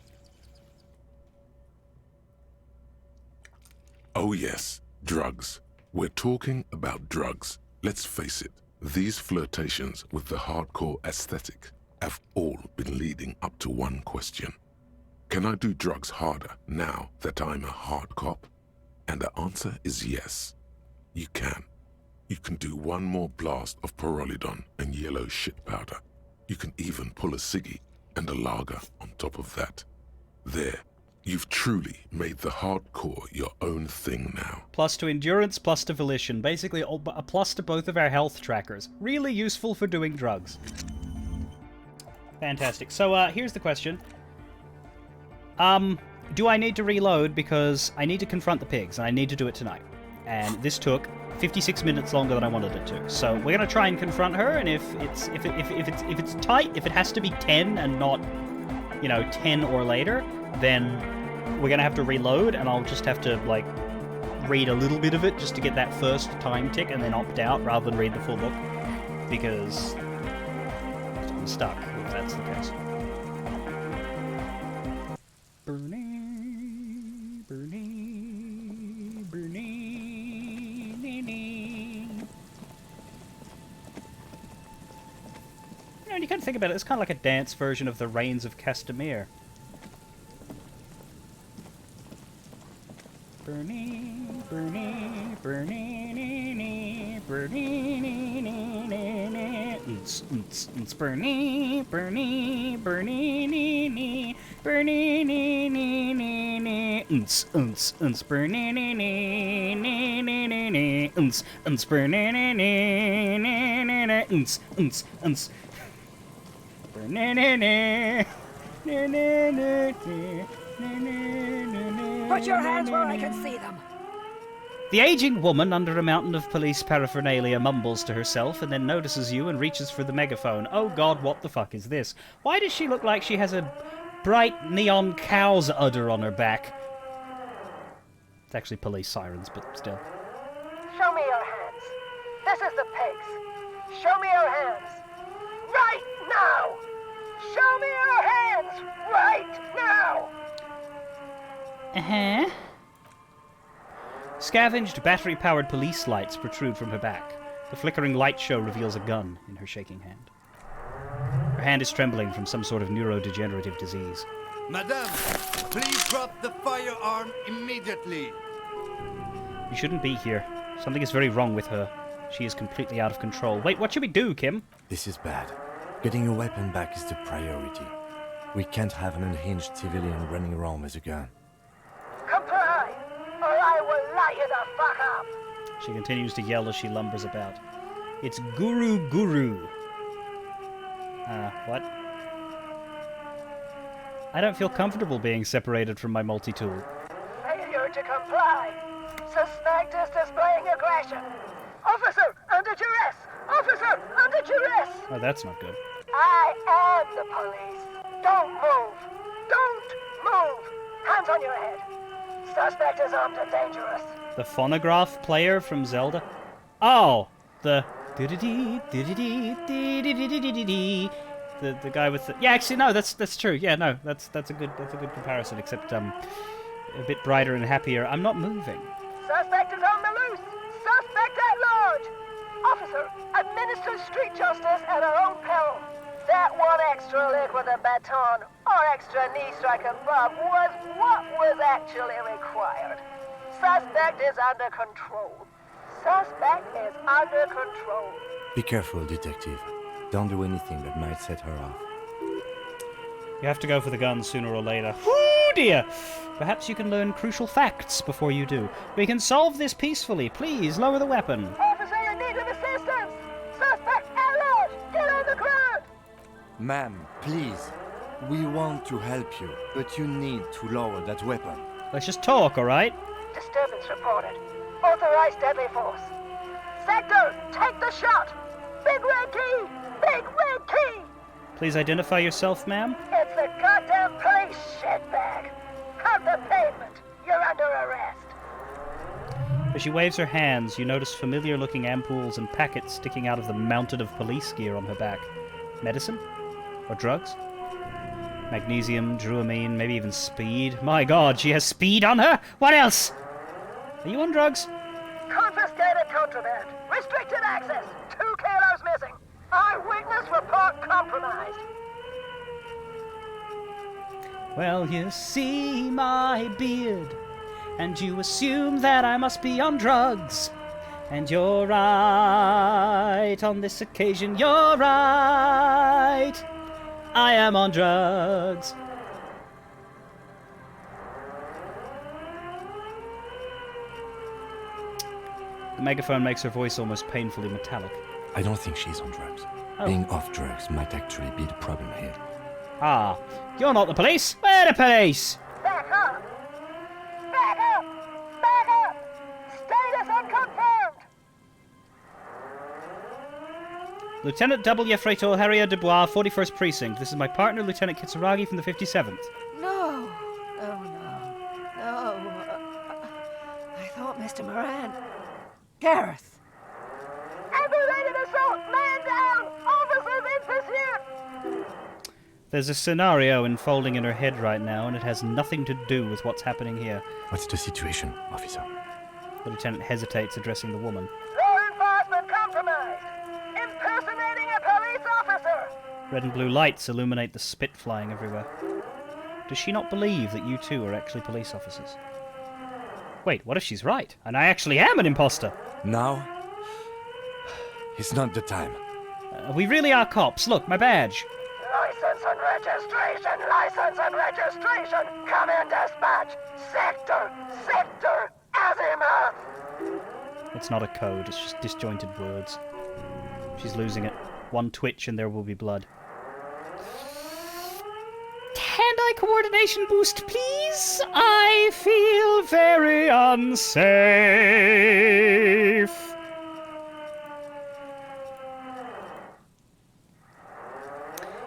Oh yes, drugs. We're talking about drugs. Let's face it, these flirtations with the hardcore aesthetic have all been leading up to one question. Can I do drugs harder now that I'm a hard cop? And the answer is yes. You can. You can do one more blast of Pyrrolidon and yellow shit powder. You can even pull a ciggy and a lager on top of that. There. You've truly made the hardcore your own thing now.
Plus to endurance, plus to volition. Basically, a plus to both of our health trackers. Really useful for doing drugs. Fantastic. So, here's the question. Do I need to reload? Because I need to confront the pigs, and I need to do it tonight. And this took 56 minutes longer than I wanted it to. So we're gonna try and confront her, and if it's tight, if it has to be 10 and not, 10 or later, then we're gonna have to reload, and I'll just have to read a little bit of it just to get that first time tick, and then opt out rather than read the full book, because I'm stuck if that's the case. Burning, burning, burning, burning. When you kind of think about it, it's kind of like a dance version of the Rains of Castamere. Burning, burning, burning, burning, burning, burning, burning, burning,
Put your hands where I can see them.
The aging woman under a mountain of police paraphernalia mumbles to herself and then notices you and reaches for the megaphone. Oh god, what the fuck is this? Why does she look like she has a bright neon cow's udder on her back? It's actually police sirens, but still.
Show me your hands. This is the pigs. Show me your hands. Right now! Show me your hands! Right now!
Uh-huh. Scavenged, battery-powered police lights protrude from her back. The flickering light show reveals a gun in her shaking hand. Her hand is trembling from some sort of neurodegenerative disease.
Madame, please drop the firearm immediately.
You shouldn't be here. Something is very wrong with her. She is completely out of control. Wait, what should we do, Kim?
This is bad. Getting your weapon back is the priority. We can't have an unhinged civilian running around with a gun.
Comply, or I will light you the fuck up!
She continues to yell as she lumbers about. It's Guru Guru. What? I don't feel comfortable being separated from my multi-tool.
Failure to comply. Suspect is displaying aggression. Officer, under duress! Officer, under duress!
Oh, that's not good.
I am the police. Don't move. Don't move. Hands on your head. Suspect is armed and dangerous.
The phonograph player from Zelda? Oh, the guy with the... Yeah, actually, no, that's true. Yeah, no, that's a good comparison, except a bit brighter and happier. I'm not moving.
Suspect is on the loose. Suspect at large. Officer, administer street justice at our own peril. That one extra lick with a baton or extra knee strike above was what was actually required. Suspect is under control. Suspect is under control.
Be careful, detective. Don't do anything that might set her off.
You have to go for the gun sooner or later. Woo, dear! Perhaps you can learn crucial facts before you do. We can solve this peacefully. Please, lower the weapon.
Officer in need of assistance! Suspect at large! Get on the ground!
Ma'am, please. We want to help you, but you need to lower that weapon.
Let's just talk, alright?
Disturbance reported. Authorized deadly force. Sector, take the shot! Big red key! Big red key!
Please identify yourself, ma'am.
It's the goddamn police shitbag! Cut the pavement! You're under arrest!
As she waves her hands, you notice familiar-looking ampoules and packets sticking out of the mounted of police gear on her back. Medicine? Or drugs? Magnesium, druamine, maybe even speed. My god, she has speed on her? What else? Are you on drugs?
Confiscated contraband! Restricted access! 2 kilos missing! Eyewitness report compromised!
Well, you see my beard, and you assume that I must be on drugs. And you're right, on this occasion you're right. I am on drugs. The megaphone makes her voice almost painfully metallic.
I don't think she's on drugs.
Oh.
Being off drugs might actually be the problem here.
Ah, you're not the police? We're the police!
Back up! Back up! Back up! Status unconfirmed!
Lieutenant W. Freito Harrier Dubois, 41st Precinct. This is my partner, Lieutenant Kitsuragi from the 57th.
No! Oh no. No. I thought Mr. Moran... Gareth! Aggravated assault! Man down! Officers in pursuit!
There's a scenario unfolding in her head right now, and it has nothing to do with what's happening here.
What's the situation, officer?
The lieutenant hesitates, addressing the woman.
Law enforcement compromised! Impersonating a police officer!
Red and blue lights illuminate the spit flying everywhere. Does she not believe that you two are actually police officers? Wait, what if she's right, and I actually am an imposter?
Now? It's not the time.
We really are cops. Look, my badge.
License and registration! License and registration! Come in dispatch! Sector! Sector! Azimuth!
It's not a code, it's just disjointed words. She's losing it. One twitch and there will be blood. Hand-eye coordination boost, please? I feel very unsafe.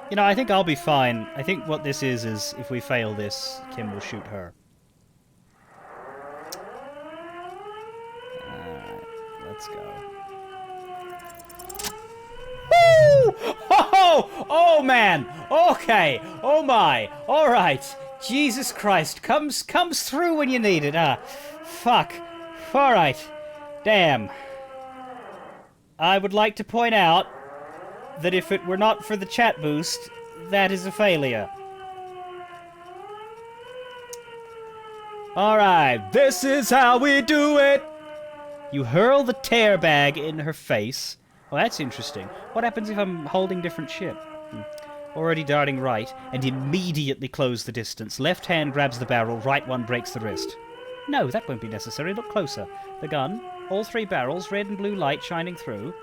You know, I think I'll be fine. I think what this is if we fail this, Kim will shoot her. Let's go. Woo! Oh man! Okay! Oh my! Alright! Jesus Christ! Comes through when you need it, Fuck. Alright. Damn. I would like to point out that if it were not for the chat boost, that is a failure. Alright, this is how we do it! You hurl the tear bag in her face. Well, that's interesting. What happens if I'm holding different shit? Already darting right, and immediately close the distance. Left hand grabs the barrel, right one breaks the wrist. No, that won't be necessary. Look closer. The gun, all 3 barrels, red and blue light shining through.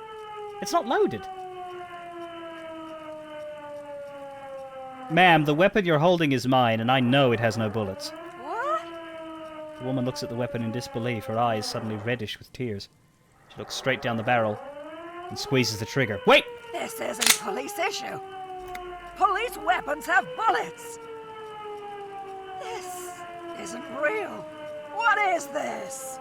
It's not loaded. Ma'am, the weapon you're holding is mine, and I know it has no bullets.
What?
The woman looks at the weapon in disbelief, her eyes suddenly reddish with tears. She looks straight down the barrel and squeezes the trigger. Wait!
This isn't police issue. Police weapons have bullets. This isn't real. What is this?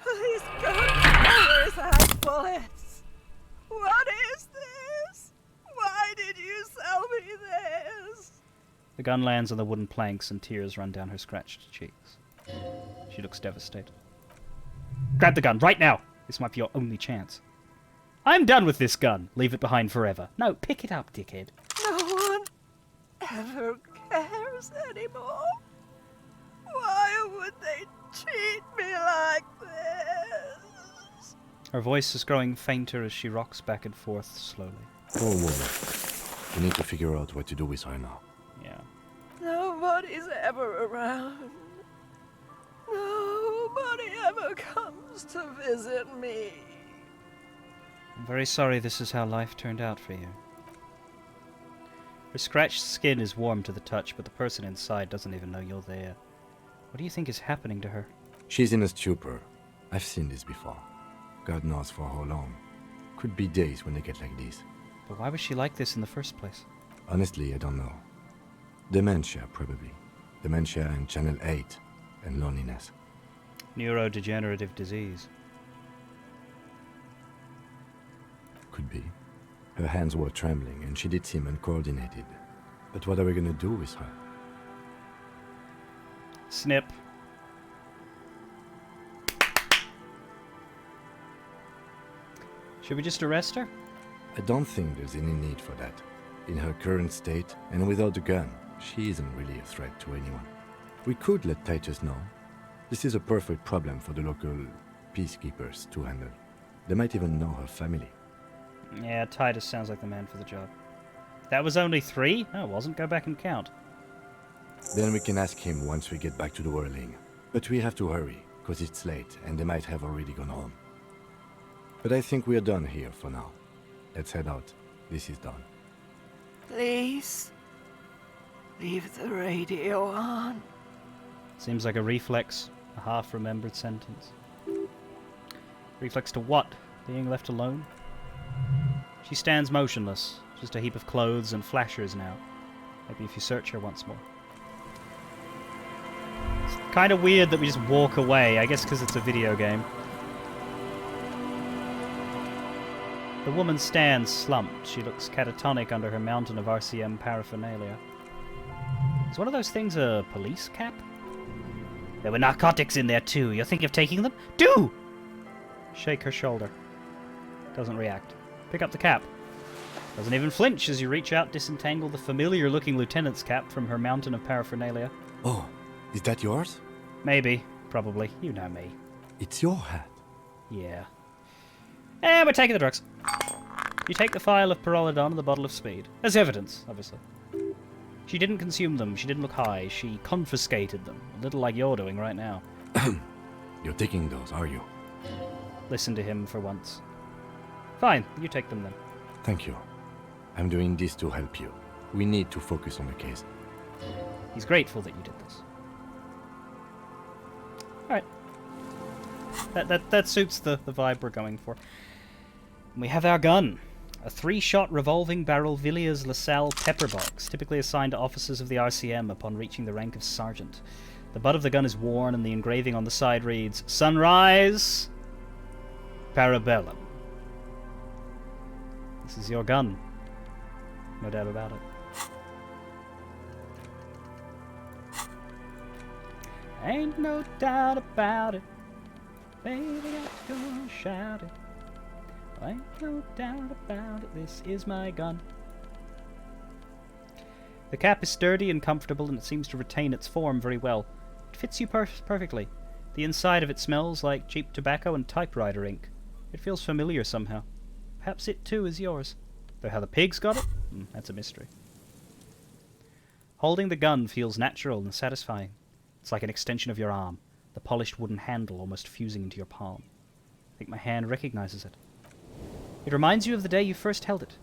Police guns have bullets. What is this? Why did you sell me this?
The gun lands on the wooden planks and tears run down her scratched cheeks. She looks devastated. Grab the gun, right now! This might be your only chance. I'm done with this gun. Leave it behind forever. No, pick it up, dickhead.
No one ever cares anymore. Why would they treat me like this?
Her voice is growing fainter as she rocks back and forth slowly.
Poor woman. We need to figure out what to do with her now.
Yeah.
No Nobody's ever around. Nobody ever comes to visit me.
I'm very sorry this is how life turned out for you. Her scratched skin is warm to the touch, but the person inside doesn't even know you're there. What do you think is happening to her?
She's in a stupor. I've seen this before. God knows for how long. Could be days when they get like this.
But why was she like this in the first place?
Honestly, I don't know. Dementia, probably. Dementia and Channel 8. And loneliness.
Neurodegenerative disease.
Could be. Her hands were trembling and she did seem uncoordinated. But what are we gonna do with her?
Snip. Should we just arrest her?
I don't think there's any need for that. In her current state, and without a gun, she isn't really a threat to anyone. We could let Titus know. This is a perfect problem for the local peacekeepers to handle. They might even know her family.
Yeah, Titus sounds like the man for the job. That was only 3? No, it wasn't. Go back and count.
Then we can ask him once we get back to the whirling. But we have to hurry, because it's late, and they might have already gone home. But I think we are done here for now. Let's head out. This is done.
Please, leave the radio on.
Seems like a reflex. A half-remembered sentence. Reflex to what? Being left alone? She stands motionless. Just a heap of clothes and flashers now. Maybe if you search her once more. It's kind of weird that we just walk away. I guess because it's a video game. The woman stands slumped. She looks catatonic under her mountain of RCM paraphernalia. Is one of those things a police cap? There were narcotics in there too. You're thinking of taking them? Do! Shake her shoulder. Doesn't react. Pick up the cap. Doesn't even flinch as you reach out, disentangle the familiar-looking lieutenant's cap from her mountain of paraphernalia.
Oh, is that yours?
Maybe. Probably. You know me.
It's your hat.
Yeah. And we're taking the drugs. You take the phial of Pyrrolidon and the bottle of speed. As evidence, obviously. She didn't consume them. She didn't look high. She confiscated them. A little like you're doing right now.
You're taking those, are you?
Listen to him for once. Fine. You take them then.
Thank you. I'm doing this to help you. We need to focus on the case.
He's grateful that you did this. Alright. That suits the vibe we're going for. And we have our gun. A 3-shot revolving barrel Villiers LaSalle pepper box, typically assigned to officers of the RCM upon reaching the rank of sergeant. The butt of the gun is worn and the engraving on the side reads, Sunrise Parabellum. This is your gun. No doubt about it. Ain't no doubt about it. Baby, got to go and shout it. Ain't no doubt about it. This is my gun. The cap is sturdy and comfortable, and it seems to retain its form very well. It fits you perfectly. The inside of it smells like cheap tobacco and typewriter ink. It feels familiar somehow. Perhaps it too is yours. Though how the pigs got it? That's a mystery. Holding the gun feels natural and satisfying. It's like an extension of your arm, the polished wooden handle almost fusing into your palm. I think my hand recognizes it. It reminds you of the day you first held it,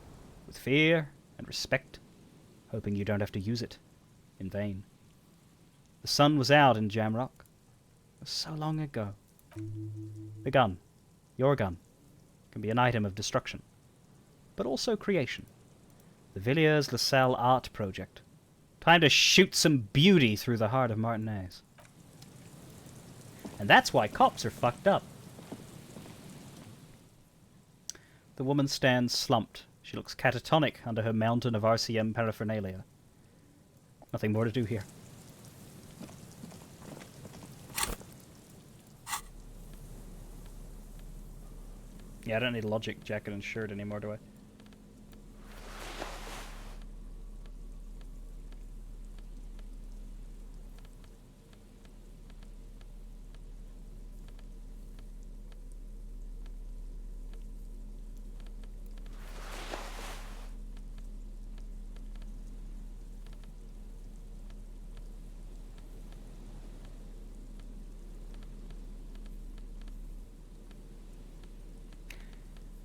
with fear and respect, hoping you don't have to use it in vain. The sun was out in Jamrock. It was so long ago. The gun, your gun, can be an item of destruction, but also creation. The Villiers LaSalle Art Project. Time to shoot some beauty through the heart of Martinez. And that's why cops are fucked up. The woman stands slumped. She looks catatonic under her mountain of RCM paraphernalia. Nothing more to do here. Yeah, I don't need a logic jacket and shirt anymore, do I?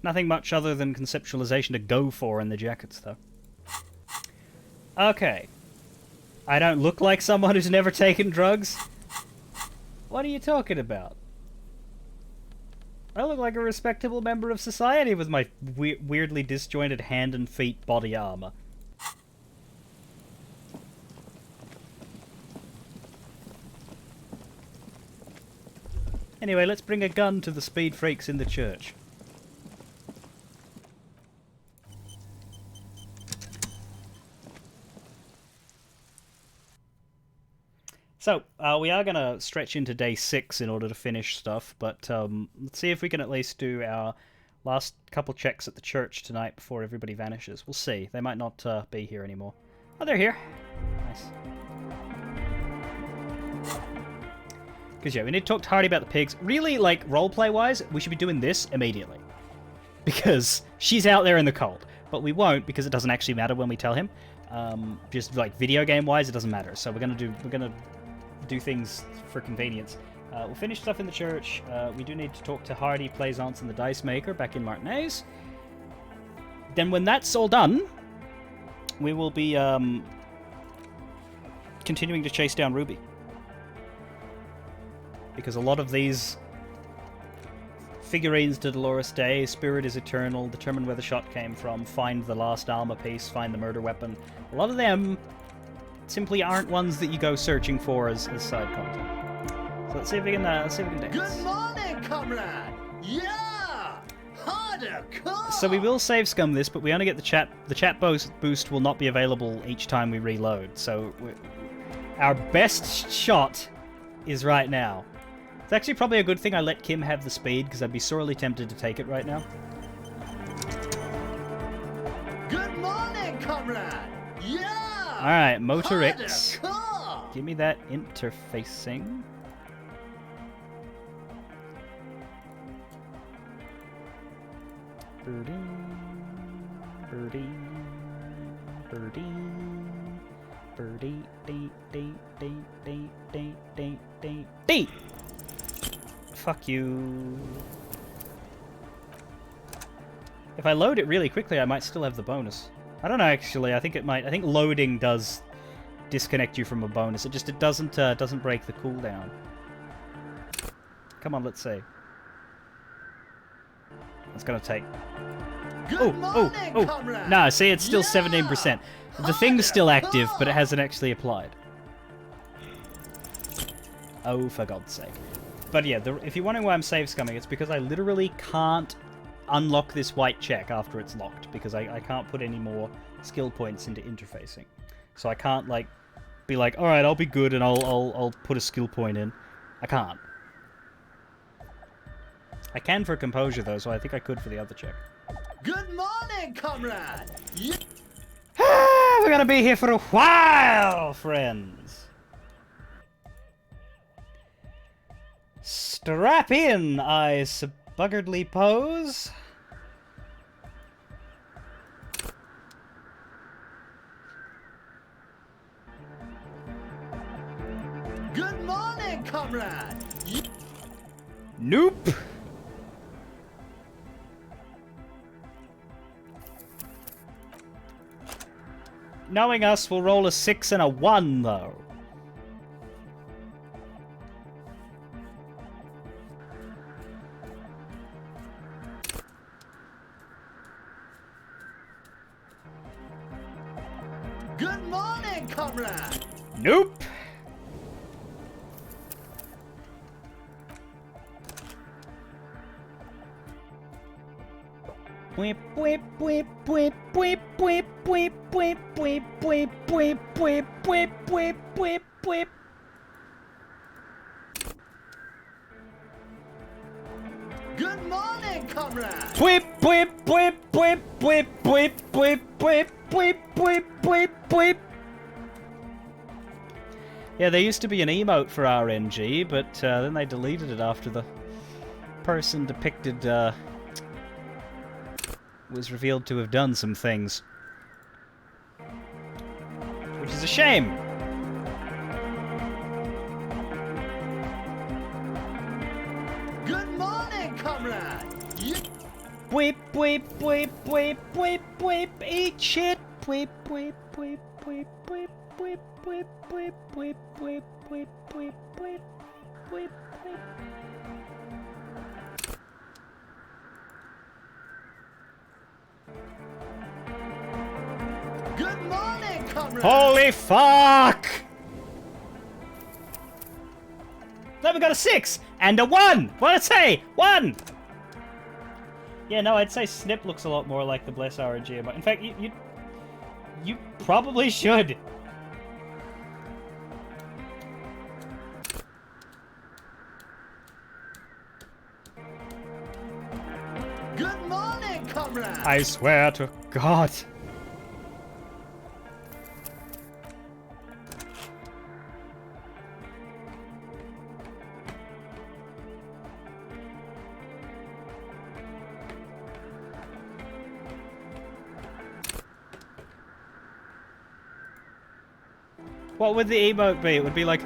Nothing much other than conceptualization to go for in the jackets, though. Okay. I don't look like someone who's never taken drugs? What are you talking about? I look like a respectable member of society with my weirdly disjointed hand and feet body armor. Anyway, let's bring a gun to the speed freaks in the church. So, we are going to stretch into day 6 in order to finish stuff, but let's see if we can at least do our last couple checks at the church tonight before everybody vanishes. We'll see. They might not be here anymore. Oh, they're here. Nice. Because, yeah, we need to talk to Hardy about the pigs. Really, like, roleplay-wise, we should be doing this immediately. Because she's out there in the cold. But we won't, because it doesn't actually matter when we tell him. Just, like, video game-wise, it doesn't matter. So we're gonna do things for convenience. We'll finish stuff in the church. We do need to talk to Hardy, Plaisance, and the Dice Maker back in Martinez. Then when that's all done, we will be continuing to chase down Ruby. Because a lot of these figurines to Dolores Day, Spirit is Eternal, Determine Where the Shot Came From, Find the Last Armor Piece, Find the Murder Weapon, a lot of them simply aren't ones that you go searching for as side content. So let's see if we can dance.
Good morning, comrade! Yeah! Harder, come!
So we will save scum this, but we only get the chat boost will not be available each time we reload. So our best shot is right now. It's actually probably a good thing I let Kim have the speed, because I'd be sorely tempted to take it right now.
Good morning, comrade! Yeah!
Alright, Motorix. Give me that interfacing. Birdie. Birdie. Birdie. Birdie. Dee, dee, dee, dee, dee, dee, dee, dee! Fuck you. If I load it really quickly, I might still have the bonus. I don't know, actually. I think it might. I think loading does disconnect you from a bonus. It doesn't break the cooldown. Come on, let's see. It's gonna take. Oh! No, see, it's still 17%. The thing's still active, but it hasn't actually applied. Oh, for God's sake. But yeah, if you're wondering why I'm save scumming, it's because I literally can't unlock this white check after it's locked, because I can't put any more skill points into interfacing. So I can't, like, be like, alright, I'll be good and I'll put a skill point in. I can't. I can for composure, though, so I think I could for the other check.
Good morning, comrade! Yeah.
We're gonna be here for a while, friends! Strap in, I subuggardly pose.
Good morning, comrade!
Nope. Knowing us, we'll roll a 6 and a 1, though.
Good morning, comrade!
Nope. Whip, whip, whip, whip, whip, whip, whip, whip, whip, whip, whip, whip, whip, whip, whip, whip.
Good morning, comrade!
Whip, whip, whip, whip, whip, whip, whip, whip, whip, whip, whip, whip. Yeah, there used to be an emote for RNG, but then they deleted it after the person depicted was revealed to have done some things. Which is a shame.
Good morning, comrade!
Bweep, bweep, bweep, bweep, bweep, bweep, eat shit. Bweep, bweep, bweep, bweep, bweep, bweep, bweep, bweep, bweep, bweep, bweep, bweep, bweep, bweep, bweep.
Good morning, comrade!
Holy fuck! Then we got a 6 and a 1. What'd I say? 1. Yeah, no, I'd say Snip looks a lot more like the Bless RNG. In fact, you probably should.
Good morning, comrade!
I swear to God. What would the emote be? It would be like...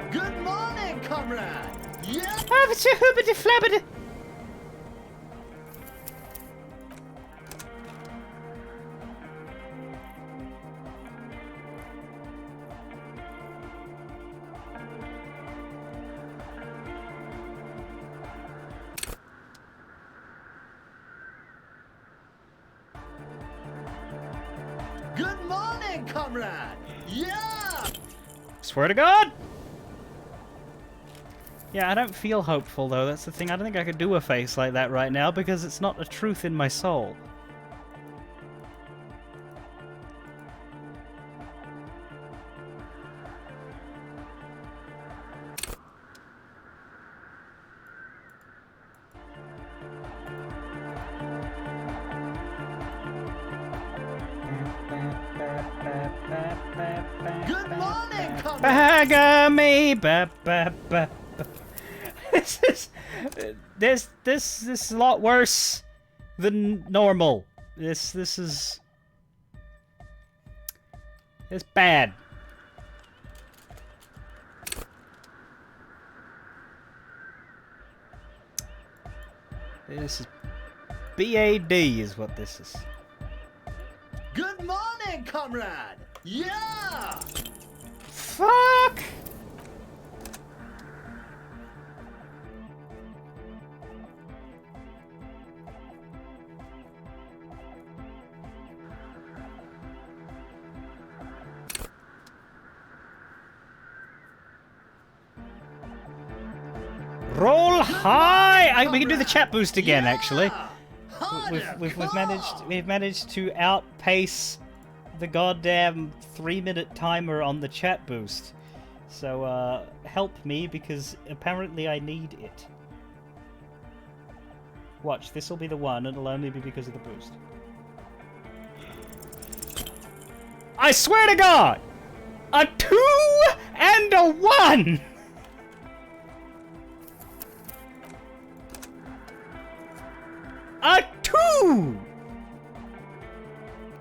Good morning, comrade! Yeah!
Flabbity.
Good morning, comrade! Yeah!
Swear to God! Yeah, I don't feel hopeful, though. That's the thing. I don't think I could do a face like that right now, because it's not a truth in my soul.
Good morning, comrade!
Bag of me, ba ba ba. This is a lot worse than normal. This is it's bad. This is BAD is what this is.
Good morning, comrade! Yeah!
Fuck! Roll high! We can do the chat boost again, actually. We've managed to outpace the goddamn 3-minute timer on the chat boost. So help me, because apparently I need it. Watch, this will be the one, and it'll only be because of the boost. I swear to God! A 2 and a 1! A 2!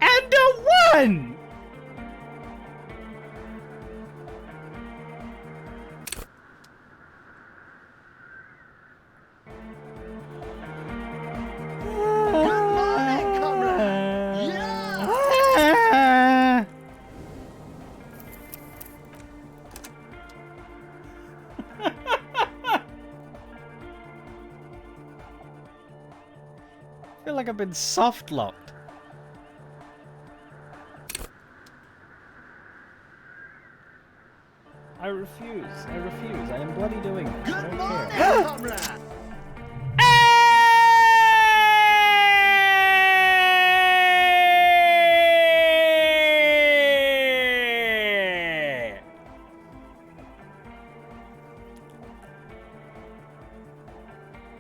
And a 1!
Good morning, comrade! Yeah!
I feel like I've been soft locked. I refuse. I refuse. I am bloody doing this. I
Good
don't
morning,
care.
comrade!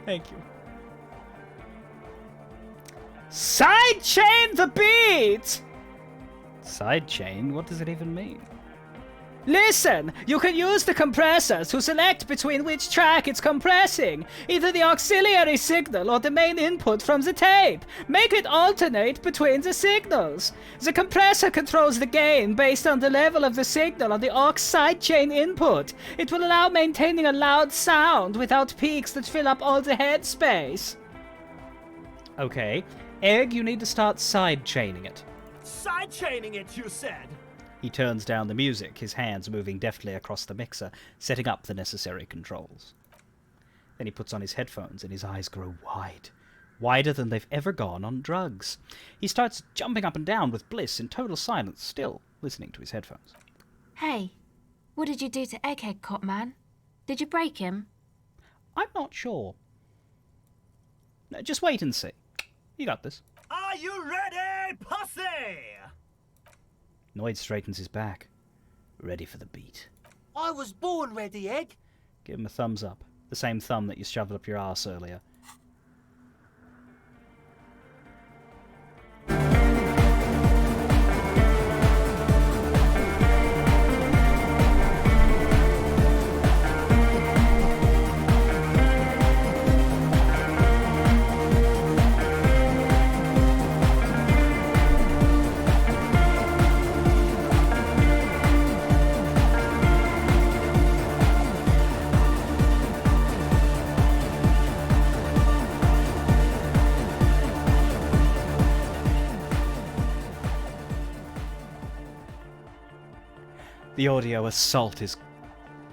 Thank you. Sidechain the beat! Sidechain? What does it even mean? Listen! You can use the compressor to select between which track it's compressing, either the auxiliary signal or the main input from the tape. Make it alternate between the signals. The compressor controls the gain based on the level of the signal on the aux sidechain input. It will allow maintaining a loud sound without peaks that fill up all the headspace. Okay. Egg, you need to start sidechaining it.
Sidechaining it, you said?
He turns down the music, his hands moving deftly across the mixer, setting up the necessary controls. Then he puts on his headphones and his eyes grow wide. Wider than they've ever gone on drugs. He starts jumping up and down with bliss in total silence, still listening to his headphones.
Hey, what did you do to Egghead, Cop Man? Did you break him?
I'm not sure. Just wait and see. You got this.
Are you ready, pussy?
Noid straightens his back, ready for the beat.
I was born ready, Egg.
Give him a thumbs up. The same thumb that you shoved up your arse earlier. The audio assault is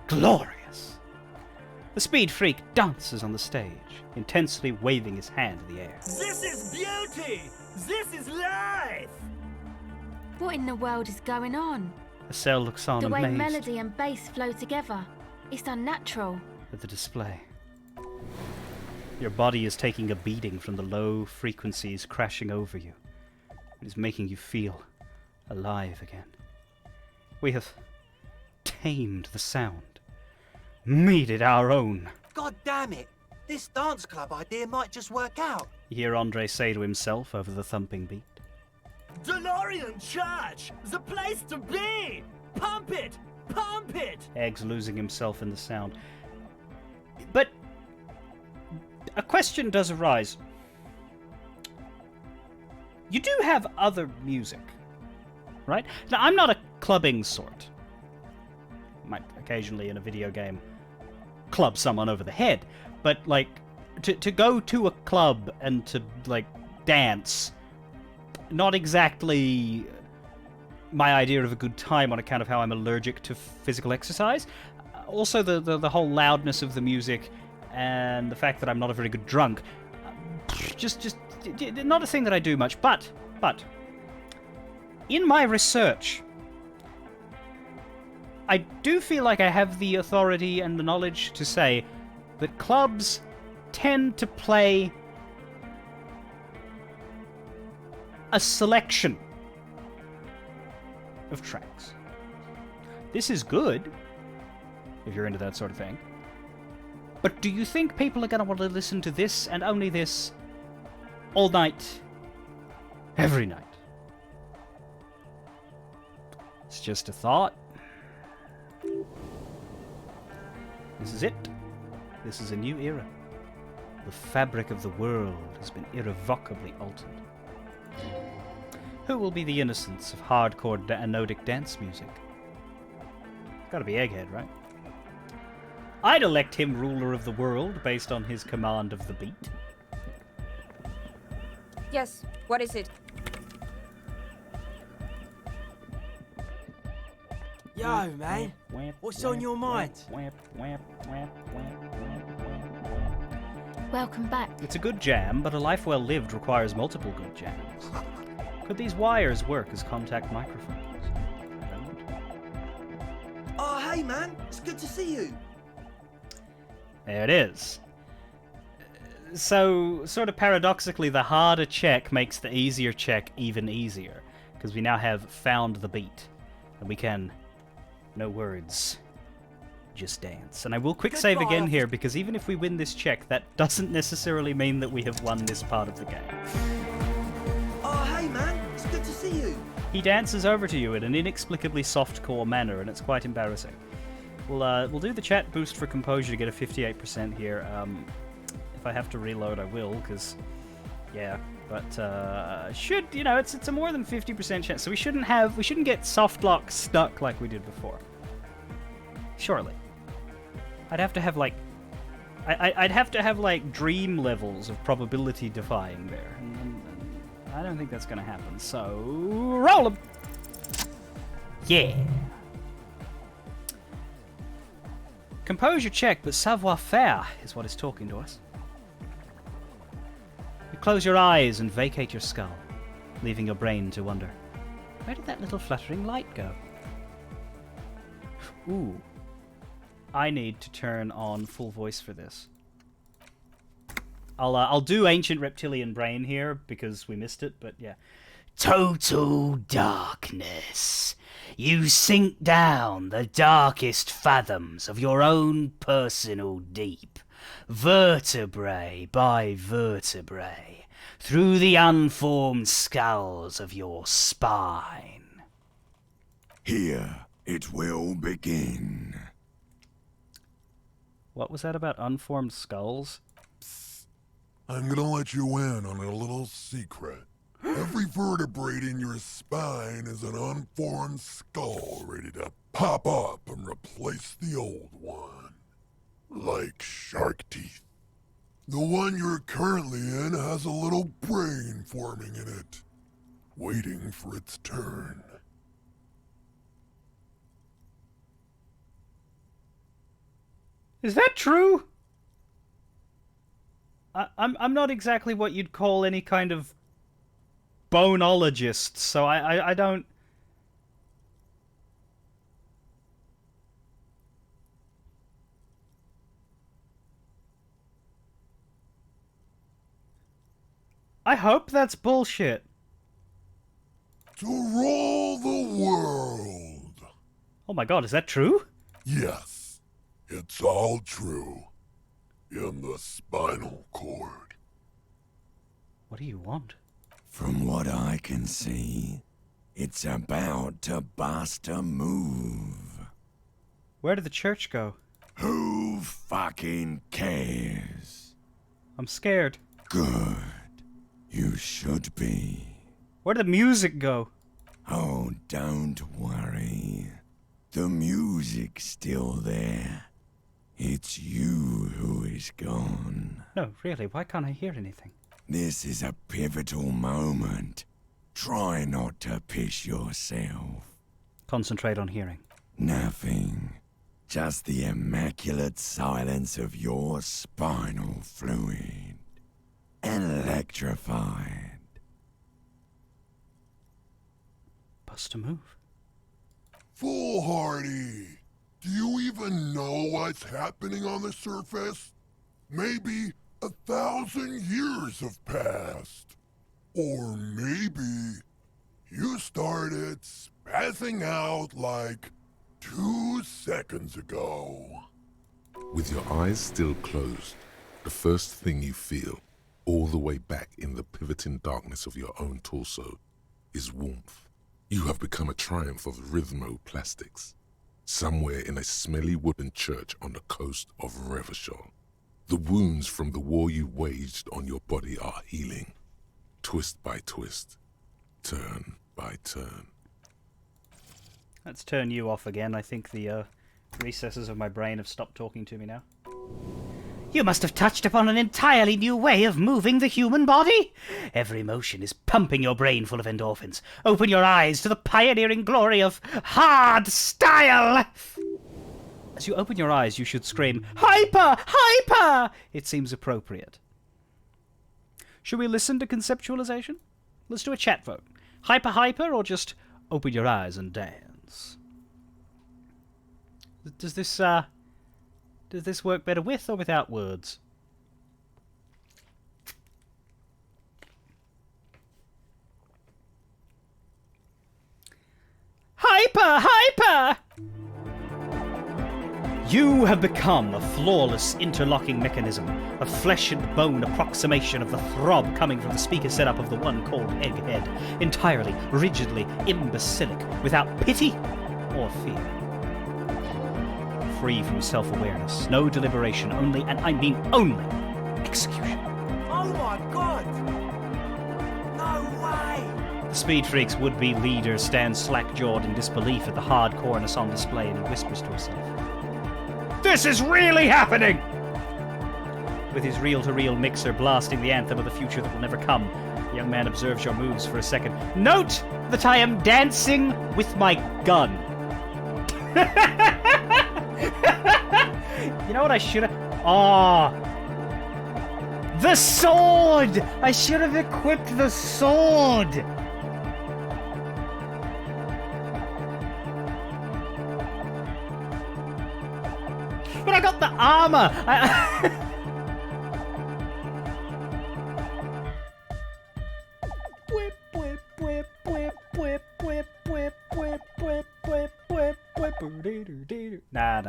glorious. The speed freak dances on the stage, intensely waving his hand in the air.
This is beauty! This is life!
What in the world is going on?
Estelle looks on
The way
amazed
melody and bass flow together. It's unnatural.
at the display. Your body is taking a beating from the low frequencies crashing over you. It is making you feel alive again. We have tamed the sound, made it our own.
God damn it! This dance club idea might just work out.
You hear Andre say to himself over the thumping beat.
DeLorean Church! The place to be! Pump it! Pump it!
Egg's losing himself in the sound. But a question does arise. You do have other music, right? Now, I'm not a clubbing sort. Might occasionally in a video game club someone over the head, but like to go to a club and to like dance, not exactly my idea of a good time on account of how I'm allergic to physical exercise. Also the whole loudness of the music and the fact that I'm not a very good drunk. Just not a thing that I do much, but in my research, I do feel like I have the authority and the knowledge to say that clubs tend to play a selection of tracks. This is good, if you're into that sort of thing. But do you think people are going to want to listen to this and only this all night, every night? It's just a thought. This is it. This is a new era. The fabric of the world has been irrevocably altered. Who will be the innocents of hardcore anodic dance music? Gotta be Egghead, right? I'd elect him ruler of the world based on his command of the beat.
Yes, what is it?
Yo, man. What's on your mind?
Welcome back.
It's a good jam, but a life well lived requires multiple good jams. Could these wires work as contact microphones?
Oh, hey, man. It's good to see you.
There it is. So, sort of paradoxically, the harder check makes the easier check even easier, because we now have found the beat, and we can, no words, just dance. And I will quick save again here, because even if we win this check, that doesn't necessarily mean that we have won this part of the game.
Oh, hey, man. It's good to to see you.
He dances over to you in an inexplicably soft-core manner, and it's quite embarrassing. We'll do the chat boost for composure to get a 58% here. If I have to reload, I will, because, yeah. But it's a more than 50% chance. So we shouldn't get soft lock stuck like we did before. Surely, I'd have to have like dream levels of probability defying there, and I don't think that's gonna happen. So roll 'em. Yeah. Composure check, but savoir-faire is what is talking to us. You close your eyes and vacate your skull, leaving your brain to wonder, where did that little fluttering light go? Ooh. I need to turn on full voice for this. I'll do Ancient Reptilian Brain here, because we missed it, but yeah. Total darkness. You sink down the darkest fathoms of your own personal deep, vertebrae by vertebrae, through the unformed skulls of your spine.
Here it will begin.
What was that about unformed skulls?
I'm gonna let you in on a little secret. Every vertebrae in your spine is an unformed skull ready to pop up and replace the old one. Like shark teeth. The one you're currently in has a little brain forming in it, waiting for its turn.
Is that true? I'm not exactly what you'd call any kind of boneologist, so I don't... I hope that's bullshit.
To rule the world.
Oh my god, is that true?
Yes, it's all true. In the spinal cord.
What do you want?
From what I can see, it's about to bust a move.
Where did the church go?
Who fucking cares?
I'm scared.
Good. You should be.
Where did the music go?
Oh, don't worry. The music's still there. It's you who is gone.
No, really, why can't I hear anything?
This is a pivotal moment. Try not to piss yourself.
Concentrate on hearing.
Nothing. Just the immaculate silence of your spinal fluid. Electrified.
Bust a move.
Foolhardy! Do you even know what's happening on the surface? Maybe 1,000 years have passed. Or maybe you started spazzing out like 2 seconds ago.
With your eyes still closed, the first thing you feel, all the way back in the pivoting darkness of your own torso, is warmth. You have become a triumph of rhythmoplastics. Somewhere in a smelly wooden church on the coast of Revachol. The wounds from the war you waged on your body are healing, twist by twist, turn by turn.
Let's turn you off again. I think the recesses of my brain have stopped talking to me now. You must have touched upon an entirely new way of moving the human body. Every motion is pumping your brain full of endorphins. Open your eyes to the pioneering glory of hard style. As you open your eyes, you should scream, "Hyper! Hyper!" It seems appropriate. Should we listen to conceptualization? Let's do a chat vote. Hyper, hyper, or just open your eyes and dance? Does this work better with or without words? Hyper! Hyper! You have become a flawless interlocking mechanism, a flesh and bone approximation of the throb coming from the speaker setup of the one called Egghead, entirely, rigidly, imbecilic, without pity or fear. Free from self-awareness, no deliberation, only, and I mean only, execution.
Oh my god! No way!
The Speed Freak's would-be leader stands slack-jawed in disbelief at the hardcoreness on display, and he whispers to himself, "This is really happening!" With his reel-to-reel mixer blasting the anthem of the future that will never come, the young man observes your moves for a second. Note that I am dancing with my gun. You know what I should have... Ah! The sword! I should have equipped the sword! But I got the armor! Whip, whip, whip, whip, whip, whip, whip, whip, whip, whip, whip, whip. Nah.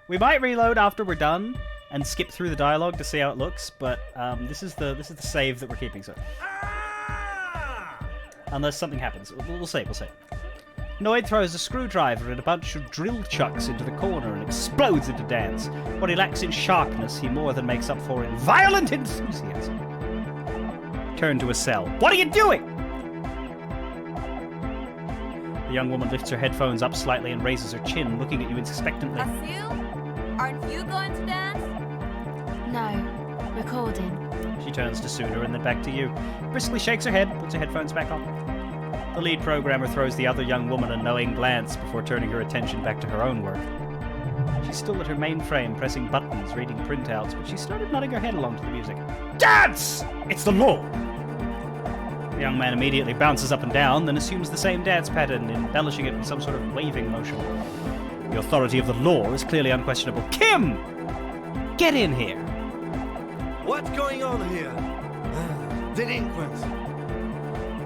We might reload after we're done and skip through the dialogue to see how it looks, but this is the save that we're keeping, so. Unless something happens. We'll see. Noid throws a screwdriver and a bunch of drill chucks into the corner and explodes into dance. What he lacks in sharpness, he more than makes up for in violent enthusiasm. Turn to a cell. What are you doing? The young woman lifts her headphones up slightly and raises her chin, looking at you expectantly.
Asil, aren't you going to dance?
No, recording.
She turns to Suda and then back to you. Briskly shakes her head, puts her headphones back on. The lead programmer throws the other young woman a knowing glance before turning her attention back to her own work. She's still at her mainframe, pressing buttons, reading printouts, but she started nodding her head along to the music. Dance! It's the law! The young man immediately bounces up and down, then assumes the same dance pattern, embellishing it with some sort of waving motion. The authority of the law is clearly unquestionable. Kim! Get in here!
What's going on here? Delinquents.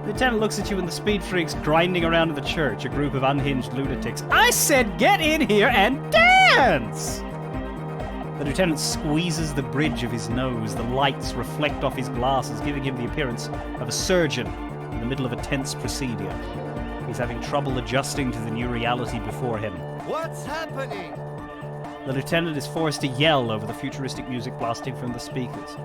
The lieutenant looks at you and the Speed Freaks grinding around in the church, a group of unhinged lunatics. I said get in here and dance! The lieutenant squeezes the bridge of his nose. The lights reflect off his glasses, giving him the appearance of a surgeon in the middle of a tense procedure. He's having trouble adjusting to the new reality before him.
What's happening?
The lieutenant is forced to yell over the futuristic music blasting from the speakers.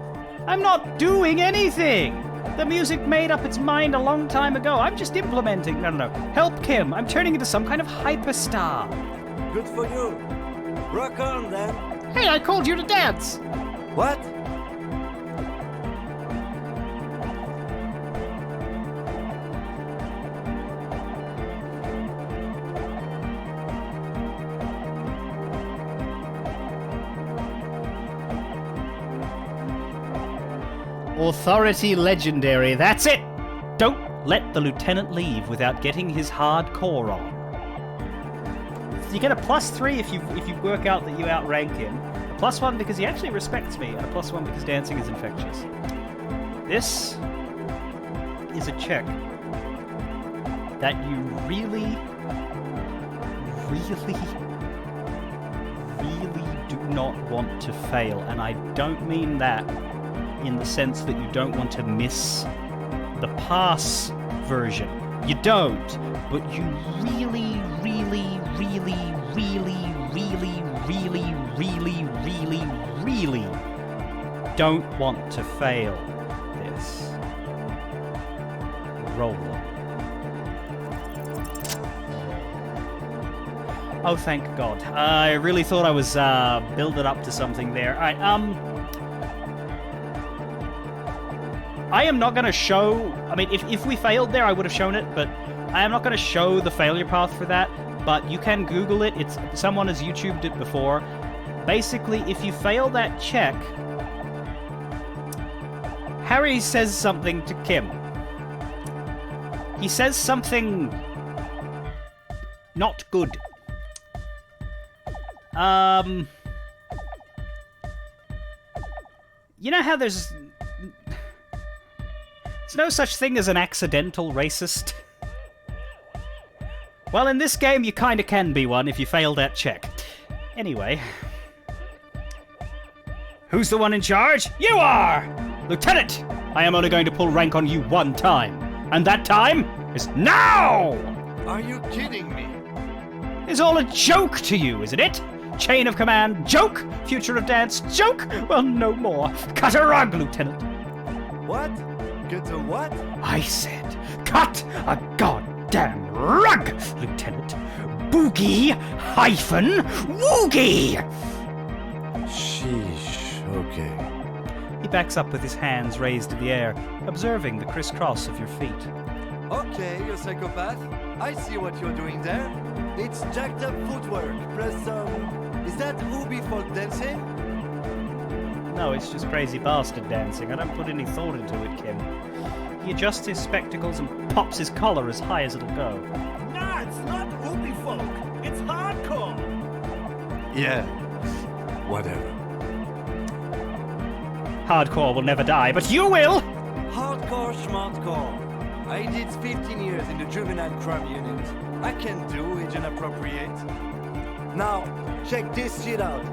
I'm not doing anything! The music made up its mind a long time ago. I'm just implementing. No. Help Kim. I'm turning into some kind of hyperstar.
Good for you. Rock on, then.
Hey, I called you to dance.
What?
Authority legendary, that's it! Don't let the lieutenant leave without getting his hardcore on. You get a +3 if you work out that you outrank him, a +1 because he actually respects me, and a +1 because dancing is infectious. This is a check that you really do not want to fail, and I don't mean that in the sense that you don't want to miss the pass version. You don't, but you really don't want to fail this. Roll on. Oh, thank God. I really thought I was building up to something there. Alright, I am not going to show... I mean, if we failed there, I would have shown it, but I am not going to show the failure path for that, but you can Google it. Someone has YouTubed it before. Basically, if you fail that check, Harry says something to Kim. He says something... not good. You know how there's no such thing as an accidental racist? Well, in this game, you kinda can be one if you fail that check. Anyway. Who's the one in charge? You are! Lieutenant! I am only going to pull rank on you one time. And that time is now!
Are you kidding me?
Is all a joke to you, isn't it? Chain of command, joke? Future of dance, joke? Well, no more. Cut a rug, Lieutenant.
What? Get a what?
I said, cut a goddamn rug, Lieutenant. Boogie-woogie!
Sheesh, okay.
He backs up with his hands raised in the air, observing the crisscross of your feet.
Okay, you psychopath. I see what you're doing there. It's jacked up footwork, plus is that Ubi folk dancing?
No, it's just crazy bastard dancing. I don't put any thought into it, Kim. He adjusts his spectacles and pops his collar as high as it'll go.
Nah, it's not Ubi folk. It's hardcore.
Yeah, whatever.
Hardcore will never die, but you will!
Hardcore schmartcore. I did 15 years in the juvenile crime unit. I can do agent appropriate. Now, check this shit out.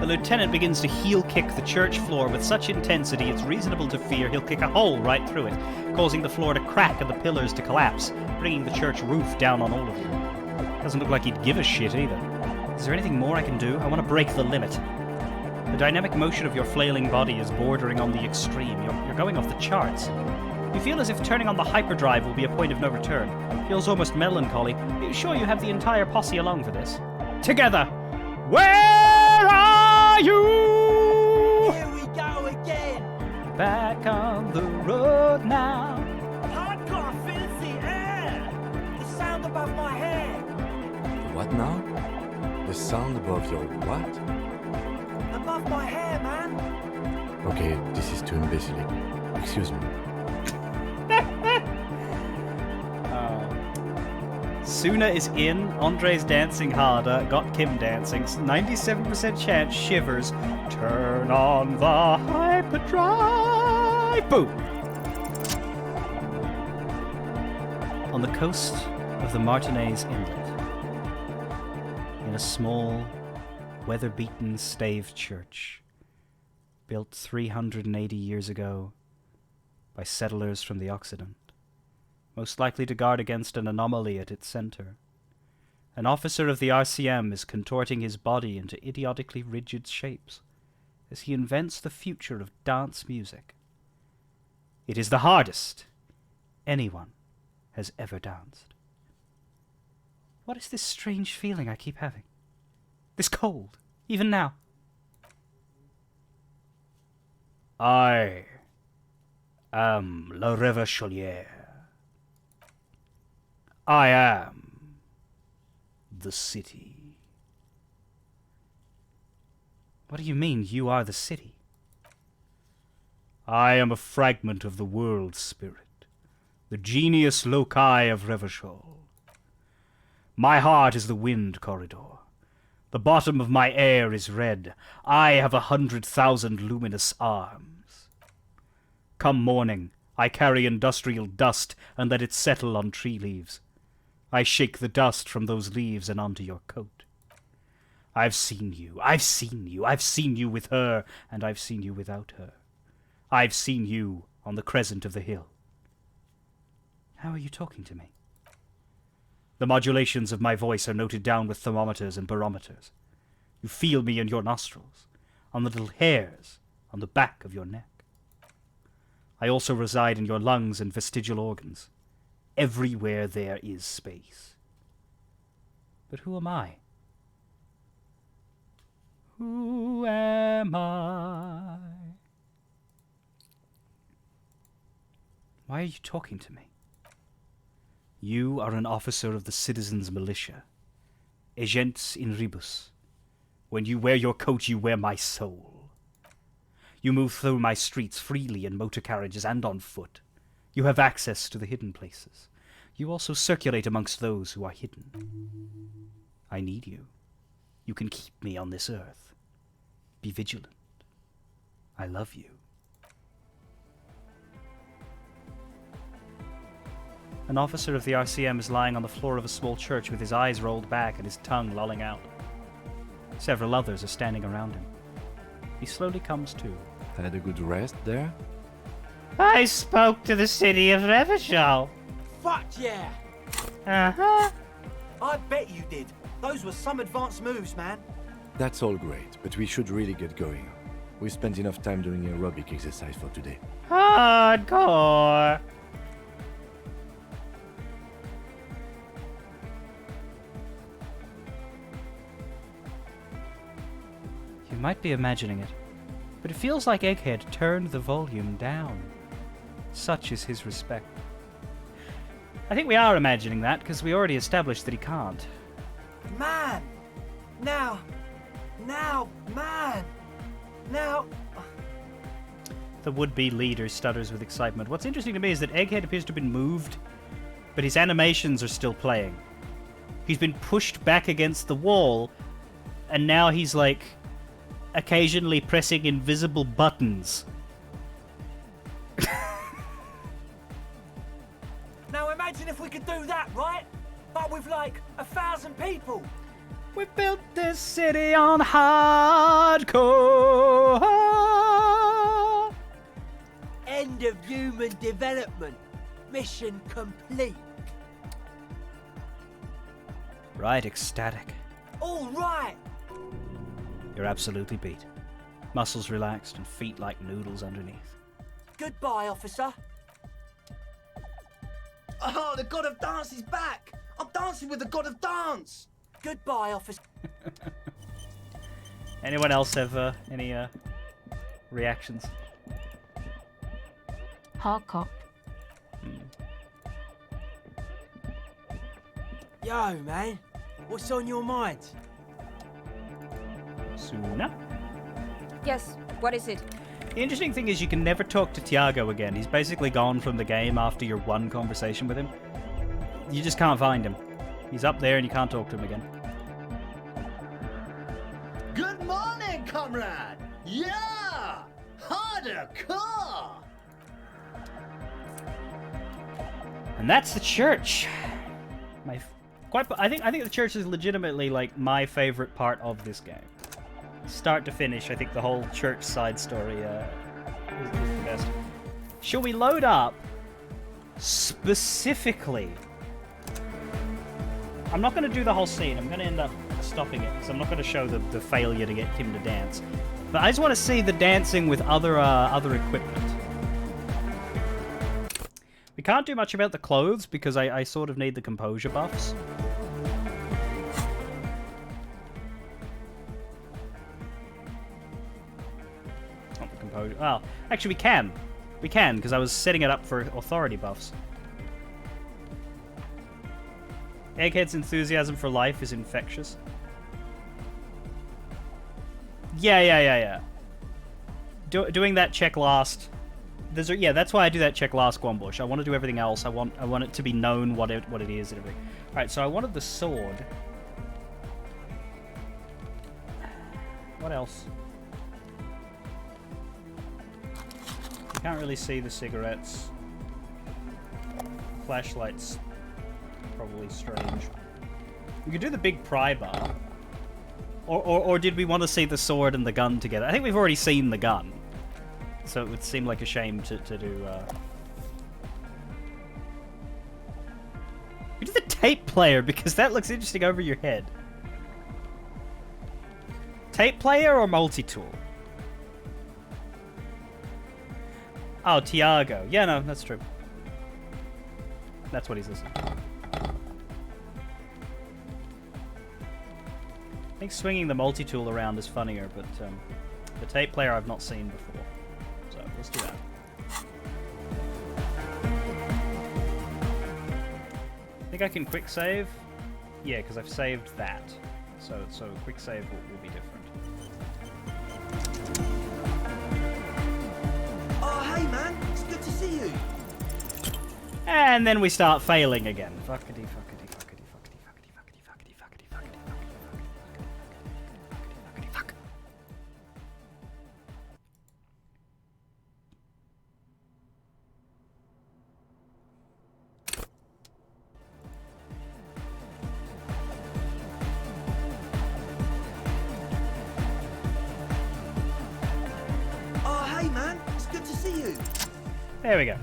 The lieutenant begins to heel kick the church floor with such intensity it's reasonable to fear he'll kick a hole right through it, causing the floor to crack and the pillars to collapse, bringing the church roof down on all of you. Doesn't look like he'd give a shit either. Is there anything more I can do? I want to break the limit. The dynamic motion of your flailing body is bordering on the extreme. You're going off the charts. You feel as if turning on the hyperdrive will be a point of no return. Feels almost melancholy. Are you sure you have the entire posse along for this? Together! Where are you?
Here we go again!
Back on the road now.
Hardcore fills the air.
The sound above my head!
What now? The sound above your what?
Above my hair, man!
Okay, this is too imbecilic. Excuse me.
Suna is in, Andre's dancing harder, got Kim dancing, 97% chance, shivers, turn on the hyperdrive, boom! On the coast of the Martinez Inlet, in a small, weather-beaten stave church, built 380 years ago by settlers from the Occident, most likely to guard against an anomaly at its center. An officer of the RCM is contorting his body into idiotically rigid shapes as he invents the future of dance music. It is the hardest anyone has ever danced. What is this strange feeling I keep having? This cold, even now. I am Le Revacholier. I am the city. What do you mean, you are the city? I am a fragment of the world spirit, the genius loci of Revachol. My heart is the wind corridor. The bottom of my air is red. I have 100,000 luminous arms. Come morning, I carry industrial dust and let it settle on tree leaves. I shake the dust from those leaves and onto your coat. I've seen you, I've seen you, I've seen you with her, and I've seen you without her. I've seen you on the crescent of the hill. How are you talking to me? The modulations of my voice are noted down with thermometers and barometers. You feel me in your nostrils, on the little hairs on the back of your neck. I also reside in your lungs and vestigial organs, everywhere there is space. But who am I? Who am I? Why are you talking to me? You are an officer of the citizens' militia, agents in rebus. When you wear your coat, you wear my soul. You move through my streets freely in motor carriages and on foot. You have access to the hidden places. You also circulate amongst those who are hidden. I need you. You can keep me on this earth. Be vigilant. I love you. An officer of the RCM is lying on the floor of a small church with his eyes rolled back and his tongue lolling out. Several others are standing around him. He slowly comes to.
Had a good rest there?
I spoke to the city of Revachol.
Fuck yeah!
Uh-huh.
I bet you did. Those were some advanced moves, man.
That's all great, but we should really get going. We spent enough time doing aerobic exercise for today.
Hardcore. You might be imagining it, but it feels like Egghead turned the volume down. Such is his respect. I think we are imagining that, because we already established that he can't.
Man! Now, man! Now...
The would-be leader stutters with excitement. What's interesting to me is that Egghead appears to have been moved, but his animations are still playing. He's been pushed back against the wall, and now he's, like, occasionally pressing invisible buttons.
Now imagine if we could do that, right? But with like 1,000 people.
We built this city on hardcore.
End of human development. Mission complete.
Right, ecstatic.
All right.
You're absolutely beat. Muscles relaxed and feet like noodles underneath.
Goodbye, officer.
Oh, the god of dance is back! I'm dancing with the god of dance!
Goodbye, officer.
Anyone else have any reactions?
Hardcore.
Yo, man. What's on your mind?
Suna?
Yes, what is it?
The interesting thing is you can never talk to Tiago again. He's basically gone from the game after your one conversation with him. You just can't find him. He's up there and you can't talk to him again.
Good morning, comrade! Yeah! Harder core!
And that's the church. I think the church is legitimately like my favorite part of this game. Start to finish, I think the whole church side story is the best. Shall we load up specifically? I'm not going to do the whole scene. I'm going to end up stopping it because I'm not going to show the failure to get Kim to dance. But I just want to see the dancing with other equipment. We can't do much about the clothes because I sort of need the composure buffs. Well, actually we can. We can, because I was setting it up for authority buffs. Egghead's enthusiasm for life is infectious. Yeah. Doing that check last. That's why I do that check last, Gwombush. I want to do everything else. I want it to be known what it is and everything. Alright, so I wanted the sword. What else? Can't really see the cigarettes. Flashlight's probably strange. We could do the big pry bar. Or did we want to see the sword and the gun together? I think we've already seen the gun. So it would seem like a shame to do... We do the tape player because that looks interesting over your head. Tape player or multi-tool? Oh, Tiago. Yeah, no, that's true. That's what he's listening to. I think swinging the multi-tool around is funnier, but the tape player I've not seen before. So, let's do that. I think I can quick save. Yeah, because I've saved that. So quick save will be different.
Oh, hey man, it's good to see you.
And then we start failing again. Fuckity. There we go.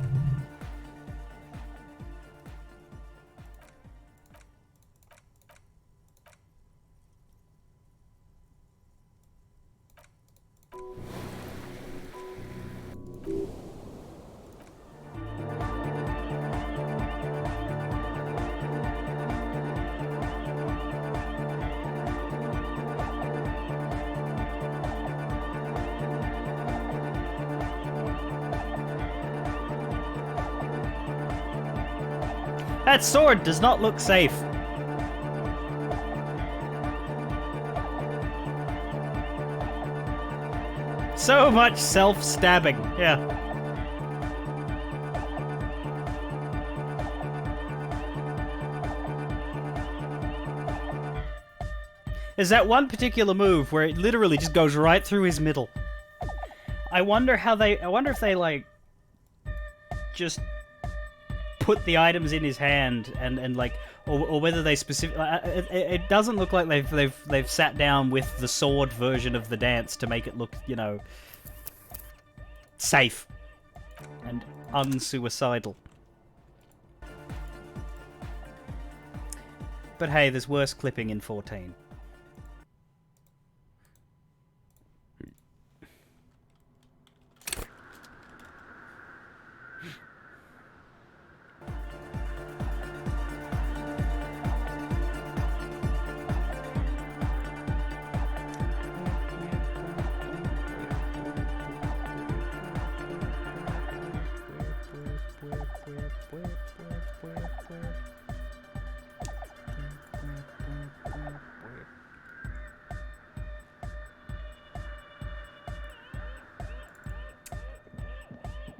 That sword does not look safe. So much self-stabbing, yeah. There's that one particular move where it literally just goes right through his middle. I wonder if they like just put the items in his hand and like, or whether they it doesn't look like they've sat down with the sword version of the dance to make it look, you know, safe and unsuicidal. But hey, there's worse clipping in 14.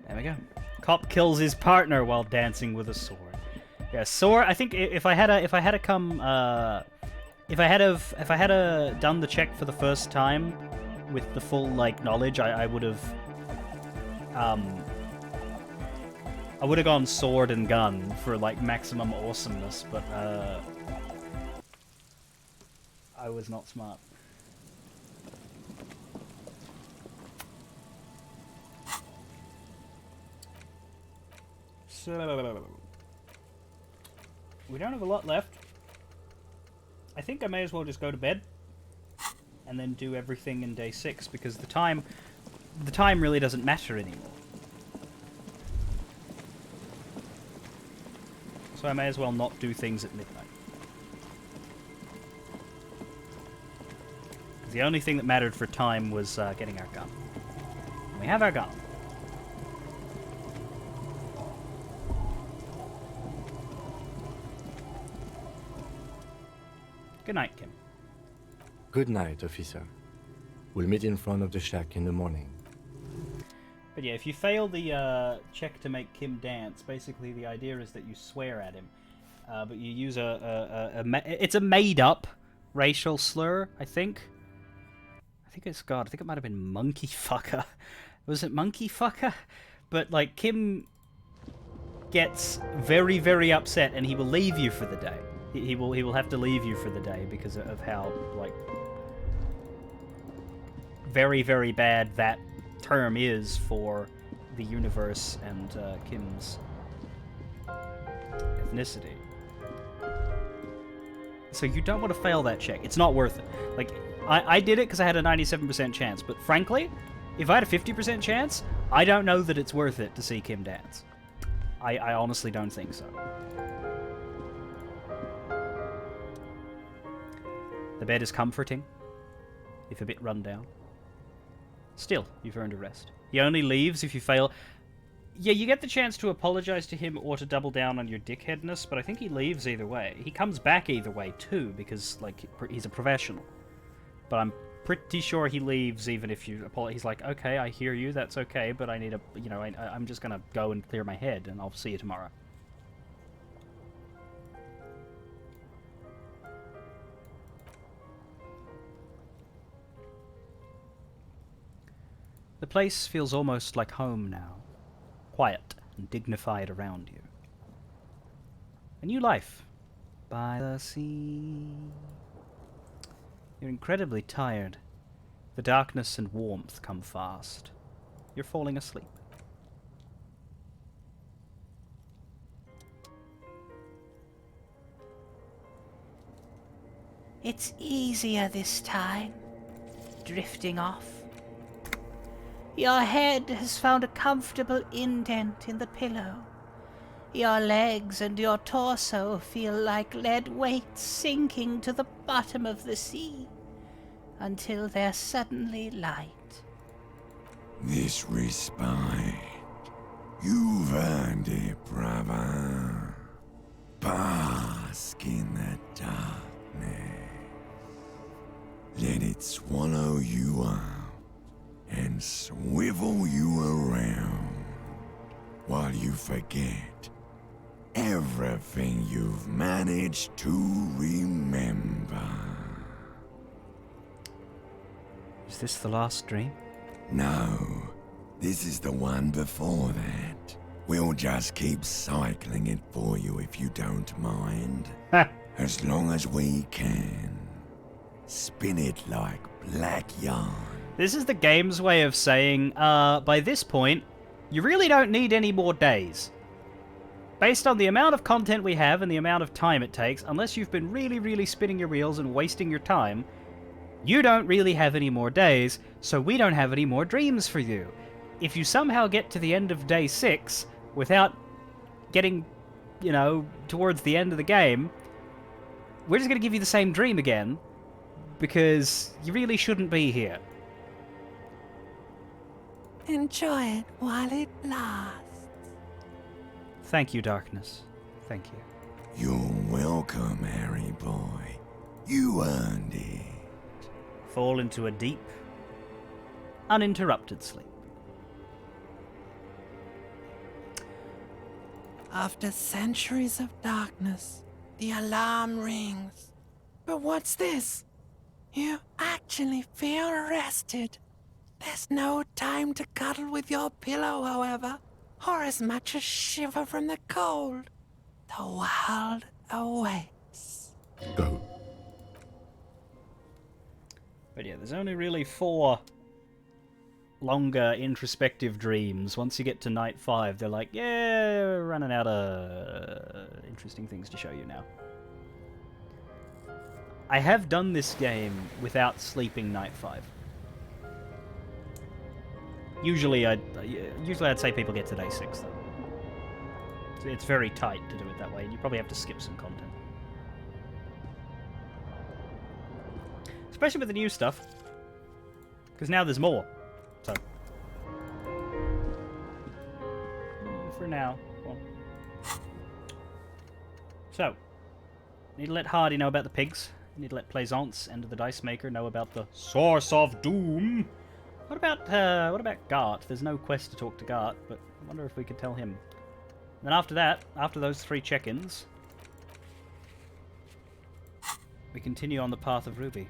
There we go. Cop kills his partner while dancing with a sword. Yeah, sword. I think if I had done the check for the first time with the full like knowledge, I would have gone sword and gun for like maximum awesomeness, but I was not smart. So we don't have a lot left. I think I may as well just go to bed and then do everything in day 6 because the time really doesn't matter anymore. So I may as well not do things at midnight. The only thing that mattered for time was getting our gun. And we have our gun. Good night, Kim.
Good night, officer. We'll meet in front of the shack in the morning.
But yeah, if you fail the check to make Kim dance, basically the idea is that you swear at him, but you use it's a made-up racial slur, I think. I think it might have been monkey fucker. Was it monkey fucker? But like Kim gets very, very upset, and he will leave you for the day. He will have to leave you for the day because of how like very, very bad that term is for the universe and Kim's ethnicity. So you don't want to fail that check. It's not worth it. Like, I did it because I had a 97% chance, but frankly, if I had a 50% chance, I don't know that it's worth it to see Kim dance. I honestly don't think so. The bed is comforting, if a bit run down. Still, you've earned a rest. He only leaves if you fail. Yeah, you get the chance to apologize to him or to double down on your dickheadness, but I think he leaves either way. He comes back either way, too, because, like, he's a professional. But I'm pretty sure he leaves even if you apologize. He's like, okay, I hear you, that's okay, but I need a, you know, I'm just gonna go and clear my head, and I'll see you tomorrow. The place feels almost like home now, quiet and dignified around you. A new life by the sea. You're incredibly tired. The darkness and warmth come fast. You're falling asleep. It's easier this time, drifting off. Your head has found a comfortable indent in the pillow. Your legs and your torso feel like lead weights sinking to the bottom of the sea, until they're suddenly light.
This respite, you've earned it, brother. Bask in the darkness. Let it swallow you up and swivel you around while you forget everything you've managed to remember.
Is this the last dream?
No, this is the one before that. We'll just keep cycling it for you if you don't mind. As long as we can. Spin it like black yarn.
This is the game's way of saying, by this point, you really don't need any more days. Based on the amount of content we have and the amount of time it takes, unless you've been really, really spinning your wheels and wasting your time, you don't really have any more days, so we don't have any more dreams for you. If you somehow get to the end of day 6 without getting, towards the end of the game, we're just going to give you the same dream again, because you really shouldn't be here.
Enjoy it while it lasts.
Thank you, darkness. Thank you.
You're welcome, Harry boy. You earned it.
Fall into a deep, uninterrupted sleep.
After centuries of darkness, the alarm rings. But what's this? You actually feel rested. There's no time to cuddle with your pillow, however, or as much as shiver from the cold. The world awaits.
Go.
But yeah, there's only really 4 longer introspective dreams. Once you get to night 5, they're like, yeah, we're running out of interesting things to show you now. I have done this game without sleeping night 5. Usually I'd say people get to day 6 though. It's very tight to do it that way, and you probably have to skip some content. Especially with the new stuff. Because now there's more. So. For now. Well. So. Need to let Hardy know about the pigs. Need to let Plaisance, End of the Dice Maker, know about the Source of Doom. What about Gart? There's no quest to talk to Gart, but I wonder if we could tell him. Then after that, after those 3 check-ins, we continue on the path of Ruby.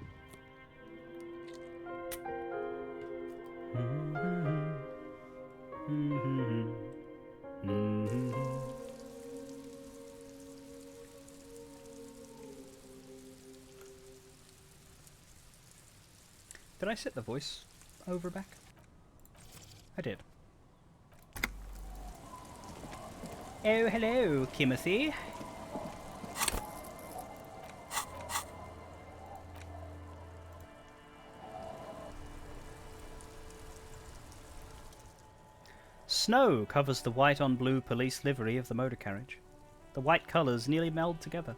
Did I set the voice over back? I did. Oh, hello, Timothy. Snow covers the white-on-blue police livery of the motor carriage. The white colours nearly meld together.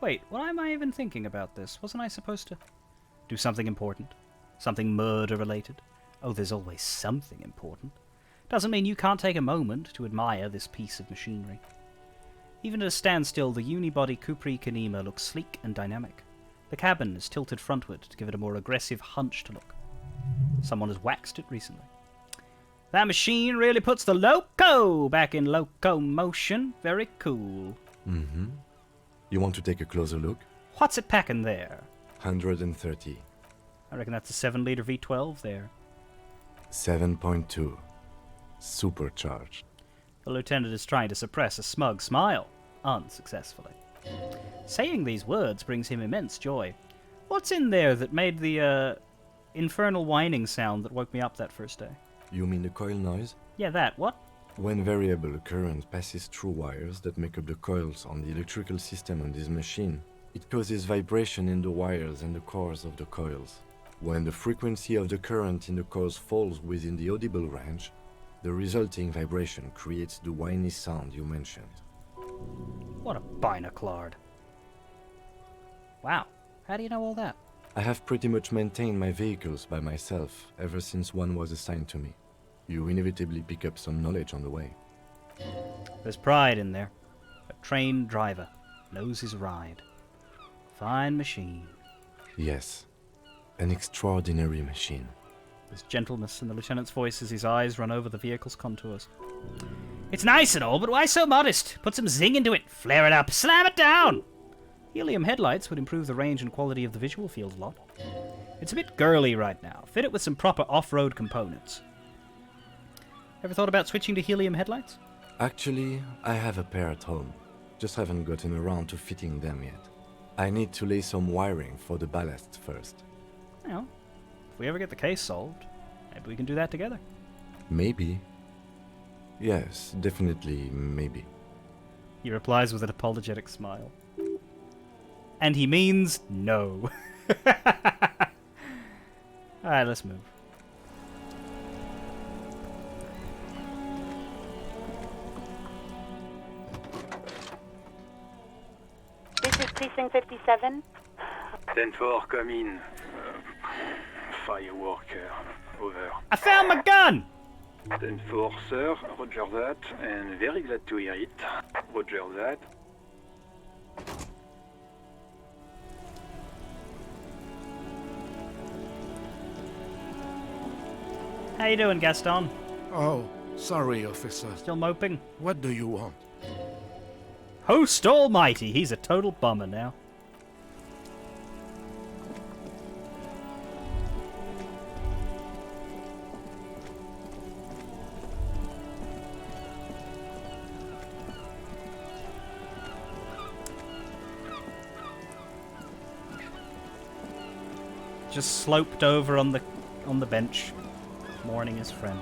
Wait, what am I even thinking about this? Wasn't I supposed to do something important? Something murder-related? Oh, there's always something important. Doesn't mean you can't take a moment to admire this piece of machinery. Even at a standstill, the unibody Capri Kanema looks sleek and dynamic. The cabin is tilted frontward to give it a more aggressive, hunched look. Someone has waxed it recently. That machine really puts the loco back in locomotion. Very cool.
Mm-hmm. You want to take a closer look?
What's it packing there?
130.
I reckon that's a 7-liter V12 there.
7.2. Supercharged.
The lieutenant is trying to suppress a smug smile, unsuccessfully. Saying these words brings him immense joy. What's in there that made the infernal whining sound that woke me up that first day?
You mean the coil noise?
Yeah, that. What?
When variable current passes through wires that make up the coils on the electrical system on this machine, It causes vibration in the wires and the cores of the coils. When the frequency of the current in the coils falls within the audible range, the resulting vibration creates the whiny sound you mentioned.
What a binoclard. Wow, how do you know all that?
I have pretty much maintained my vehicles by myself ever since one was assigned to me. You inevitably pick up some knowledge on the way.
There's pride in there. A trained driver. Knows his ride. Fine machine.
Yes, an extraordinary machine.
There's gentleness in the lieutenant's voice as his eyes run over the vehicle's contours. It's nice and all, but why so modest? Put some zing into it. Flare it up. Slam it down! Helium headlights would improve the range and quality of the visual field a lot. It's a bit girly right now. Fit it with some proper off-road components. Ever thought about switching to helium headlights?
Actually, I have a pair at home. Just haven't gotten around to fitting them yet. I need to lay some wiring for the ballast first.
Well, if we ever get the case solved, maybe we can do that together.
Maybe. Yes, definitely maybe.
He replies with an apologetic smile. And he means no. Alright, let's move.
This is Precinct 57.
10-4, come in. Fireworker, over.
I found my gun!
10-4, sir. Roger that, and very glad to hear it. Roger that.
How you doing, Gaston?
Oh, sorry, officer.
Still moping?
What do you want?
Host almighty, he's a total bummer now. Just sloped over on the bench, mourning his friend.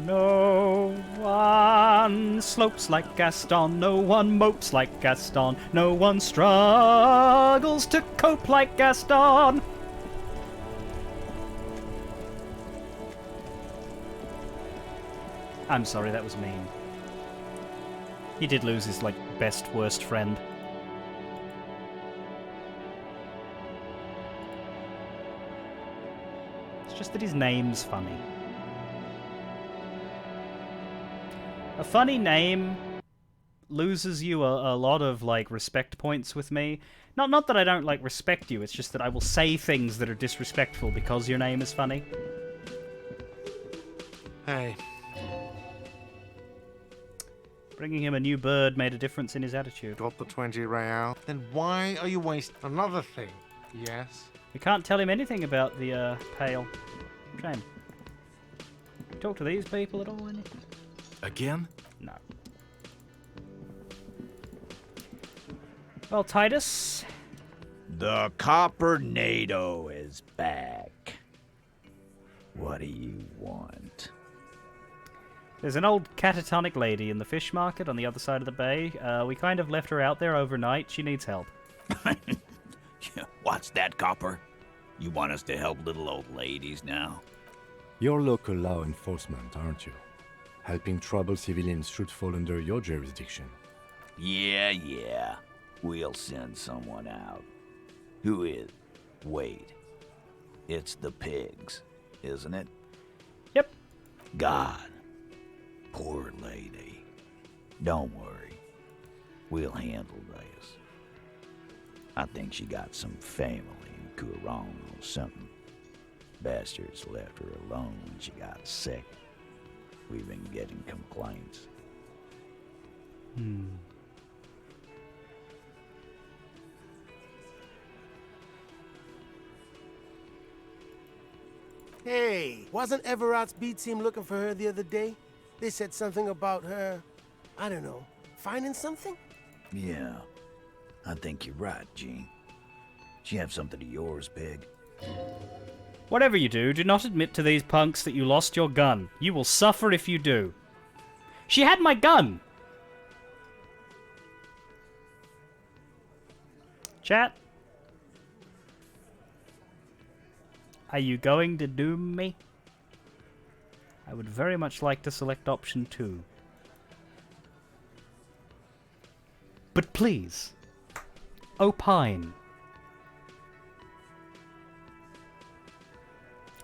No one slopes like Gaston, no one mopes like Gaston, no one struggles to cope like Gaston. I'm sorry, that was mean. He did lose his, best, worst friend. It's just that his name's funny. A funny name loses you a lot of, respect points with me. Not that I don't, respect you, it's just that I will say things that are disrespectful because your name is funny.
Hey.
Bringing him a new bird made a difference in his attitude.
Got the 20 real? Then why are you wasting another thing? Yes?
We can't tell him anything about the, pail. Shame. Talk to these people at all, anything?
Again?
No. Well, Titus?
The Copper NATO is back. What do you want?
There's an old catatonic lady in the fish market on the other side of the bay. We kind of left her out there overnight. She needs help.
What's that, Copper? You want us to help little old ladies now?
You're local law enforcement, aren't you? Helping troubled civilians should fall under your jurisdiction.
Yeah. We'll send someone out. Who is? Wait. It's the pigs, isn't it?
Yep.
God. Poor lady. Don't worry. We'll handle this. I think she got some family in Kurong or something. Bastards left her alone when she got sick. We've been getting complaints.
Hey, wasn't Everott's B team looking for her the other day? They said something about her, I don't know, finding something?
Yeah, I think you're right, Gene. She have something of yours, Pig?
Whatever you do not admit to these punks that you lost your gun. You will suffer if you do. She had my gun! Chat? Are you going to doom me? I would very much like to select option 2. But please, opine.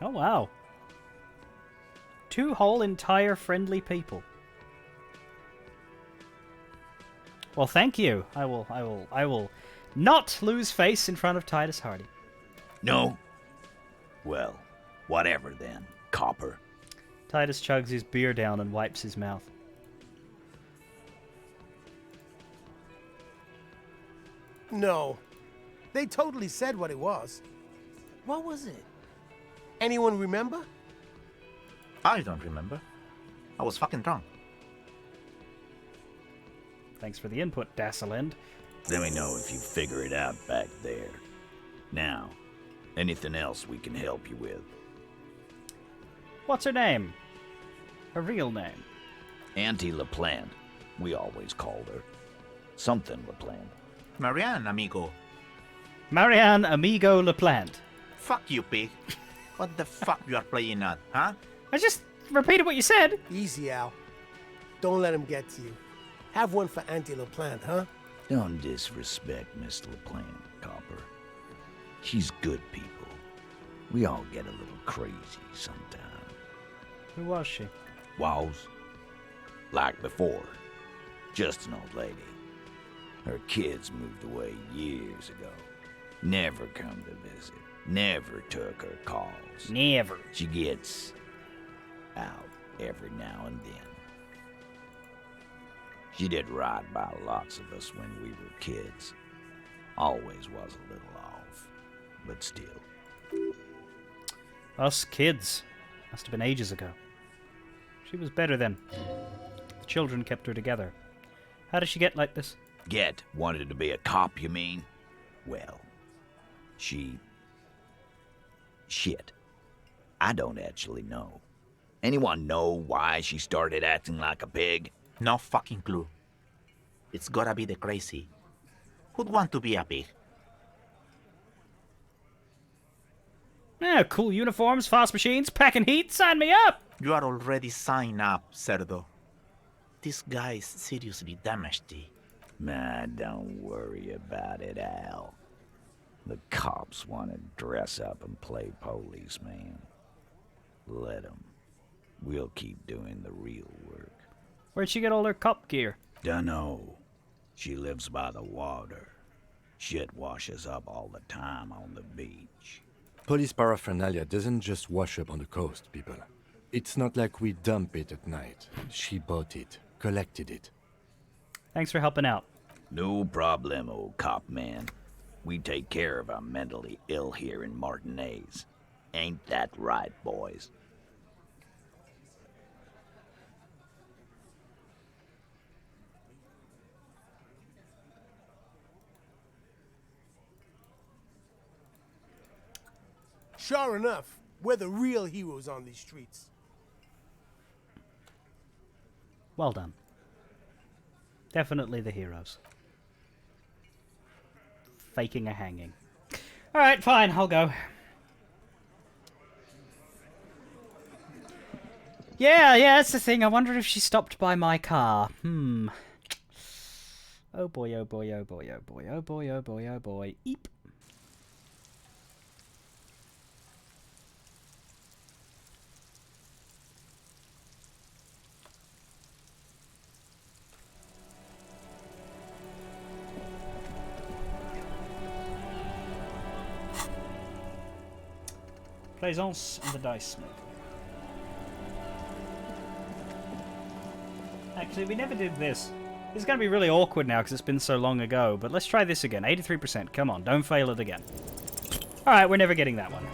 Oh wow. 2 whole entire friendly people. Well, thank you. I will not lose face in front of Titus Hardy.
No? Well, whatever then, copper.
Titus chugs his beer down and wipes his mouth.
No. They totally said what it was. What was it? Anyone remember?
I don't remember. I was fucking drunk.
Thanks for the input, Dasselend.
Let me know if you figure it out back there. Now, anything else we can help you with?
What's her name? Her real name?
Auntie LaPlante. We always called her. Something LaPlante.
Marianne, amigo.
Marianne Amigo LaPlante.
Fuck you, pig. What the fuck you are playing at, huh?
I just repeated what you said.
Easy, Al. Don't let him get to you. Have one for Auntie LaPlante, huh?
Don't disrespect Miss LaPlante, Copper. She's good people. We all get a little crazy sometimes.
Who was she?
Was. Like before. Just an old lady. Her kids moved away years ago. Never come to visit. Never took her calls.
Never.
She gets out every now and then. She did right by lots of us when we were kids. Always was a little off, but still.
Us kids. Must have been ages ago. She was better then. The children kept her together. How did she get like this?
Wanted to be a cop, you mean? Well, shit. I don't actually know. Anyone know why she started acting like a pig?
No fucking clue. It's gotta be the crazy. Who'd want to be a pig?
Yeah, cool uniforms, fast machines, packing heat, sign me up!
You are already signed up, Cerdo. This guy's seriously damaged.
Man, don't worry about it, Al. The cops want to dress up and play policeman. Let them. We'll keep doing the real work.
Where'd she get all her cop gear?
Dunno. She lives by the water. Shit washes up all the time on the beach.
Police paraphernalia doesn't just wash up on the coast, people. It's not like we dump it at night. She bought it, collected it.
Thanks for helping out.
No problem, old cop man. We take care of our mentally ill here in Martinez. Ain't that right, boys?
Sure enough, we're the real heroes on these streets.
Well done. Definitely the heroes. Faking a hanging. Alright, fine, I'll go. Yeah, that's the thing. I wonder if she stopped by my car. Oh boy, oh boy, oh boy, oh boy, oh boy, oh boy, oh boy. Eep. Plaisance and the dice maker. Actually, we never did this. This is going to be really awkward now because it's been so long ago, but let's try this again. 83%. Come on, don't fail it again. Alright, we're never getting that one.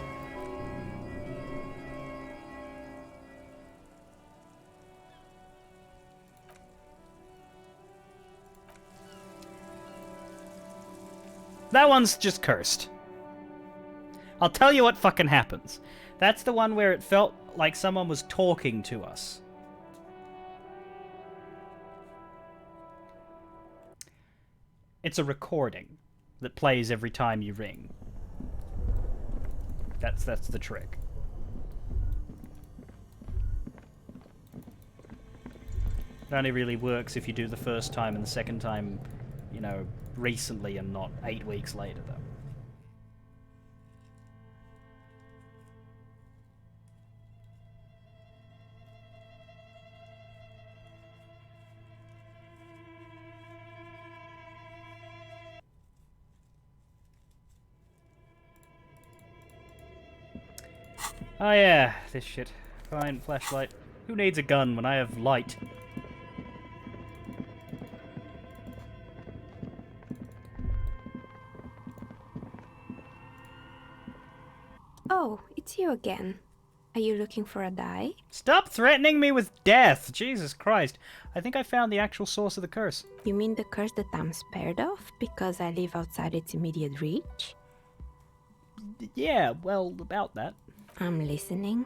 That one's just cursed. I'll tell you what fucking happens. That's the one where it felt like someone was talking to us. It's a recording. that plays every time you ring. That's the trick. It only really works if you do the first time and the second time, you know, recently and not 8 weeks later, though. Oh yeah, this shit. Fine, flashlight. Who needs a gun when I have light?
Oh, it's you again. Are you looking for a die?
Stop threatening me with death! Jesus Christ. I think I found the actual source of the curse.
You mean the curse that I'm spared of because I live outside its immediate reach?
Yeah, well, about that.
I'm listening.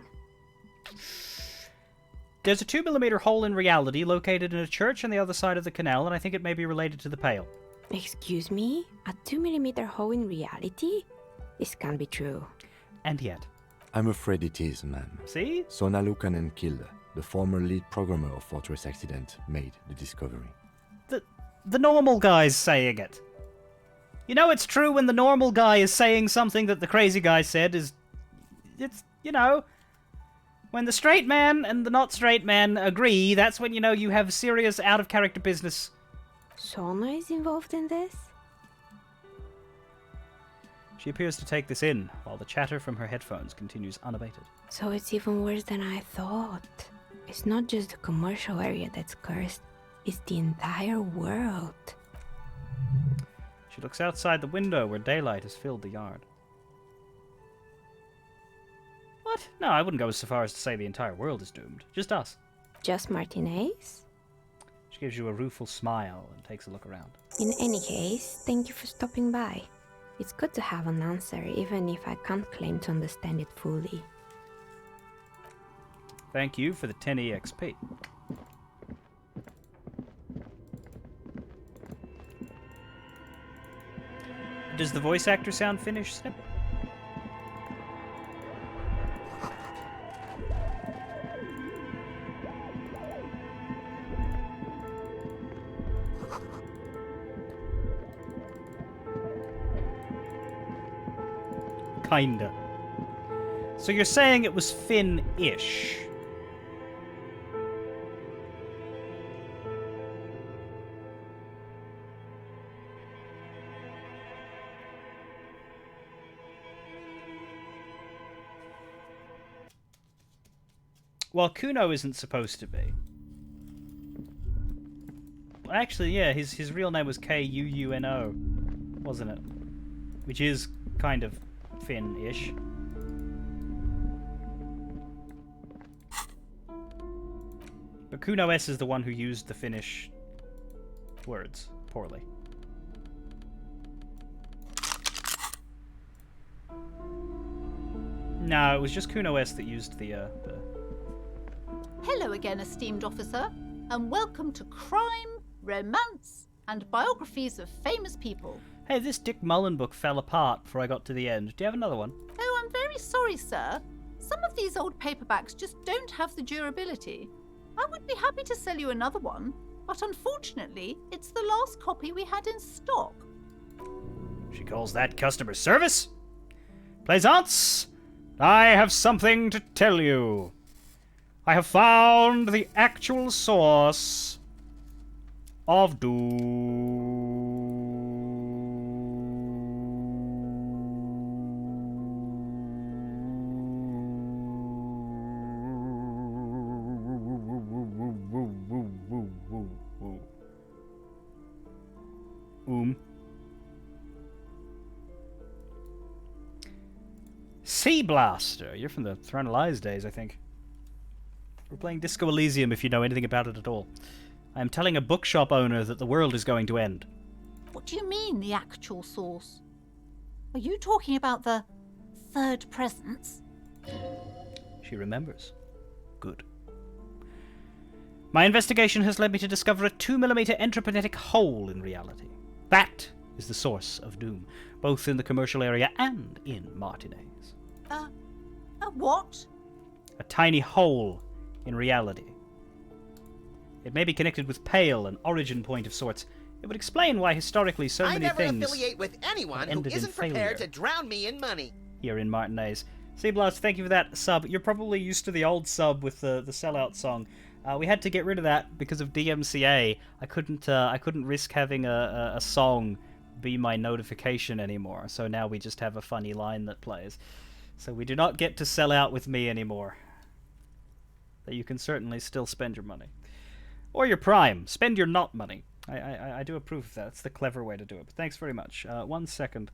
There's a 2mm hole in reality located in a church on the other side of the canal, and I think it may be related to the Pale.
Excuse me? A 2mm hole in reality? This can't be true.
And yet.
I'm afraid it is, ma'am.
See?
Sona Lukanen Kilde, the former lead programmer of Fortress Accident, made the discovery.
The normal guy's saying it. You know it's true when the normal guy is saying something that the crazy guy said is... It's, you know... When the straight man and the not straight man agree, that's when you know you have serious out-of-character business.
Sona is involved in this?
She appears to take this in, while the chatter from her headphones continues unabated.
So it's even worse than I thought. It's not just the commercial area that's cursed, it's the entire world.
She looks outside the window where daylight has filled the yard. What? No, I wouldn't go so far as to say the entire world is doomed. Just us.
Just Martinez?
She gives you a rueful smile and takes a look around.
In any case, thank you for stopping by. It's good to have an answer, even if I can't claim to understand it fully.
Thank you for the 10 EXP. Does the voice actor sound finished, Snip? Kinda. So you're saying it was Finn-ish? Well, Kuno isn't supposed to be. Well, actually, yeah, his real name was Kuuno, wasn't it? Which is kind of Finn-ish. But Kuno S is the one who used the Finnish words poorly. No, it was just Kuno S that used the...
Hello again, esteemed officer, and welcome to Crime, Romance, and Biographies of Famous People.
Hey, this Dick Mullen book fell apart before I got to the end. Do you have another one?
Oh, I'm very sorry, sir. Some of these old paperbacks just don't have the durability. I would be happy to sell you another one, but unfortunately, it's the last copy we had in stock.
She calls that customer service? Plaisance, I have something to tell you. I have found the actual source of Sea Blaster. You're from the Throne of Lies days, I think. We're playing Disco Elysium if you know anything about it at all. I am telling a bookshop owner that the world is going to end.
What do you mean, the actual source? Are you talking about the third presence?
She remembers. Good. My investigation has led me to discover a 2mm entropinetic hole in reality. That is the source of doom, both in the commercial area and in Martinez.
What?
A tiny hole in reality. It may be connected with Pale, an origin point of sorts. It would explain why historically so many
I never
things
affiliate with anyone who
ended in
isn't
failure
prepared to drown me in money.
here in Martinez. Blast, thank you for that sub. You're probably used to the old sub with the sellout song. We had to get rid of that because of DMCA. I couldn't risk having a song be my notification anymore. So now we just have a funny line that plays. So we do not get to sell out with me anymore. But you can certainly still spend your money. Or your Prime. Spend your not money. I do approve of that. That's the clever way to do it. But thanks very much. 1 second.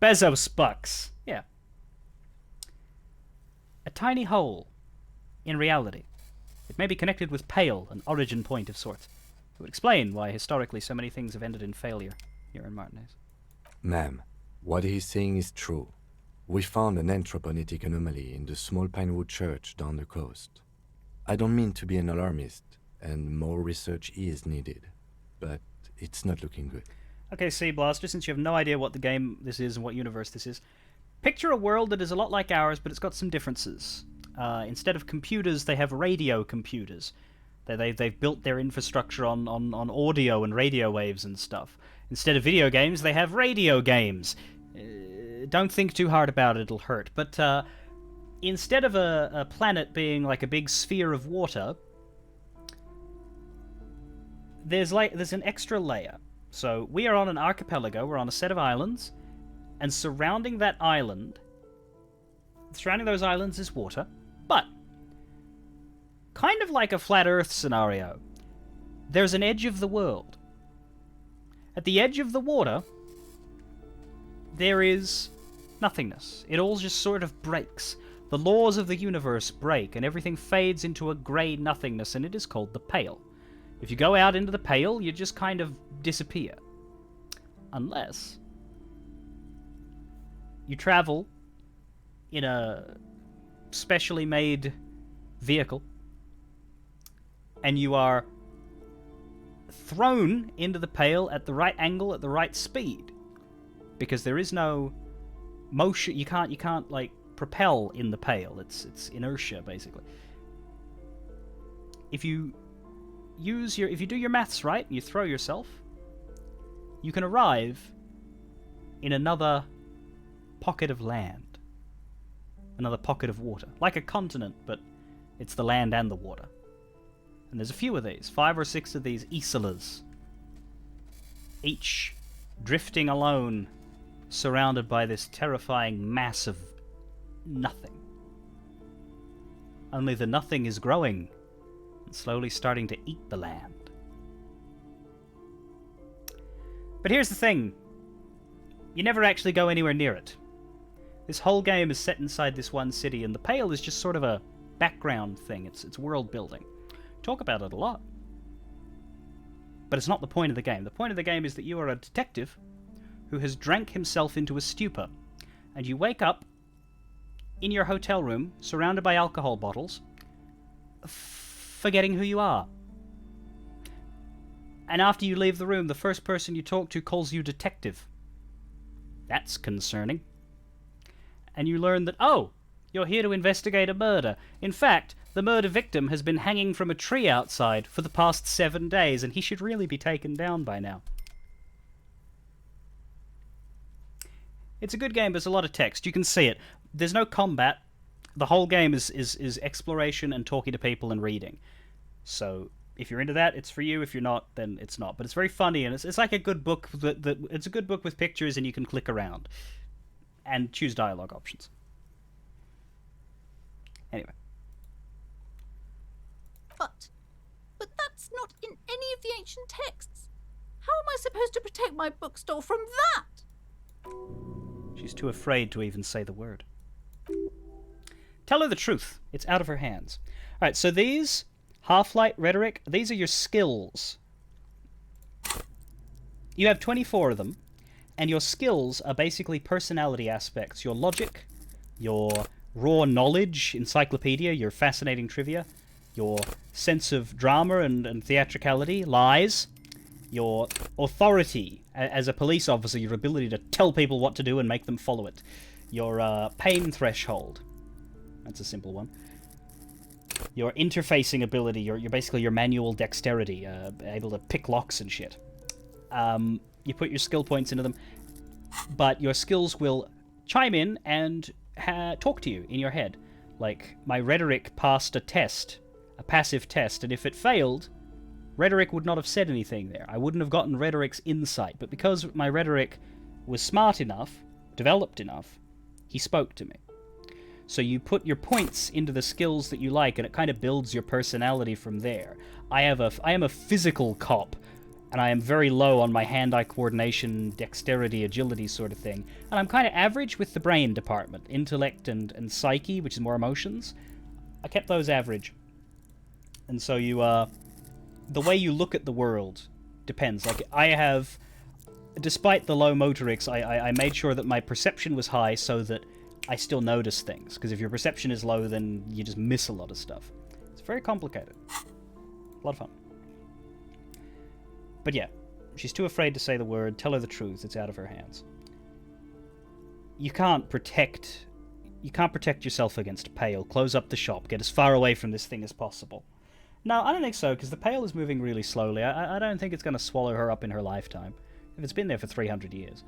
Bezos bucks. Yeah. A tiny hole in reality. It may be connected with Pale, an origin point of sorts. It would explain why historically so many things have ended in failure here in Martinez.
Ma'am, what he's saying is true. We found an anthroponetic anomaly in the small Pinewood church down the coast. I don't mean to be an alarmist, and more research is needed, but it's not looking good.
Okay, Blaster, since you have no idea what the game this is and what universe this is, picture a world that is a lot like ours, but it's got some differences. Instead of computers, they have radio computers. They've built their infrastructure on audio and radio waves and stuff. Instead of video games, they have radio games. Don't think too hard about it, it'll hurt. But instead of a planet being like a big sphere of water, there's an extra layer. So we are on an archipelago, we're on a set of islands, and surrounding those islands is water, but kind of like a flat Earth scenario, there's an edge of the world. At the edge of the water, there is nothingness. It all just sort of breaks. The laws of the universe break, and everything fades into a grey nothingness, and it is called the Pale. If you go out into the Pale, you just kind of disappear. Unless you travel in a specially made vehicle and you are thrown into the Pale at the right angle, at the right speed. Because there is no motion, you can't like propel in the Pale. It's inertia basically. If you do your maths right, and you throw yourself, you can arrive in another pocket of land. Another pocket of water. Like a continent, but it's the land and the water. And there's a few of these, 5 or 6 of these isolas. Each drifting alone, surrounded by this terrifying mass of nothing. Only the nothing is growing and slowly starting to eat the land. But here's the thing. You never actually go anywhere near it. This whole game is set inside this one city, and the Pale is just sort of a background thing. It's world building. Talk about it a lot. But it's not the point of the game. The point of the game is that you are a detective who has drank himself into a stupor, and you wake up in your hotel room, surrounded by alcohol bottles, forgetting who you are. And after you leave the room, the first person you talk to calls you detective. That's concerning. And you learn that, oh, you're here to investigate a murder. In fact, the murder victim has been hanging from a tree outside for the past 7 days, and he should really be taken down by now. It's a good game, but there's a lot of text. You can see it. There's no combat. The whole game is exploration and talking to people and reading. So if you're into that, it's for you. If you're not, then it's not. But it's very funny, and it's like a good book. It's a good book with pictures, and you can click around and choose dialogue options. Anyway.
But that's not in any of the ancient texts. How am I supposed to protect my bookstore from that?
She's too afraid to even say the word. Tell her the truth. It's out of her hands. Alright, so these, Half-Light, Rhetoric, these are your skills. You have 24 of them, and your skills are basically personality aspects. Your logic, your raw knowledge, encyclopedia, your fascinating trivia, your sense of drama and theatricality, lies, your authority as a police officer, your ability to tell people what to do and make them follow it, your pain threshold. That's a simple one. Your interfacing ability, your basically your manual dexterity, able to pick locks and shit. You put your skill points into them, but your skills will chime in and talk to you in your head. Like, my rhetoric passed a test, a passive test, and if it failed, rhetoric would not have said anything there. I wouldn't have gotten rhetoric's insight, but because my rhetoric was smart enough, developed enough, he spoke to me. So you put your points into the skills that you like, and it kind of builds your personality from there. I am a physical cop, and I am very low on my hand-eye coordination, dexterity, agility sort of thing. And I'm kind of average with the brain department. Intellect and psyche, which is more emotions. I kept those average. And so you, the way you look at the world depends. Like, I have, despite the low motorics, I made sure that my perception was high so that I still notice things. Because if your perception is low, then you just miss a lot of stuff. It's very complicated. A lot of fun. But yeah, she's too afraid to say the word. Tell her the truth. It's out of her hands. You can't protect yourself against Pale. Close up the shop. Get as far away from this thing as possible. No, I don't think so, because the Pale is moving really slowly. I don't think it's going to swallow her up in her lifetime, if it's been there for 300 years.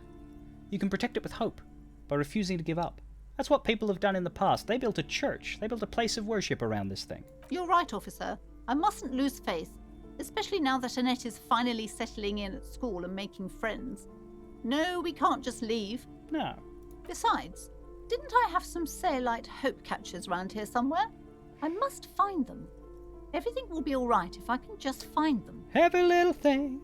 You can protect it with hope, by refusing to give up. That's what people have done in the past. They built a church. They built a place of worship around this thing.
You're right, officer. I mustn't lose faith, especially now that Annette is finally settling in at school and making friends. No, we can't just leave.
No.
Besides, didn't I have some Sailite hope catchers round here somewhere? I must find them. Everything will be all right if I can just find them.
Every little thing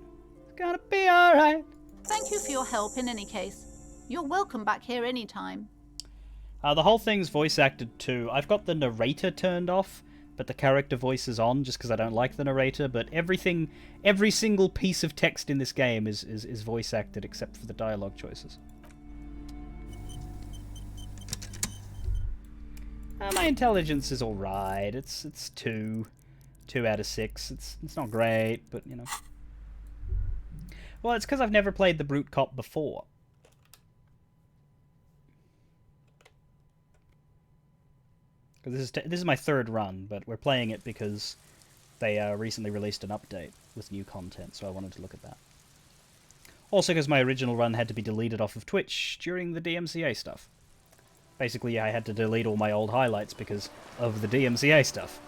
is gonna be all right.
Thank you for your help in any case. You're welcome back here anytime.
The whole thing's voice acted too. I've got the narrator turned off, but the character voice is on just because I don't like the narrator. But every single piece of text in this game is voice acted except for the dialogue choices. My intelligence is alright. It's 2 out of 6. It's not great, but you know. Well, it's because I've never played the Brute Cop before. This is my third run, but we're playing it because they recently released an update with new content, so I wanted to look at that. Also because my original run had to be deleted off of Twitch during the DMCA stuff. Basically, I had to delete all my old highlights because of the DMCA stuff.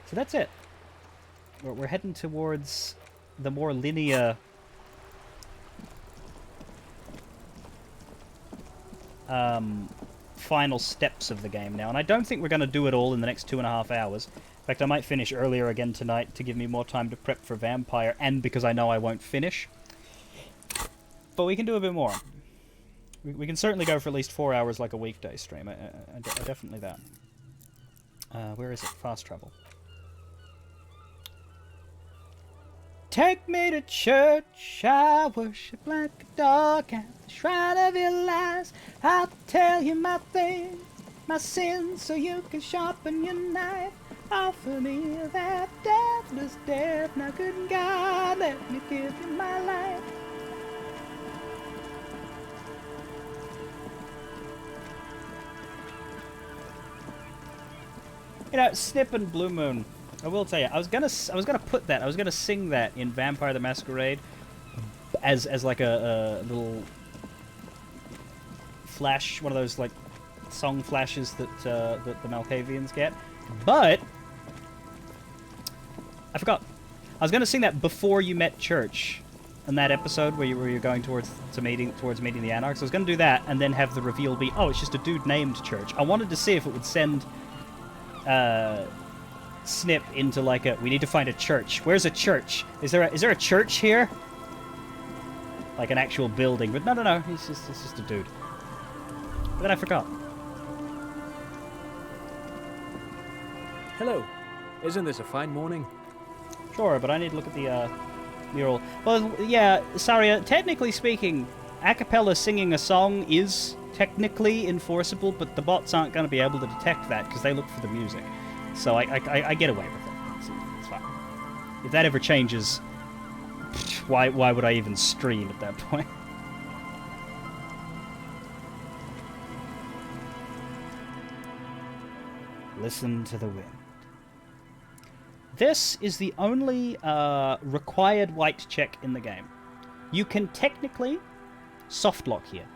So that's it. We're heading towards the more linear final steps of the game now, and I don't think we're going to do it all in the next 2.5 hours. In fact, I might finish earlier again tonight to give me more time to prep for Vampire, and because I know I won't finish. But we can do a bit more. We can certainly go for at least 4 hours like a weekday stream. I definitely that. Where is it? Fast travel. Take me to church, I worship like a dog at the shrine of your lies. I'll tell you my things, my sins, so you can sharpen your knife. Offer me that deathless death, now good God, let me give you my life. You know, Snip and Blue Moon. I will tell you, I was gonna sing that in Vampire the Masquerade as like a little flash, one of those like song flashes that that the Malkavians get, but I forgot. I was gonna sing that before you met Church, in that episode where you're going towards meeting the Anarchs. I was gonna do that and then have the reveal be, oh, it's just a dude named Church. I wanted to see if it would send Snip into like a, we need to find a church. Where's a church? Is there a church here? Like an actual building, but no, he's just a dude. But then I forgot.
Hello. Isn't this a fine morning?
Sure, but I need to look at the mural. Well, yeah, Saria, technically speaking, a cappella singing a song is technically enforceable, but the bots aren't going to be able to detect that because they look for the music. So I get away with it. It's fine. If that ever changes, why would I even stream at that point? Listen to the wind. This is the only required white check in the game. You can technically soft lock here.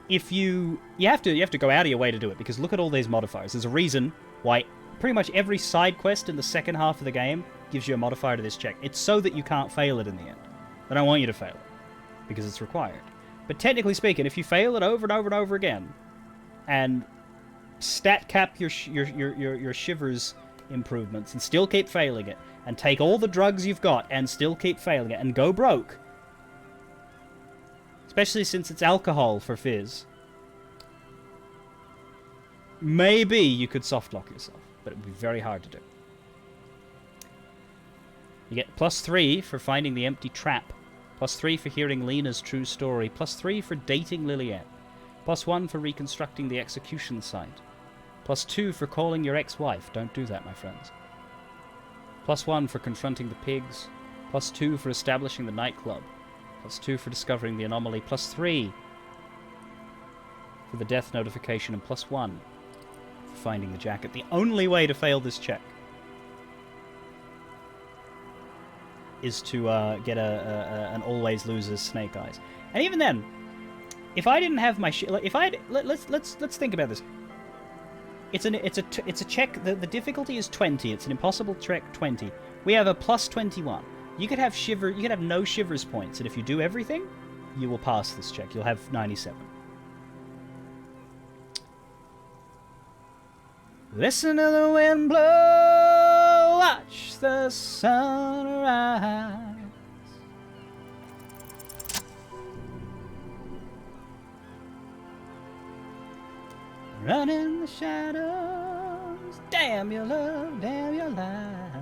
If you have to go out of your way to do it, because look at all these modifiers. There's a reason why pretty much every side quest in the second half of the game gives you a modifier to this check. It's so that you can't fail it in the end. They don't want you to fail it because it's required. But technically speaking, if you fail it over and over and over again, and stat cap your shivers improvements and still keep failing it, and take all the drugs you've got and still keep failing it, and go broke, especially since it's alcohol for fizz, maybe you could soft lock yourself, but it would be very hard to do. You get +3 for finding the empty trap, +3 for hearing Lena's true story, +3 for dating Lillian, +1 for reconstructing the execution site, +2 for calling your ex-wife. Don't do that, my friends. +1 for confronting the pigs, +2 for establishing the nightclub, +2 for discovering the anomaly, +3 for the death notification, and +1 for finding the jacket. The only way to fail this check is to get an always loses snake eyes. And even then, if I didn't have my let's think about this. It's a check. The difficulty is 20. It's an impossible check 20. We have a +21. You could have no shivers points, and if you do everything, you will pass this check. You'll have 97. Listen to the wind blow, watch the sunrise. Run in the shadows, damn your love, damn your life.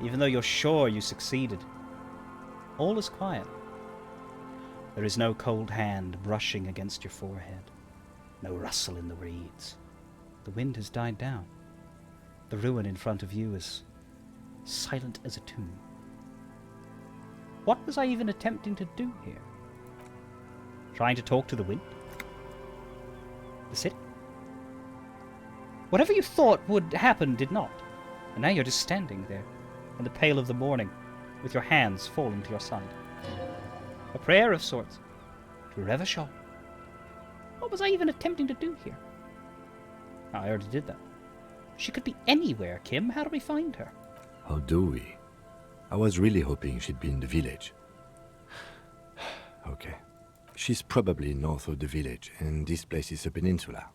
Even though you're sure you succeeded, all is quiet. There is no cold hand brushing against your forehead, no rustle in the reeds. The wind has died down. The ruin in front of you is silent as a tomb. What was I even attempting to do here? Trying to talk to the wind? The city? Whatever you thought would happen did not. And now you're just standing there, in the pale of the morning, with your hands falling to your side. A prayer of sorts, to Revachol. What was I even attempting to do here? Oh, I already did that. She could be anywhere, Kim. How do we find her?
How do we? I was really hoping she'd be in the village. Okay. She's probably north of the village, and this place is a peninsula.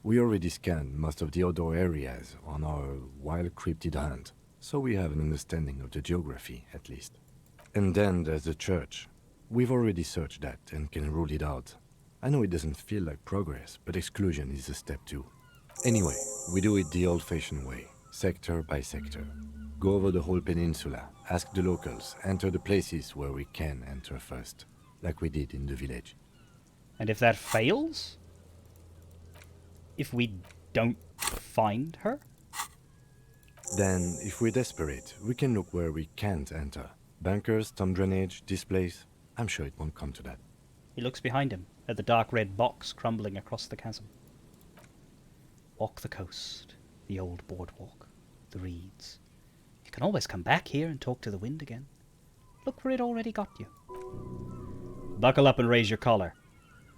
We already scanned most of the outdoor areas on our wild cryptid hunt, so we have an understanding of the geography, at least. And then there's the church. We've already searched that and can rule it out. I know it doesn't feel like progress, but exclusion is a step too. Anyway, we do it the old-fashioned way, sector by sector. Go over the whole peninsula, ask the locals, enter the places where we can enter first, like we did in the village.
And if that fails? If we don't find her?
Then, if we're desperate, we can look where we can't enter. Bunkers, storm drainage, this place. I'm sure it won't come to that.
He looks behind him, at the dark red box crumbling across the chasm. Walk the coast, the old boardwalk, the reeds. You can always come back here and talk to the wind again. Look where it already got you. Buckle up and raise your collar.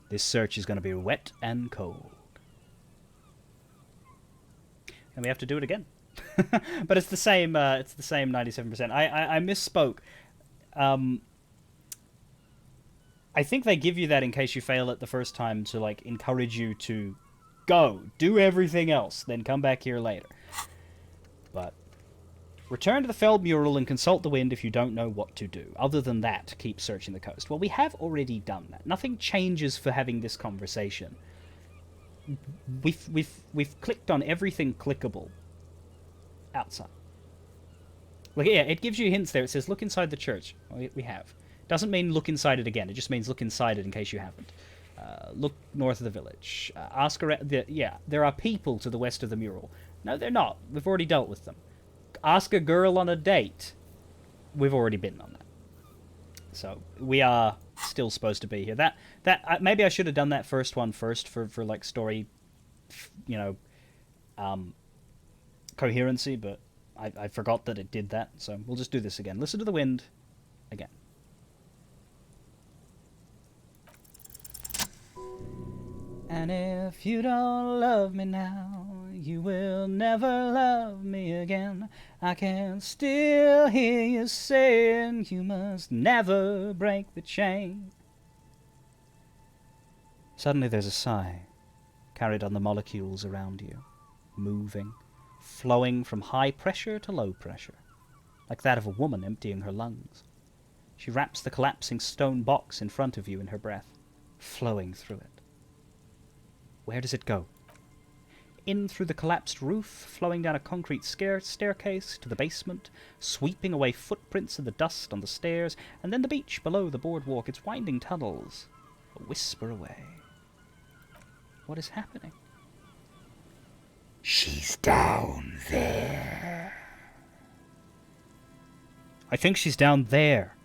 This search is going to be wet and cold. And we have to do it again. But it's the same 97%. I misspoke. I think they give you that in case you fail it the first time to like encourage you to go, do everything else, then come back here later. But Return to the felled mural and consult the wind if you don't know what to do. Other than that, keep searching the coast. Well, we have already done that. Nothing changes for having this conversation. We've clicked on everything clickable outside. Like, yeah, it gives you hints there. It says look inside the church. Well, we have. Doesn't mean look inside it again. It just means look inside it in case you haven't. Look north of the village. Ask around. Yeah, there are people to the west of the mural. No, they're not. We've already dealt with them. Ask a girl on a date. We've already been on that. So we are still supposed to be here. That maybe I should have done that first one first for like story, you know, coherency. But I forgot that it did that. So we'll just do this again. Listen to the wind, again. And if you don't love me now, you will never love me again. I can still hear you saying you must never break the chain. Suddenly there's a sigh, carried on the molecules around you, moving, flowing from high pressure to low pressure, like that of a woman emptying her lungs. She wraps the collapsing stone box in front of you in her breath, flowing through it. Where does it go? In through the collapsed roof, flowing down a concrete staircase to the basement, sweeping away footprints in the dust on the stairs, and then the beach below the boardwalk, its winding tunnels, a whisper away. What is happening?
She's down there.
I think she's down there.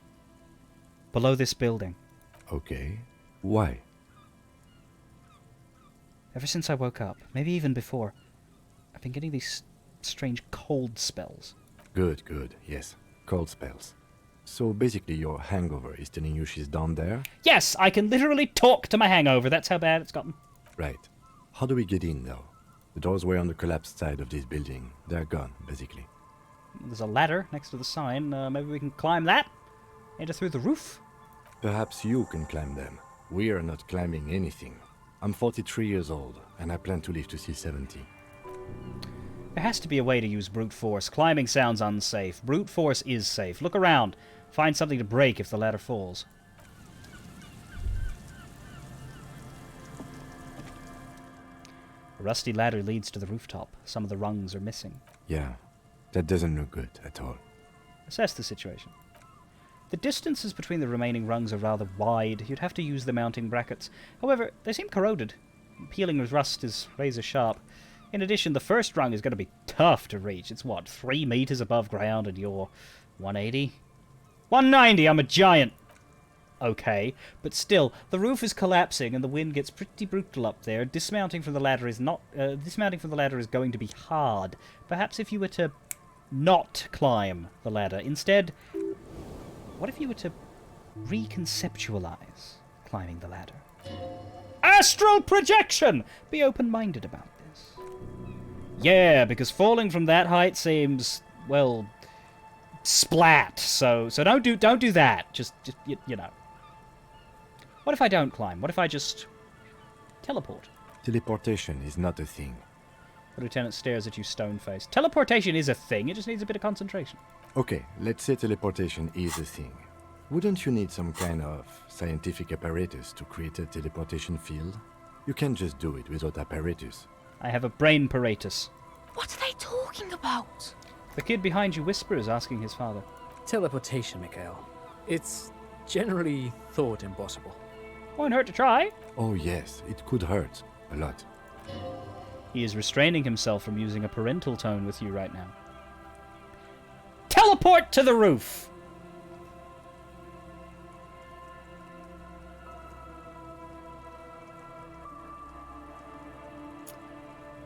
Below this building.
Okay. Why?
Ever since I woke up, maybe even before, I've been getting these strange cold spells.
Good, good. Yes. Cold spells. So basically your hangover is telling you she's down there?
Yes, I can literally talk to my hangover. That's how bad it's gotten.
Right. How do we get in, though? The doors were on the collapsed side of this building. They're gone, basically.
There's a ladder next to the sign. Maybe we can climb that? Enter through the roof?
Perhaps you can climb them. We are not climbing anything. I'm 43 years old, and I plan to live to see 70.
There has to be a way to use brute force. Climbing sounds unsafe. Brute force is safe. Look around. Find something to break if the ladder falls. A rusty ladder leads to the rooftop. Some of the rungs are missing.
Yeah, that doesn't look good at all.
Assess the situation. The distances between the remaining rungs are rather wide. You'd have to use the mounting brackets. However, they seem corroded. Peeling with rust is razor sharp. In addition, the first rung is going to be tough to reach. It's what, 3 meters above ground and you're 180? 190! I'm a giant! Okay, but still, the roof is collapsing and the wind gets pretty brutal up there. Dismounting from the ladder is going to be hard. Perhaps if you were to not climb the ladder. Instead, what if you were to reconceptualize climbing the ladder? Astral projection! Be open-minded about this. Yeah, because falling from that height seems, well, splat. So don't do that. Just you know. What if I don't climb? What if I just teleport?
Teleportation is not a thing.
The lieutenant stares at you stone-faced. Teleportation is a thing. It just needs a bit of concentration.
Okay, let's say teleportation is a thing. Wouldn't you need some kind of scientific apparatus to create a teleportation field? You can't just do it without apparatus.
I have a brain apparatus.
What are they talking about?
The kid behind you whispers, asking his father.
Teleportation, Mikhail. It's generally thought impossible.
Won't hurt to try.
Oh yes, it could hurt. A lot.
He is restraining himself from using a parental tone with you right now. Teleport to the roof!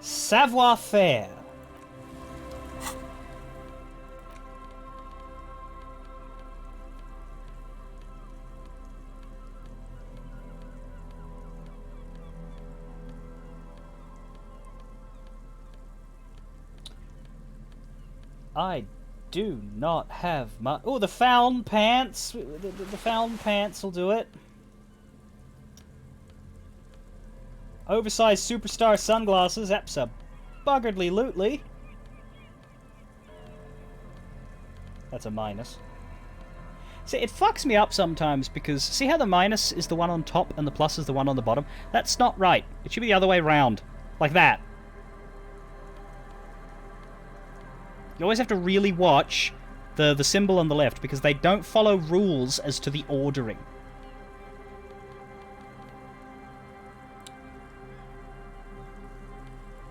Savoir-faire. I do not have much. Oh, the found pants. The found pants will do it. Oversized superstar sunglasses. Abso-buggedly lootly. That's a minus. See, it fucks me up sometimes because see how the minus is the one on top and the plus is the one on the bottom? That's not right. It should be the other way around. Like that. You always have to really watch the symbol on the left because they don't follow rules as to the ordering.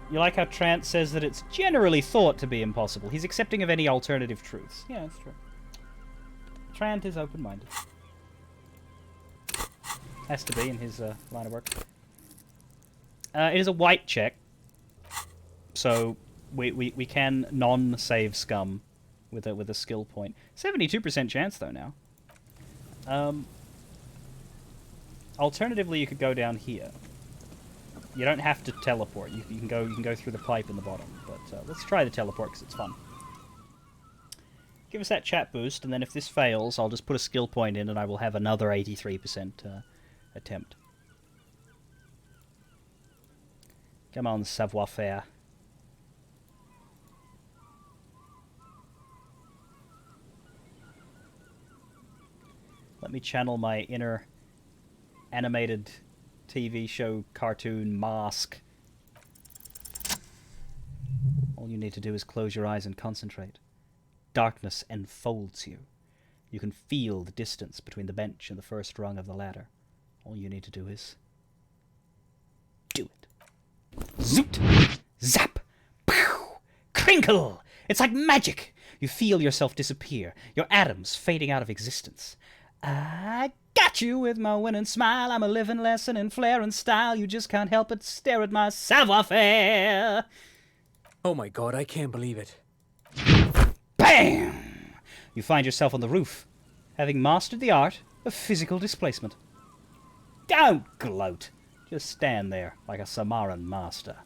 You like how Trant says that it's generally thought to be impossible. He's accepting of any alternative truths. Yeah, that's true. Trant is open-minded. Has to be in his line of work. It is a white check. So we can non-save scum with a skill point. 72% chance though now. Alternatively, you could go down here. You don't have to teleport. You can go through the pipe in the bottom. But let's try the teleport because it's fun. Give us that chat boost, and then if this fails, I'll just put a skill point in, and I will have another 83% attempt. Come on, savoir-faire. Let me channel my inner animated TV show cartoon mask. All you need to do is close your eyes and concentrate. Darkness enfolds you. You can feel the distance between the bench and the first rung of the ladder. All you need to do is do it. Zoot! Zap! Pew! Crinkle! It's like magic! You feel yourself disappear, your atoms fading out of existence. I got you with my winning smile. I'm a living lesson in flair and style. You just can't help but stare at my savoir-faire.
Oh my god, I can't believe it.
BAM! You find yourself on the roof, having mastered the art of physical displacement. Don't gloat. Just stand there like a Samaran master.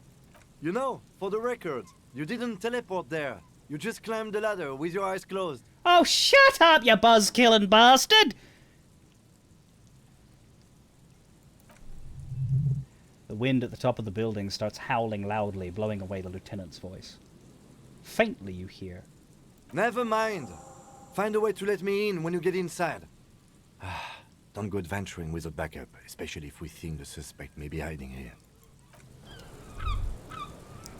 You know, for the record, you didn't teleport there. You just climbed the ladder with your eyes closed.
Oh, shut up, you buzz-killing bastard! The wind at the top of the building starts howling loudly, blowing away the lieutenant's voice. Faintly you hear.
Never mind. Find a way to let me in when you get inside.
Don't go adventuring without backup, especially if we think the suspect may be hiding here.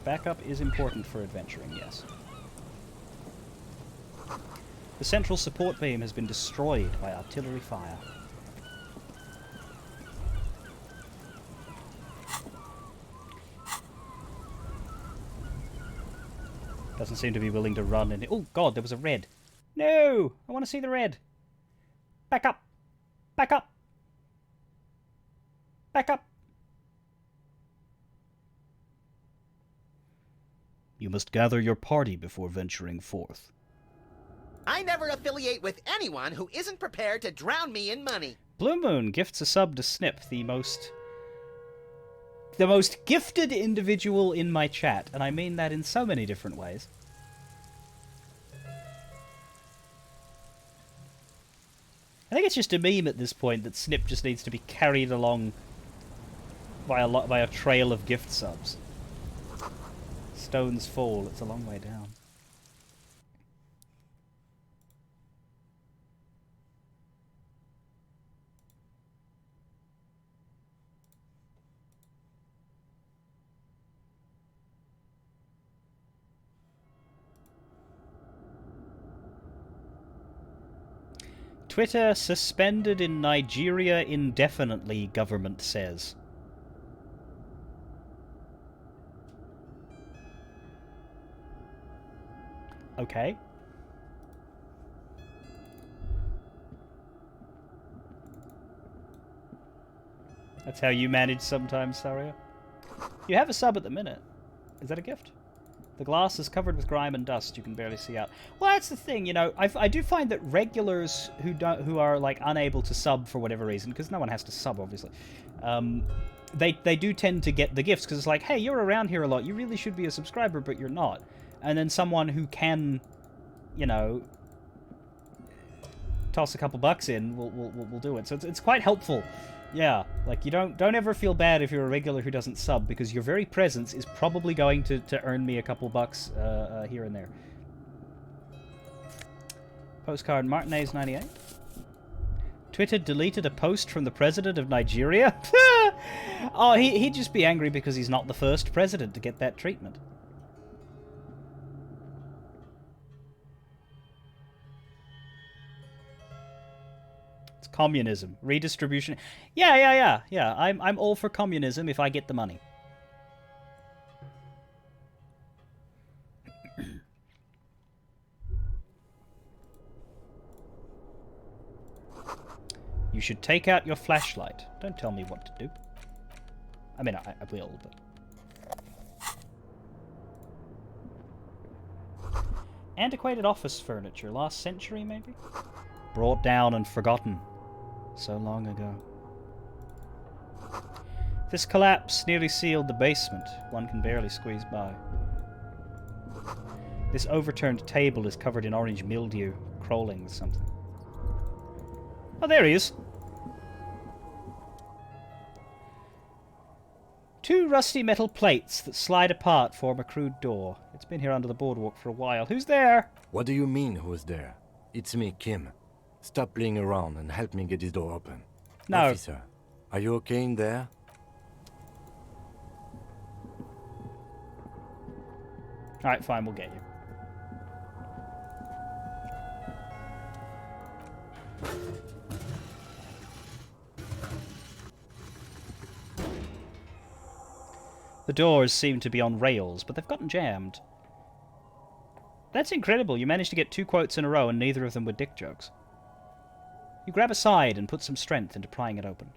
Backup is important for adventuring, yes. The central support beam has been destroyed by artillery fire. Doesn't seem to be willing to run in. Oh god, there was a red. No! I want to see the red. Back up! Back up! Back up! You must gather your party before venturing forth.
I never affiliate with anyone who isn't prepared to drown me in money.
Blue Moon gifts a sub to Snip, the most gifted individual in my chat, and I mean that in so many different ways. I think it's just a meme at this point that Snip just needs to be carried along by a trail of gift subs. Stones fall, it's a long way down. Twitter suspended in Nigeria indefinitely, government says. Okay. That's how you manage sometimes, Saria. You have a sub at the minute. Is that a gift? The glass is covered with grime and dust. You can barely see out. Well, that's the thing, you know. I do find that regulars who are like unable to sub for whatever reason, because no one has to sub, obviously. They do tend to get the gifts because it's like, hey, you're around here a lot. You really should be a subscriber, but you're not. And then someone who can, you know, toss a couple bucks in will do it. So it's quite helpful. Yeah, like, you don't ever feel bad if you're a regular who doesn't sub, because your very presence is probably going to earn me a couple bucks here and there. Postcard Martinez 98. Twitter deleted a post from the president of Nigeria? Oh, he'd just be angry because he's not the first president to get that treatment. It's communism. Redistribution. Yeah. I'm all for communism if I get the money. You should take out your flashlight. Don't tell me what to do. I mean, I will, but... Antiquated office furniture. Last century, maybe? Brought down and forgotten. So long ago. This collapse nearly sealed the basement. One can barely squeeze by. This overturned table is covered in orange mildew, crawling with something. Oh, there he is. Two rusty metal plates that slide apart form a crude door. It's been here under the boardwalk for a while. Who's there?
What do you mean, who's there? It's me, Kim. Stop playing around and help me get this door open.
No.
Officer, are you okay in there?
Alright, fine, we'll get you. The doors seem to be on rails, but they've gotten jammed. That's incredible. You managed to get 2 quotes in a row and neither of them were dick jokes. You grab a side and put some strength into prying it open.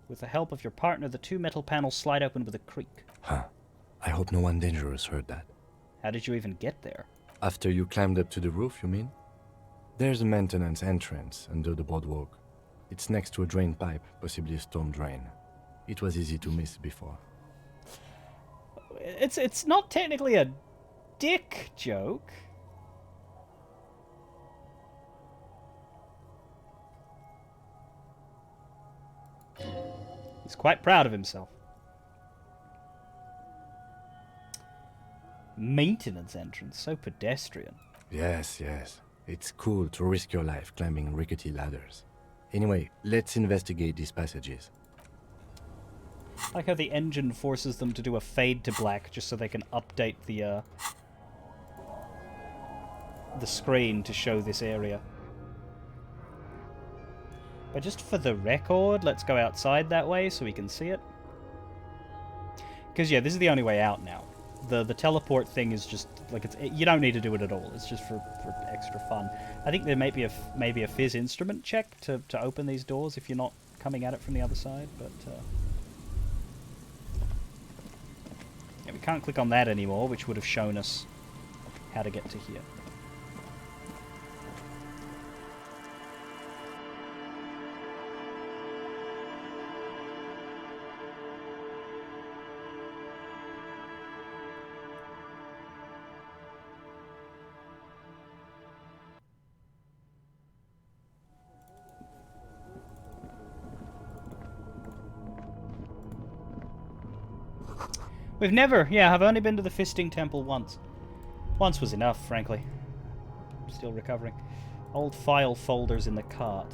With the help of your partner, the 2 metal panels slide open with a creak.
Huh. I hope no one dangerous heard that.
How did you even get there?
After you climbed up to the roof, you mean? There's a maintenance entrance under the boardwalk. It's next to a drain pipe, possibly a storm drain. It was easy to miss before.
It's not technically a dick joke. He's quite proud of himself. Maintenance entrance, so pedestrian.
Yes. It's cool to risk your life climbing rickety ladders. Anyway, let's investigate these passages.
I like how the engine forces them to do a fade to black just so they can update the screen to show this area. But just for the record, let's go outside that way so we can see it. Because yeah, this is the only way out now. The teleport thing is just like you don't need to do it at all. It's just for extra fun. I think there may be maybe a fizz instrument check to open these doors if you're not coming at it from the other side, but yeah, we can't click on that anymore, which would have shown us how to get to here. We've never, I've only been to the Fisting Temple once. Once was enough, frankly. Still recovering. Old file folders in the cart.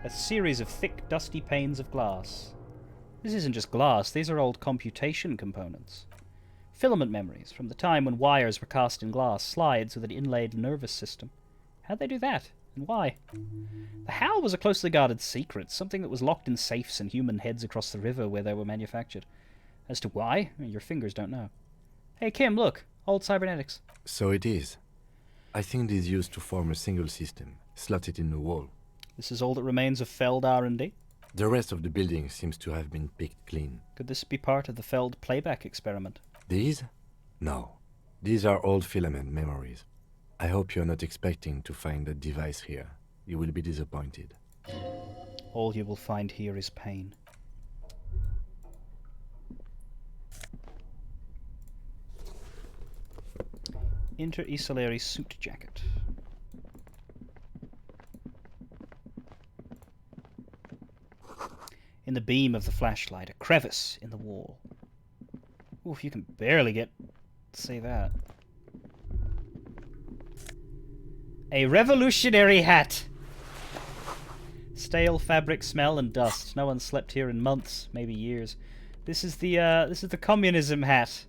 A series of thick, dusty panes of glass. This isn't just glass, these are old computation components. Filament memories from the time when wires were cast in glass, slides with an inlaid nervous system. How'd they do that? And why? The how was a closely guarded secret, something that was locked in safes in human heads across the river where they were manufactured. As to why, your fingers don't know. Hey Kim, look! Old cybernetics.
So it is. I think these used to form a single system, slotted in the wall.
This is all that remains of Feld R&D?
The rest of the building seems to have been picked clean.
Could this be part of the Feld playback experiment?
These? No. These are old filament memories. I hope you're not expecting to find that device here. You will be disappointed.
All you will find here is pain. Inter-Isolary suit jacket. In the beam of the flashlight, a crevice in the wall. Oof, you can barely see that. A revolutionary hat. Stale fabric smell and dust. No one slept here in months, maybe years. This is the communism hat.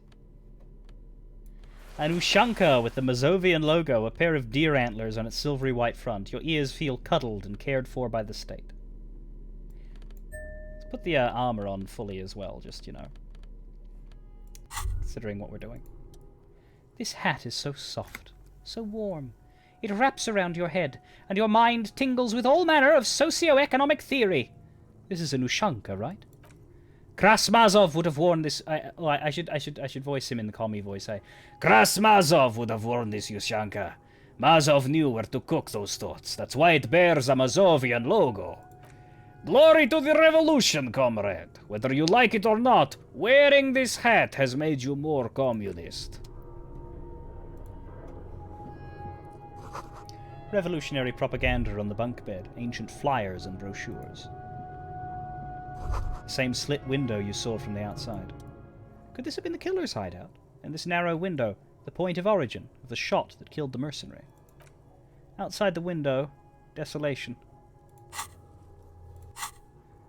An Ushanka with the Mazovian logo, a pair of deer antlers on its silvery white front. Your ears feel cuddled and cared for by the state. Let's put the armor on fully as well, just, you know, considering what we're doing. This hat is so soft, so warm. It wraps around your head, and your mind tingles with all manner of socio-economic theory. This is an Ushanka, right? Krasmazov would have worn this. I should voice him in the commie voice. Krasmazov would have worn this Ushanka. Mazov knew where to cook those thoughts. That's why it bears a Mazovian logo. Glory to the revolution, comrade. Whether you like it or not, wearing this hat has made you more communist. Revolutionary propaganda on the bunk bed, ancient flyers and brochures. The same slit window you saw from the outside. Could this have been the killer's hideout? And this narrow window, the point of origin of the shot that killed the mercenary? Outside the window, desolation.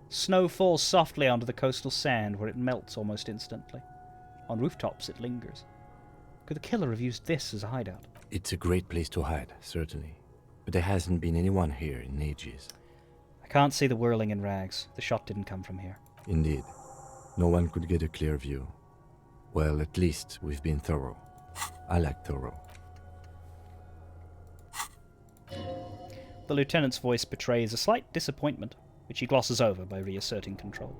Snow falls softly onto the coastal sand where it melts almost instantly. On rooftops it lingers. Could the killer have used this as a hideout?
It's a great place to hide, certainly. But there hasn't been anyone here in ages.
I can't see the whirling in rags. The shot didn't come from here.
Indeed. No one could get a clear view. Well, at least we've been thorough. I like thorough.
The lieutenant's voice betrays a slight disappointment, which he glosses over by reasserting control.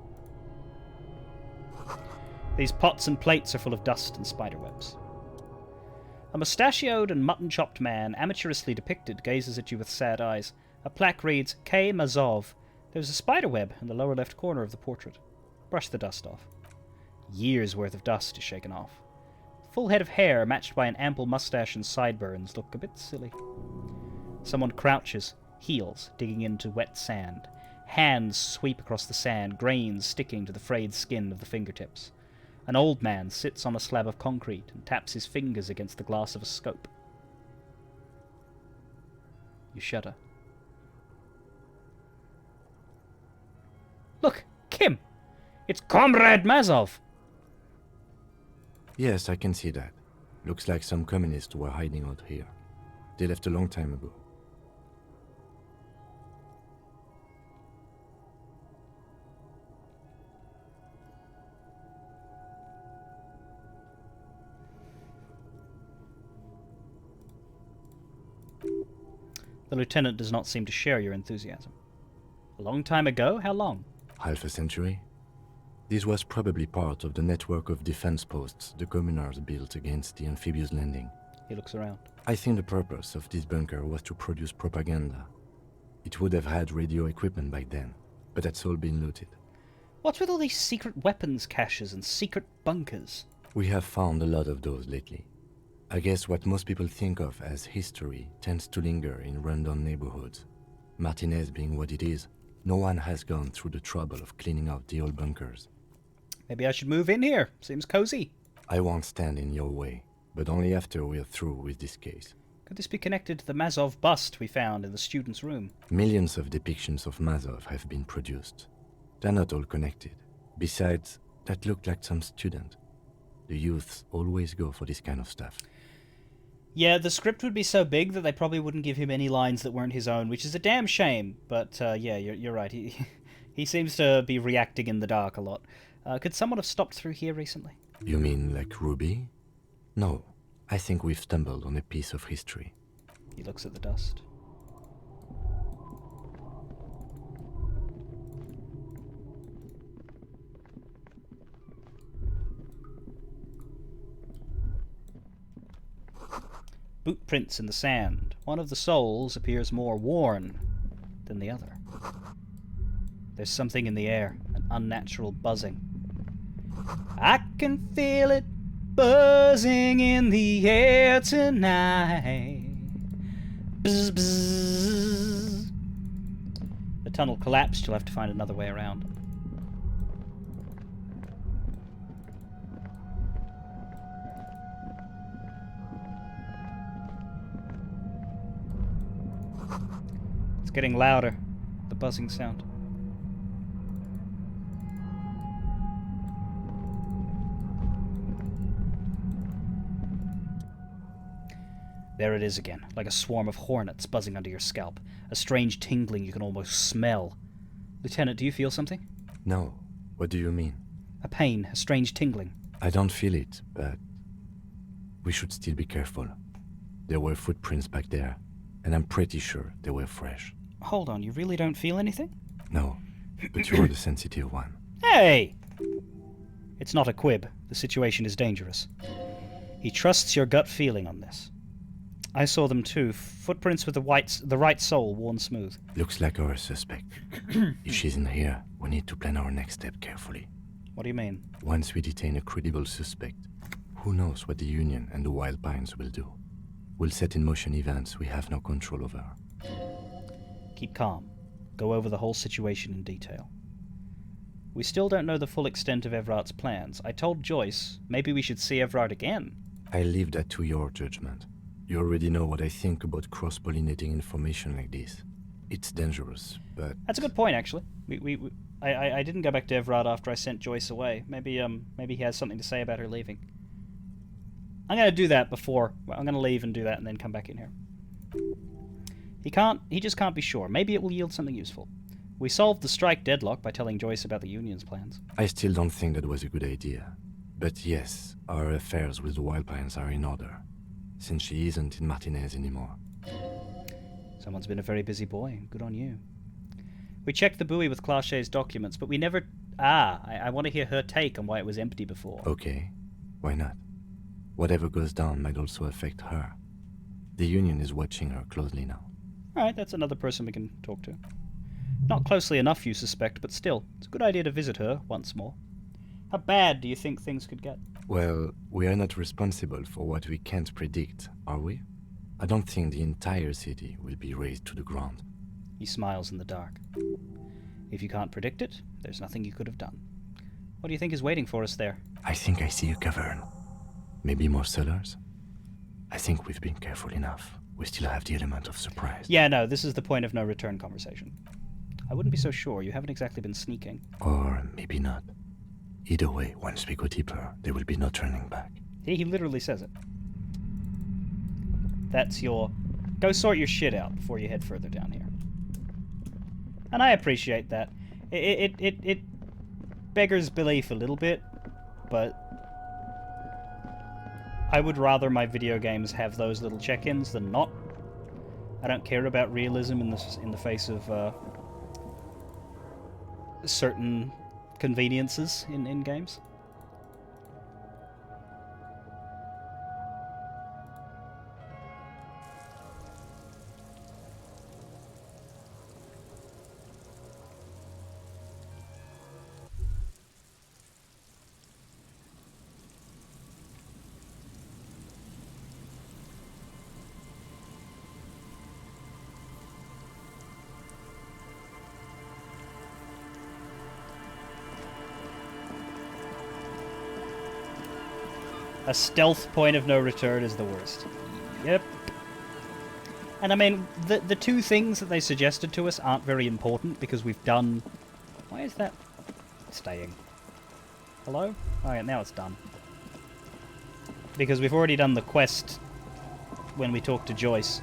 These pots and plates are full of dust and spiderwebs. A mustachioed and mutton-chopped man, amateurishly depicted, gazes at you with sad eyes. A plaque reads, K. Mazov. There's a spiderweb in the lower left corner of the portrait. Brush the dust off. Years' worth of dust is shaken off. Full head of hair, matched by an ample mustache and sideburns, look a bit silly. Someone crouches, heels digging into wet sand. Hands sweep across the sand, grains sticking to the frayed skin of the fingertips. An old man sits on a slab of concrete and taps his fingers against the glass of a scope. You shudder. Look, Kim! It's Comrade Mazov!
Yes, I can see that. Looks like some communists were hiding out here. They left a long time ago.
The lieutenant does not seem to share your enthusiasm. A long time ago? How long?
Half a century? This was probably part of the network of defense posts the communards built against the amphibious landing.
He looks around.
I think the purpose of this bunker was to produce propaganda. It would have had radio equipment back then, but that's all been looted.
What's with all these secret weapons caches and secret bunkers?
We have found a lot of those lately. I guess what most people think of as history tends to linger in rundown neighborhoods. Martinez being what it is, no one has gone through the trouble of cleaning out the old bunkers.
Maybe I should move in here. Seems cozy.
I won't stand in your way, but only after we're through with this case.
Could this be connected to the Mazov bust we found in the student's room?
Millions of depictions of Mazov have been produced. They're not all connected. Besides, that looked like some student. The youths always go for this kind of stuff.
Yeah, the script would be so big that they probably wouldn't give him any lines that weren't his own, which is a damn shame. But yeah, you're right. He seems to be reacting in the dark a lot. Could someone have stopped through here recently?
You mean like Ruby? No, I think we've stumbled on a piece of history.
He looks at the dust. Boot prints in the sand. One of the soles appears more worn than the other. There's something in the air, an unnatural buzzing. I can feel it buzzing in the air tonight. Bzz, bzz. The tunnel collapsed. You'll have to find another way around. getting louder. The buzzing sound. There it is again, like a swarm of hornets buzzing under your scalp. A strange tingling you can almost smell. Lieutenant, do you feel something?
No. What do you mean?
A pain, a strange tingling.
I don't feel it, but we should still be careful. There were footprints back there, and I'm pretty sure they were fresh.
Hold on, you really don't feel anything?
No, but you're the sensitive one.
Hey! It's not a quib. The situation is dangerous. He trusts your gut feeling on this. I saw them too. Footprints with the right sole worn smooth.
Looks like our suspect. If she's in here, we need to plan our next step carefully.
What do you mean?
Once we detain a credible suspect, who knows what the Union and the Wild Pines will do? We'll set in motion events we have no control over.
Keep calm. Go over the whole situation in detail. We still don't know the full extent of Everard's plans. I told Joyce maybe we should see Everard again.
I leave that to your judgment. You already know what I think about cross-pollinating information like this. It's dangerous, but...
That's a good point, actually. I didn't go back to Everard after I sent Joyce away. Maybe he has something to say about her leaving. I'm going to do that before... I'm going to leave and do that and then come back in here. He just can't be sure. Maybe it will yield something useful. We solved the strike deadlock by telling Joyce about the Union's plans.
I still don't think that was a good idea. But yes, our affairs with the Wild Pines are in order, since she isn't in Martinez anymore.
Someone's been a very busy boy. Good on you. We checked the buoy with Clachet's documents, but we never... I want to hear her take on why it was empty before.
Okay, why not? Whatever goes down might also affect her. The Union is watching her closely now.
Alright, that's another person we can talk to. Not closely enough, you suspect, but still, it's a good idea to visit her once more. How bad do you think things could get?
Well, we are not responsible for what we can't predict, are we? I don't think the entire city will be razed to the ground.
He smiles in the dark. If you can't predict it, there's nothing you could have done. What do you think is waiting for us there?
I think I see a cavern. Maybe more cellars? I think we've been careful enough. We still have the element of surprise.
Yeah, no, this is the point of no return conversation. I wouldn't be so sure. You haven't exactly been sneaking.
Or maybe not. Either way, once we go deeper, there will be no turning back.
He literally says it. That's your... Go sort your shit out before you head further down here. And I appreciate that. It beggars belief a little bit, but I would rather my video games have those little check-ins than not. I don't care about realism in the face of certain conveniences in games. A stealth point of no return is the worst. Yep. And I mean, the two things that they suggested to us aren't very important because we've done... Why is that staying? Hello? Alright, now it's done. Because we've already done the quest when we talked to Joyce.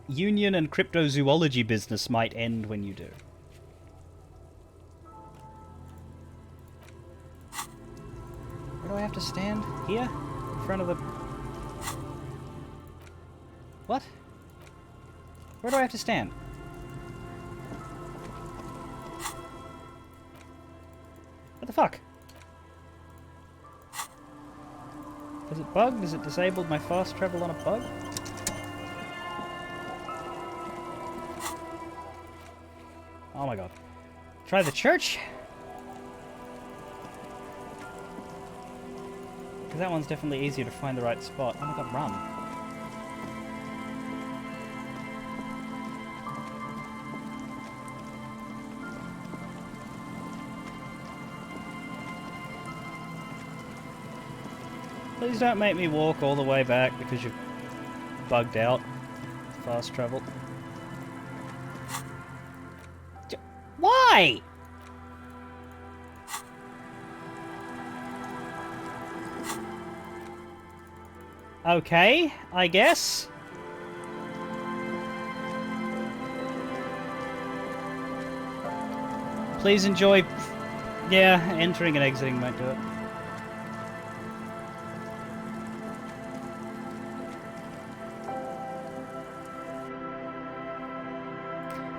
Union and cryptozoology business might end when you do. Where do I have to stand? Here? In front of the... What? Where do I have to stand? What the fuck? Is it bugged? Is it disabled my fast travel on a bug? Oh my god. Try the church? Because that one's definitely easier to find the right spot. Oh my god, run. Please don't make me walk all the way back because you've bugged out. fast travel. Why? Okay, I guess. Please enjoy... Yeah, entering and exiting might do it.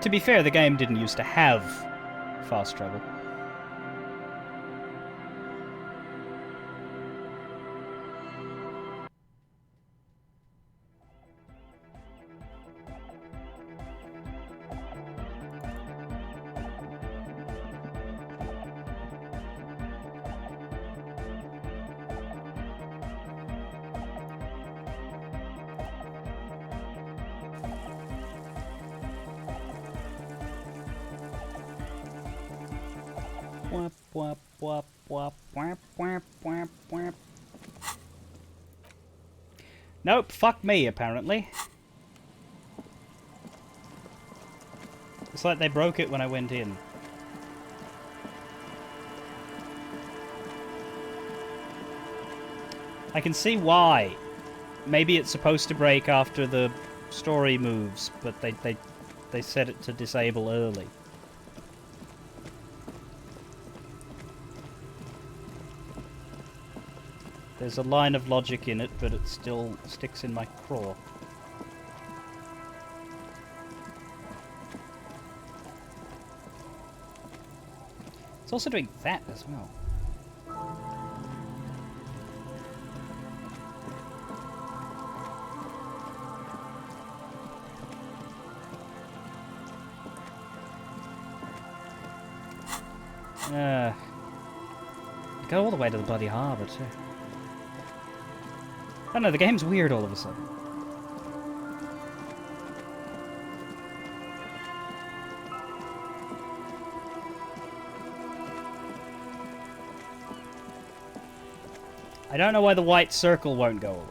To be fair, the game didn't used to have fast travel. Wap, wap, wap, wap, wap, wap, wap, wap. Nope, fuck me, apparently. It's like they broke it when I went in. I can see why. Maybe it's supposed to break after the story moves, but they set it to disable early. There's a line of logic in it, but it still sticks in my craw. It's also doing that as well. Go all the way to the bloody harbour too. I don't know, the game's weird all of a sudden. I don't know why the white circle won't go away.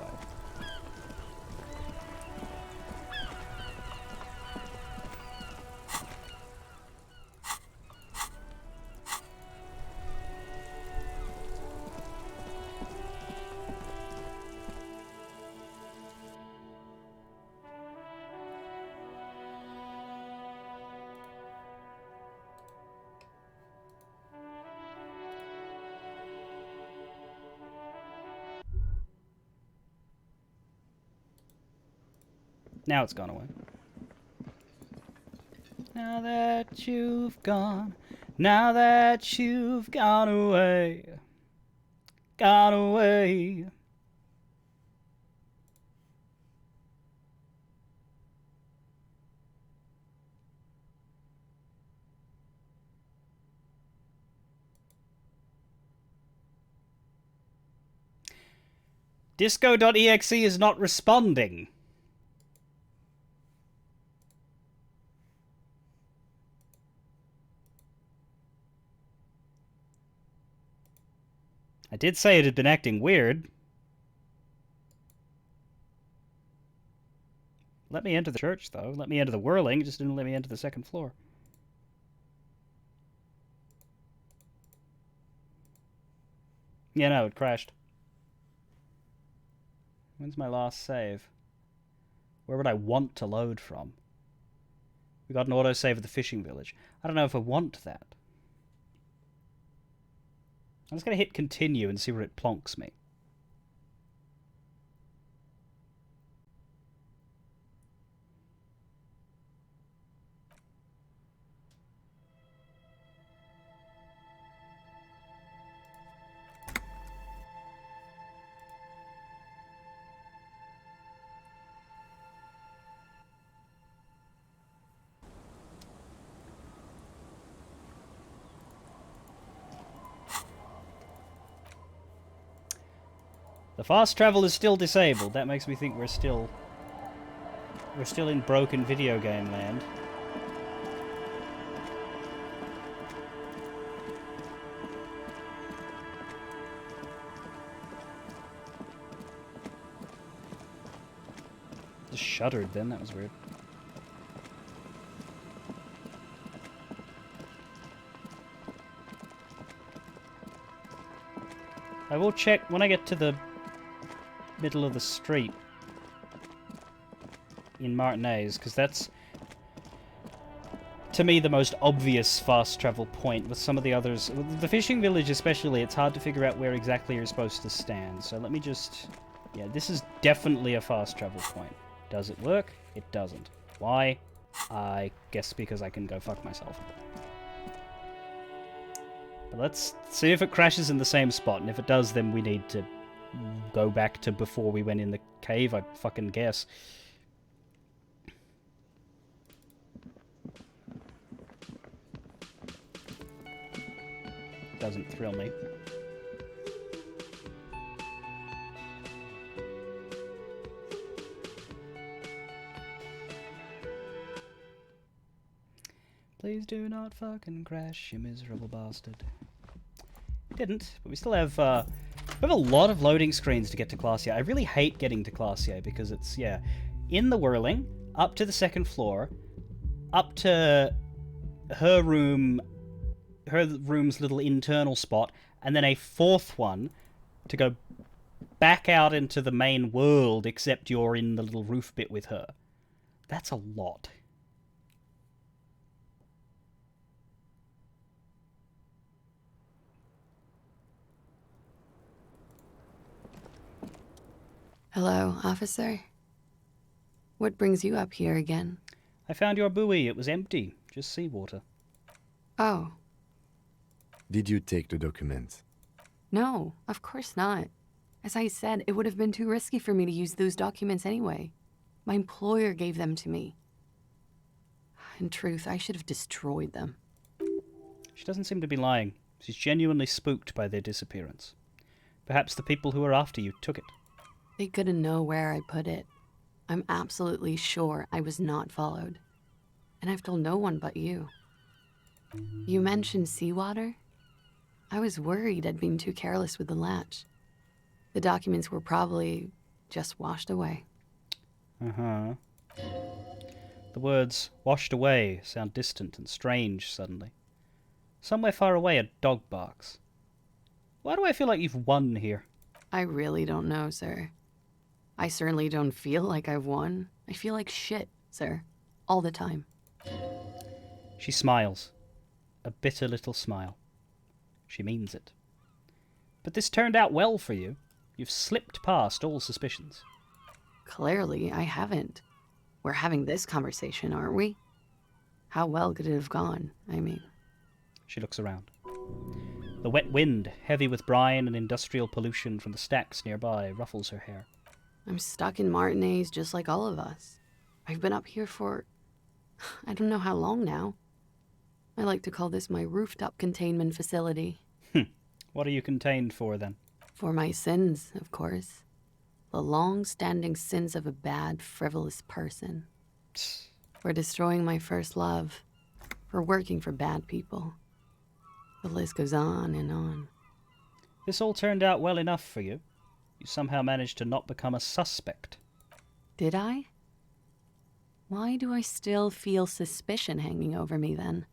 Now it's gone away. Now that you've gone, now that you've gone away, gone away. Disco.exe is not responding. I did say it had been acting weird. Let me enter the church, though. Let me enter the whirling. It just didn't let me enter the second floor. Yeah, no, it crashed. When's my last save? Where would I want to load from? We got an autosave of the fishing village. I don't know if I want that. I'm just going to hit continue and see where it plonks me. The fast travel is still disabled. That makes me think we're still in broken video game land. Just shuddered then, that was weird. I will check when I get to the middle of the street in Martinez, because that's, to me, the most obvious fast travel point. With some of the others, with the fishing village especially, it's hard to figure out where exactly you're supposed to stand. So let me just... Yeah, this is definitely a fast travel point. Does it work? It doesn't. Why? I guess because I can go fuck myself. But let's see if it crashes in the same spot, and if it does, then we need to go back to before we went in the cave, I fucking guess. Doesn't thrill me. Please do not fucking crash, you miserable bastard. Didn't, but we still have, we have a lot of loading screens to get to Class A. I really hate getting to Class A because it's, yeah, in the whirling, up to the second floor, up to her room's little internal spot, and then a fourth one to go back out into the main world, except you're in the little roof bit with her. That's a lot.
Hello, officer. What brings you up here again?
I found your buoy. It was empty. Just seawater.
Oh.
Did you take the documents?
No, of course not. As I said, it would have been too risky for me to use those documents anyway. My employer gave them to me. In truth, I should have destroyed them.
She doesn't seem to be lying. She's genuinely spooked by their disappearance. Perhaps the people who were after you took it.
They couldn't know where I put it. I'm absolutely sure I was not followed. And I've told no one but you. You mentioned seawater? I was worried I'd been too careless with the latch. The documents were probably just washed away.
Uh-huh. The words washed away sound distant and strange suddenly. Somewhere far away a dog barks. Why do I feel like you've won here?
I really don't know, sir. I certainly don't feel like I've won. I feel like shit, sir. All the time.
She smiles. A bitter little smile. She means it. But this turned out well for you. You've slipped past all suspicions.
Clearly, I haven't. We're having this conversation, aren't we? How well could it have gone, I mean?
She looks around. The wet wind, heavy with brine and industrial pollution from the stacks nearby, ruffles her hair.
I'm stuck in Martinez just like all of us. I've been up here for... I don't know how long now. I like to call this my rooftop containment facility.
What are you contained for, then?
For my sins, of course. The long-standing sins of a bad, frivolous person. For destroying my first love. For working for bad people. The list goes on and on.
This all turned out well enough for you. You somehow managed to not become a suspect.
Did I? Why do I still feel suspicion hanging over me, then?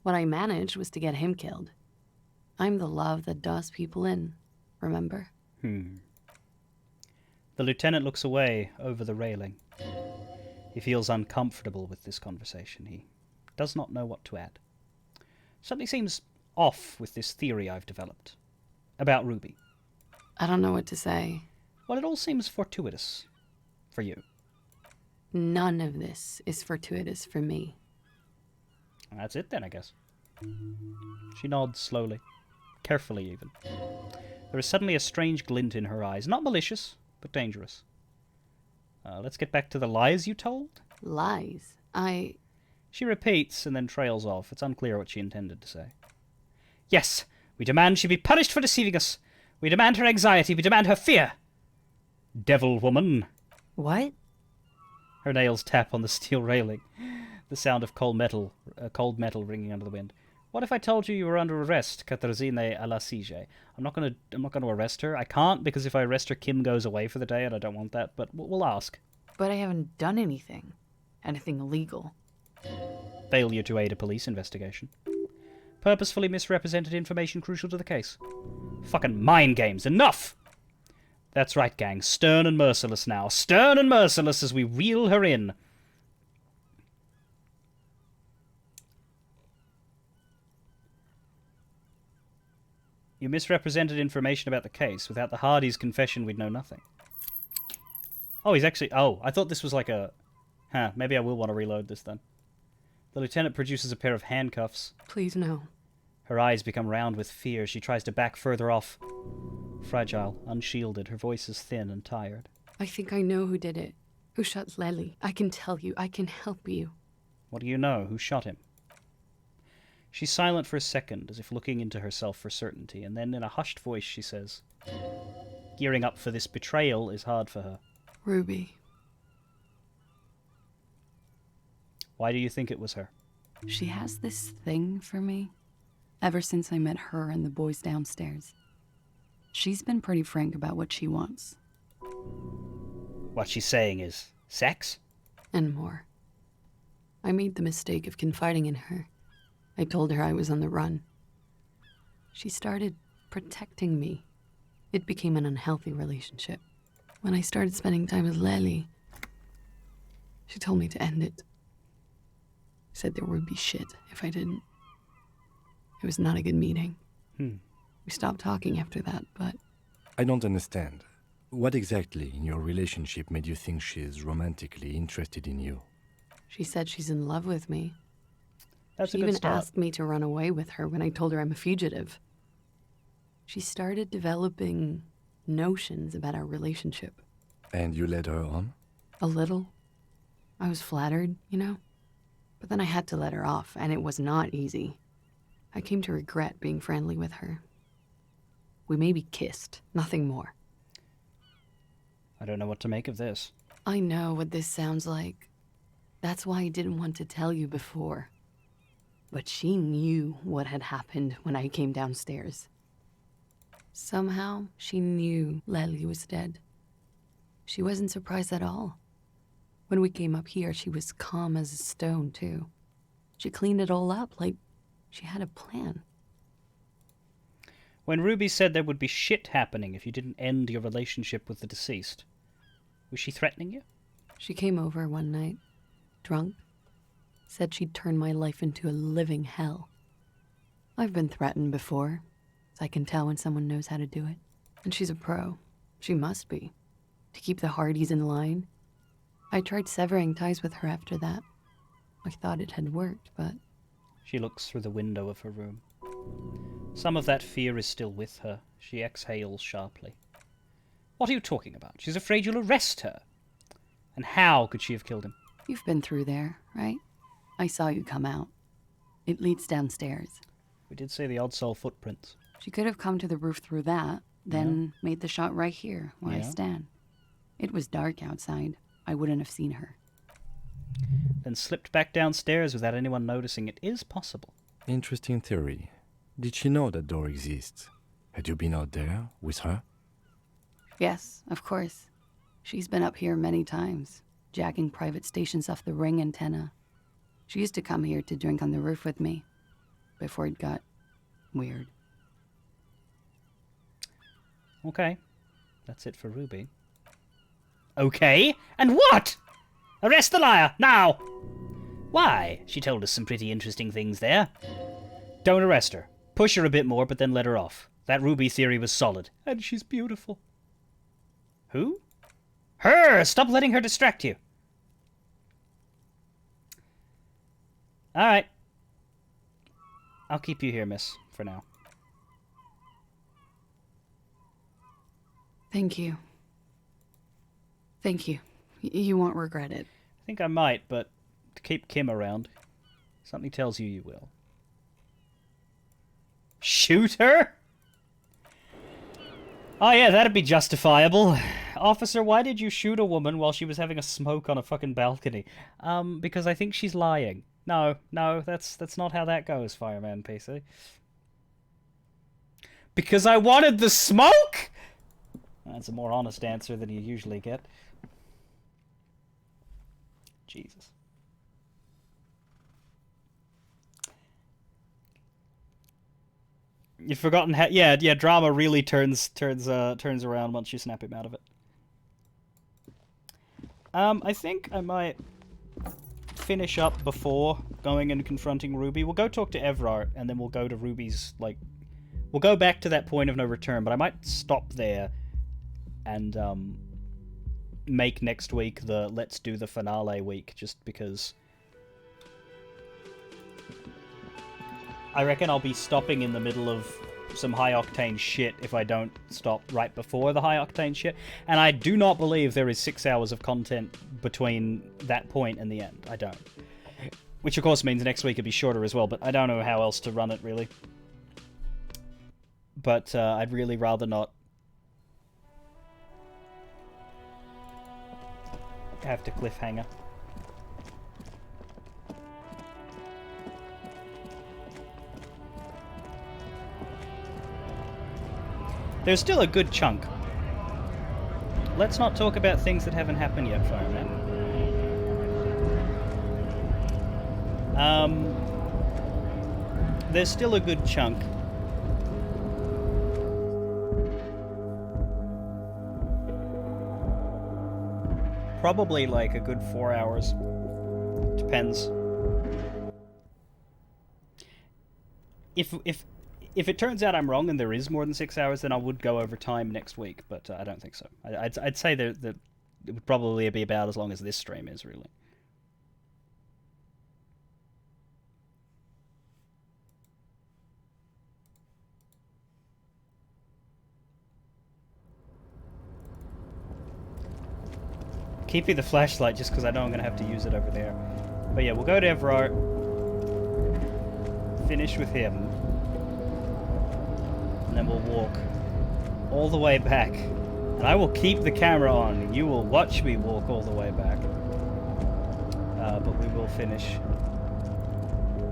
What I managed was to get him killed. I'm the love that does people in, remember?
The lieutenant looks away over the railing. He feels uncomfortable with this conversation. He does not know what to add. Something seems off with this theory I've developed. About Ruby.
I don't know what to say.
Well, it all seems fortuitous. For you.
None of this is fortuitous for me.
That's it then, I guess. She nods slowly. Carefully, even. There is suddenly a strange glint in her eyes. Not malicious, but dangerous. Let's get back to the lies you told?
Lies?
She repeats and then trails off. It's unclear what she intended to say. Yes, we demand she be punished for deceiving us. We demand her anxiety. We demand her fear. Devil woman.
What?
Her nails tap on the steel railing. The sound of cold metal ringing under the wind. What if I told you were under arrest, Katarzyna Elysium? I'm not gonna arrest her. I can't, because if I arrest her, Kim goes away for the day, and I don't want that. But we'll ask.
But I haven't done anything. Anything illegal.
Failure to aid a police investigation. Purposefully misrepresented information crucial to the case. Fucking mind games. Enough! That's right, gang. Stern and merciless now. Stern and merciless as we reel her in. You misrepresented information about the case. Without the Hardy's confession, we'd know nothing. Oh, he's actually... Oh, I thought this was like a... Huh, maybe I will want to reload this then. The lieutenant produces a pair of handcuffs.
Please, no.
Her eyes become round with fear. She tries to back further off. Fragile, unshielded, her voice is thin and tired.
I think I know who did it. Who shot Lely. I can tell you. I can help you.
What do you know? Who shot him? She's silent for a second, as if looking into herself for certainty, and then in a hushed voice she says, gearing up for this betrayal is hard for her.
Ruby.
Why do you think it was her?
She has this thing for me. Ever since I met her and the boys downstairs. She's been pretty frank about what she wants.
What she's saying is sex?
And more. I made the mistake of confiding in her. I told her I was on the run. She started protecting me. It became an unhealthy relationship. When I started spending time with Lely, she told me to end it. Said there would be shit if I didn't. It was not a good meeting. We stopped talking after that, but...
I don't understand. What exactly in your relationship made you think she's romantically interested in you?
She said she's in love with me.
That's
she
a good
even
start.
asked me to run away with her when I told her I'm a fugitive. She started developing notions about our relationship.
And you led her on?
A little. I was flattered, you know? But then I had to let her off, and it was not easy. I came to regret being friendly with her. We maybe kissed, nothing more.
I don't know what to make of this.
I know what this sounds like. That's why I didn't want to tell you before. But she knew what had happened when I came downstairs. Somehow, she knew Lely was dead. She wasn't surprised at all. When we came up here, she was calm as a stone, too. She cleaned it all up like she had a plan.
When Ruby said there would be shit happening if you didn't end your relationship with the deceased, was she threatening you?
She came over one night, drunk, said she'd turn my life into a living hell. I've been threatened before, so I can tell when someone knows how to do it. And she's a pro. She must be. To keep the Hardys in line. I tried severing ties with her after that. I thought it had worked, but...
She looks through the window of her room. Some of that fear is still with her. She exhales sharply. What are you talking about? She's afraid you'll arrest her. And how could she have killed him?
You've been through there, right? I saw you come out. It leads downstairs.
We did say the odd soul footprints.
She could have come to the roof through that, then made the shot right here, where I stand. It was dark outside. I wouldn't have seen her.
Then slipped back downstairs without anyone noticing. It is possible.
Interesting theory. Did she know that door exists? Had you been out there with her?
Yes, of course. She's been up here many times, jacking private stations off the ring antenna. She used to come here to drink on the roof with me, before it got weird.
Okay. That's it for Ruby. Okay? And what? Arrest the liar, now! Why? She told us some pretty interesting things there. Don't arrest her. Push her a bit more, but then let her off. That Ruby theory was solid. And she's beautiful. Who? Her! Stop letting her distract you. Alright. I'll keep you here, miss, for now.
Thank you. Thank you. You won't regret it.
I think I might, but to keep Kim around, something tells you will. Shoot her? Oh yeah, that'd be justifiable. Officer, why did you shoot a woman while she was having a smoke on a fucking balcony? Because I think she's lying. No, that's not how that goes, Fireman PC. Because I wanted the smoke? That's a more honest answer than you usually get. Jesus. You've forgotten how... Yeah, drama really turns around once you snap him out of it. I think I might finish up before going and confronting Ruby. We'll go talk to Evrart, and then we'll go to Ruby's, like... We'll go back to that point of no return, but I might stop there and, make next week the let's do the finale week, just because... I reckon I'll be stopping in the middle of some high-octane shit if I don't stop right before the high-octane shit. And I do not believe there is 6 hours of content between that point and the end. I don't. Which, of course, means next week will be shorter as well, but I don't know how else to run it, really. But I'd really rather not have to cliffhanger. There's still a good chunk. Let's not talk about things that haven't happened yet, Fireman. There's still a good chunk. Probably like a good 4 hours. Depends. If it turns out I'm wrong and there is more than 6 hours, then I would go over time next week, but I don't think so. I'd say that it would probably be about as long as this stream is, really. Keep you the flashlight just because I know I'm going to have to use it over there. But yeah, we'll go to Evrart. Finish with him. And then we'll walk all the way back. And I will keep the camera on, and you will watch me walk all the way back. But we will finish.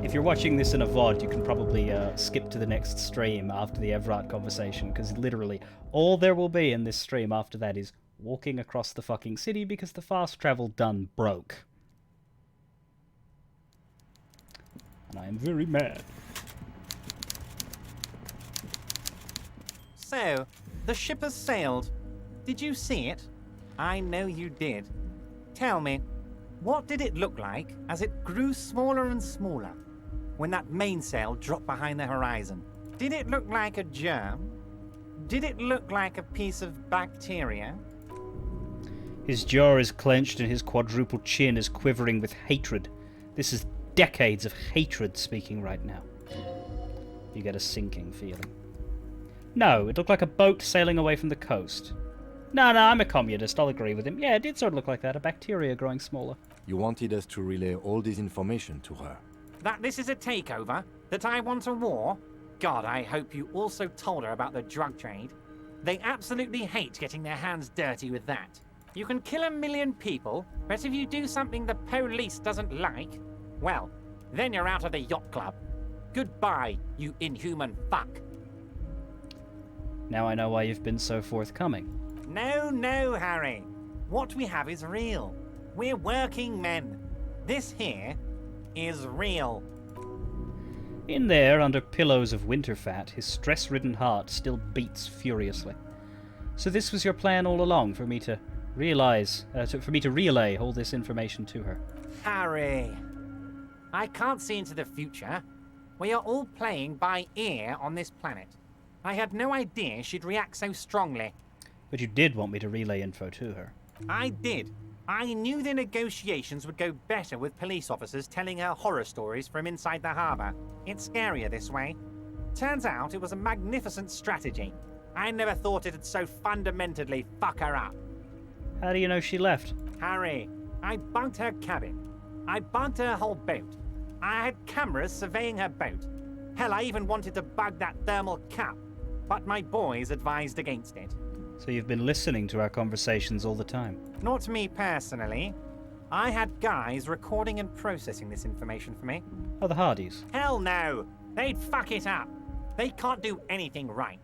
If you're watching this in a VOD, you can probably skip to the next stream after the Evrart conversation, because literally all there will be in this stream after that is walking across the fucking city because the fast travel done broke. And I am very mad.
So, the ship has sailed. Did you see it? I know you did. Tell me, what did it look like as it grew smaller and smaller when that mainsail dropped behind the horizon? Did it look like a germ? Did it look like a piece of bacteria?
His jaw is clenched and his quadruple chin is quivering with hatred. This is decades of hatred speaking right now. You get a sinking feeling. No, it looked like a boat sailing away from the coast. No, I'm a communist, I'll agree with him. Yeah, it did sort of look like that, a bacteria growing smaller.
You wanted us to relay all this information to her.
That this is a takeover? That I want a war? God, I hope you also told her about the drug trade. They absolutely hate getting their hands dirty with that. You can kill 1 million people, but if you do something the police doesn't like, well, then you're out of the yacht club. Goodbye, you inhuman fuck.
Now I know why you've been so forthcoming.
No, Harry. What we have is real. We're working men. This here is real.
In there, under pillows of winter fat, his stress-ridden heart still beats furiously. So this was your plan all along, for me to relay all this information to her.
Harry, I can't see into the future. We are all playing by ear on this planet. I had no idea she'd react so strongly.
But you did want me to relay info to her.
I did. I knew the negotiations would go better with police officers telling her horror stories from inside the harbour. It's scarier this way. Turns out it was a magnificent strategy. I never thought it'd so fundamentally fuck her up.
How do you know she left?
Harry, I bunked her cabin. I bunked her whole boat. I had cameras surveying her boat. Hell, I even wanted to bug that thermal cap, but my boys advised against it.
So you've been listening to our conversations all the time?
Not me personally. I had guys recording and processing this information for me.
Oh, the Hardys?
Hell no! They'd fuck it up. They can't do anything right.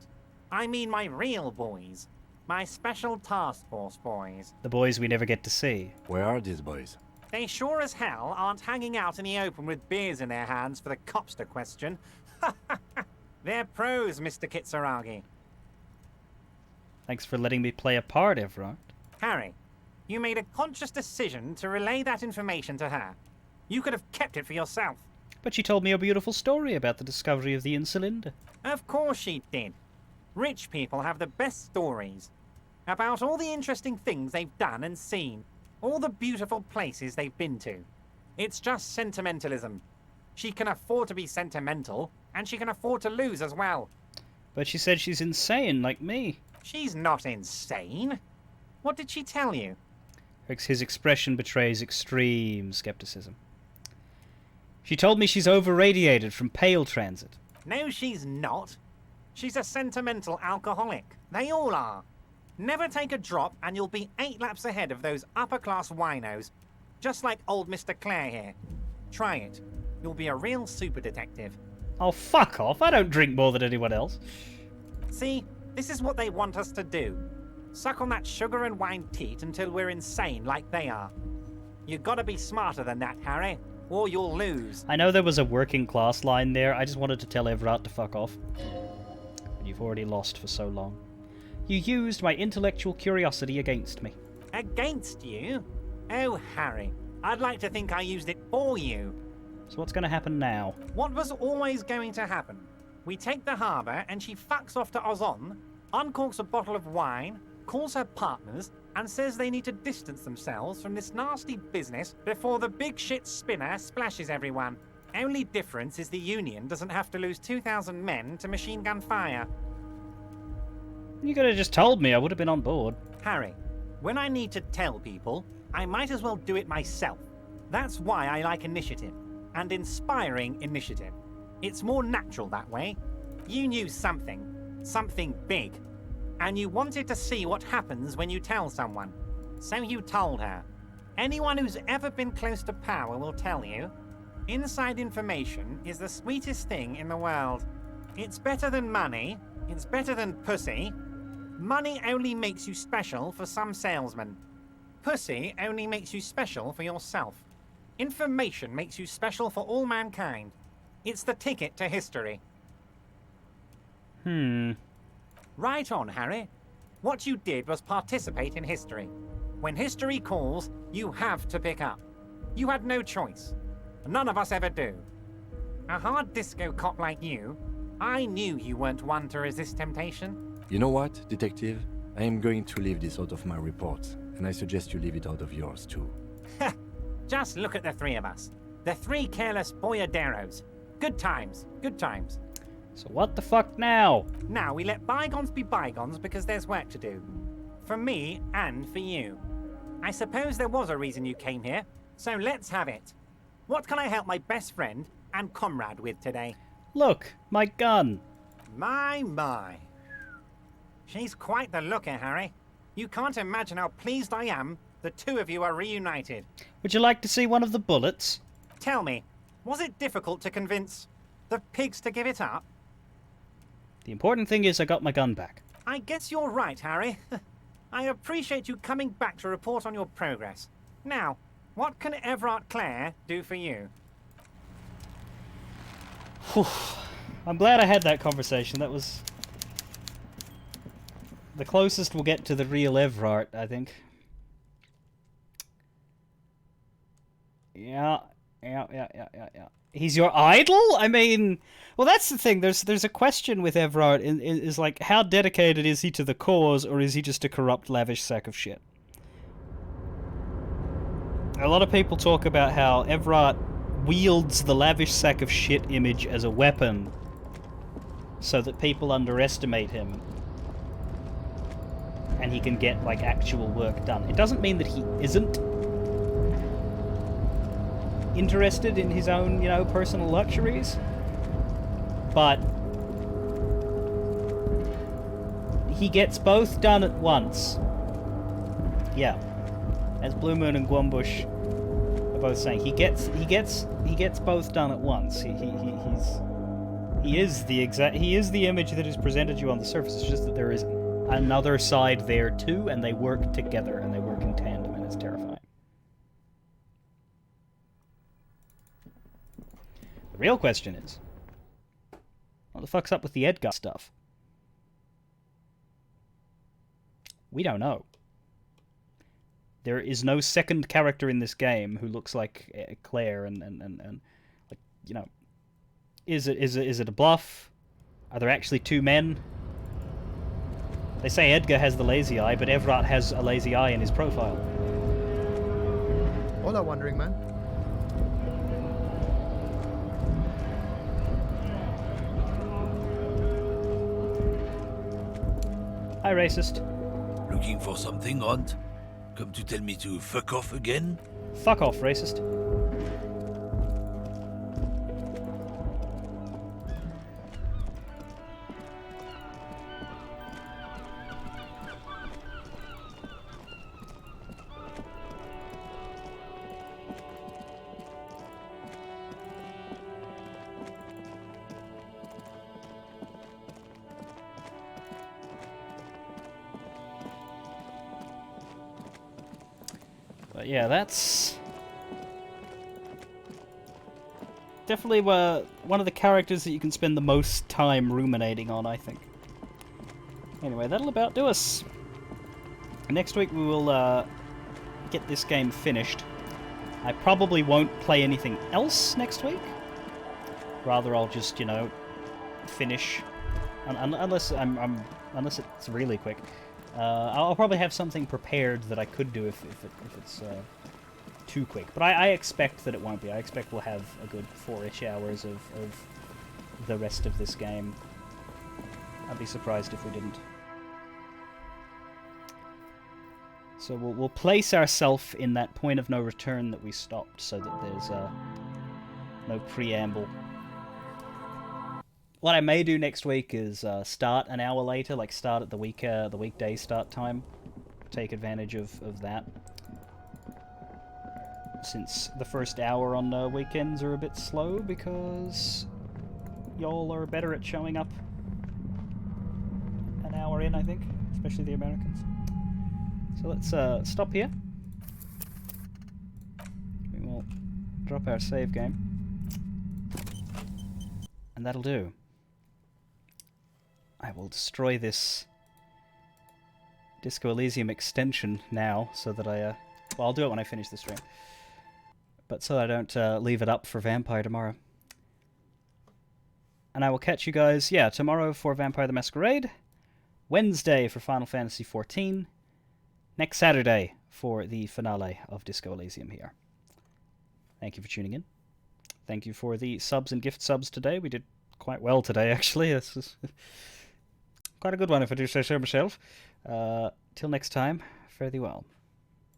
I mean my real boys. My special task force boys.
The boys we never get to see.
Where are these boys?
They sure as hell aren't hanging out in the open with beers in their hands for the cops to question. They're pros, Mr. Kitsuragi.
Thanks for letting me play a part, Everard.
Harry, you made a conscious decision to relay that information to her. You could have kept it for yourself.
But she told me a beautiful story about the discovery of the Insulinda.
Of course she did. Rich people have the best stories. About all the interesting things they've done and seen. All the beautiful places they've been to. It's just sentimentalism. She can afford to be sentimental, and she can afford to lose as well.
But she said she's insane, like me.
She's not insane. What did she tell you?
His expression betrays extreme skepticism. She told me she's over-radiated from Pale Transit.
No, she's not. She's a sentimental alcoholic. They all are. Never take a drop and you'll be 8 laps ahead of those upper-class winos. Just like old Mr. Clare here. Try it. You'll be a real super detective.
Oh, fuck off. I don't drink more than anyone else.
See, this is what they want us to do. Suck on that sugar and wine teat until we're insane like they are. You gotta be smarter than that, Harry, or you'll lose.
I know there was a working class line there. I just wanted to tell Everard to fuck off. But you've already lost for so long. You used my intellectual curiosity against me.
Against you? Oh, Harry, I'd like to think I used it for you.
So what's going to happen now?
What was always going to happen? We take the harbour and she fucks off to Ozon, uncorks a bottle of wine, calls her partners, and says they need to distance themselves from this nasty business before the big shit spinner splashes everyone. Only difference is the Union doesn't have to lose 2,000 men to machine gun fire.
You could have just told me. I would have been on board.
Harry, when I need to tell people, I might as well do it myself. That's why I like initiative. And inspiring initiative. It's more natural that way. You knew something big, and you wanted to see what happens when you tell someone. So you told her. Anyone who's ever been close to power will tell you, inside information is the sweetest thing in the world. It's better than money, it's better than pussy. Money only makes you special for some salesmen. Pussy only makes you special for yourself. Information makes you special for all mankind. It's the ticket to history. Right on, Harry. What you did was participate in history. When history calls, you have to pick up. You had no choice. None of us ever do. A hard disco cop like you, I knew you weren't one to resist temptation.
You know what, detective? I am going to leave this out of my report, and I suggest you leave it out of yours too.
Just look at the 3 of us. The 3 careless boyaderos. Good times, good times.
So what the fuck now?
Now we let bygones be bygones because there's work to do. For me and for you. I suppose there was a reason you came here, so let's have it. What can I help my best friend and comrade with today?
Look, my gun.
My. She's quite the looker, Harry. You can't imagine how pleased I am the 2 of you are reunited.
Would you like to see one of the bullets?
Tell me, was it difficult to convince the pigs to give it up?
The important thing is I got my gun back.
I guess you're right, Harry. I appreciate you coming back to report on your progress. Now, what can Everard Clare do for you?
I'm glad I had that conversation. That was the closest we'll get to the real Everard, I think. Yeah. He's your idol? I mean, well, that's the thing. There's a question with Everard is like, how dedicated is he to the cause, or is he just a corrupt, lavish sack of shit? A lot of people talk about how Everard wields the lavish sack of shit image as a weapon so that people underestimate him and he can get, like, actual work done. It doesn't mean that he isn't interested in his own, personal luxuries, but he gets both done at once. Yeah, as Blue Moon and Gwumbush are both saying, he gets both done at once. He is the image that is presented you on the surface. It's just that there is another side there too, and they work together and they work in tandem, and it's terrifying. The real question is, What the fuck's up with the Edgar stuff? We don't know. There is no second character in this game who looks like Claire and like, you know, is it a bluff? Are there actually two men? They say Edgar has the lazy eye, but Everard has a lazy eye in his profile.
Hola, wandering man.
Hi, racist.
Looking for something, Hunt? Come to tell me to fuck off again?
Fuck off, racist. But yeah, that's definitely one of the characters that you can spend the most time ruminating on, I think. Anyway, that'll about do us. Next week we will get this game finished. I probably won't play anything else next week. Rather, I'll just, you know, finish, unless unless it's really quick. I'll probably have something prepared that I could do if it's too quick. But I expect that it won't be. I expect we'll have a good 4-ish hours of the rest of this game. I'd be surprised if we didn't. So we'll place ourselves in that point of no return that we stopped, so that there's no preamble. What I may do next week is start an hour later, like start at the weekday start time. Take advantage of that. Since the first hour on weekends are a bit slow because y'all are better at showing up an hour in, I think, especially the Americans. So let's stop here. We will drop our save game. And that'll do. I will destroy this Disco Elysium extension now, so that well, I'll do it when I finish the stream. But so I don't leave it up for Vampire tomorrow. And I will catch you guys, yeah, tomorrow for Vampire the Masquerade, Wednesday for Final Fantasy XIV, next Saturday for the finale of Disco Elysium here. Thank you for tuning in. Thank you for the subs and gift subs today. We did quite well today, actually. This is quite a good one, if I do say so myself. Till next time, fare thee well.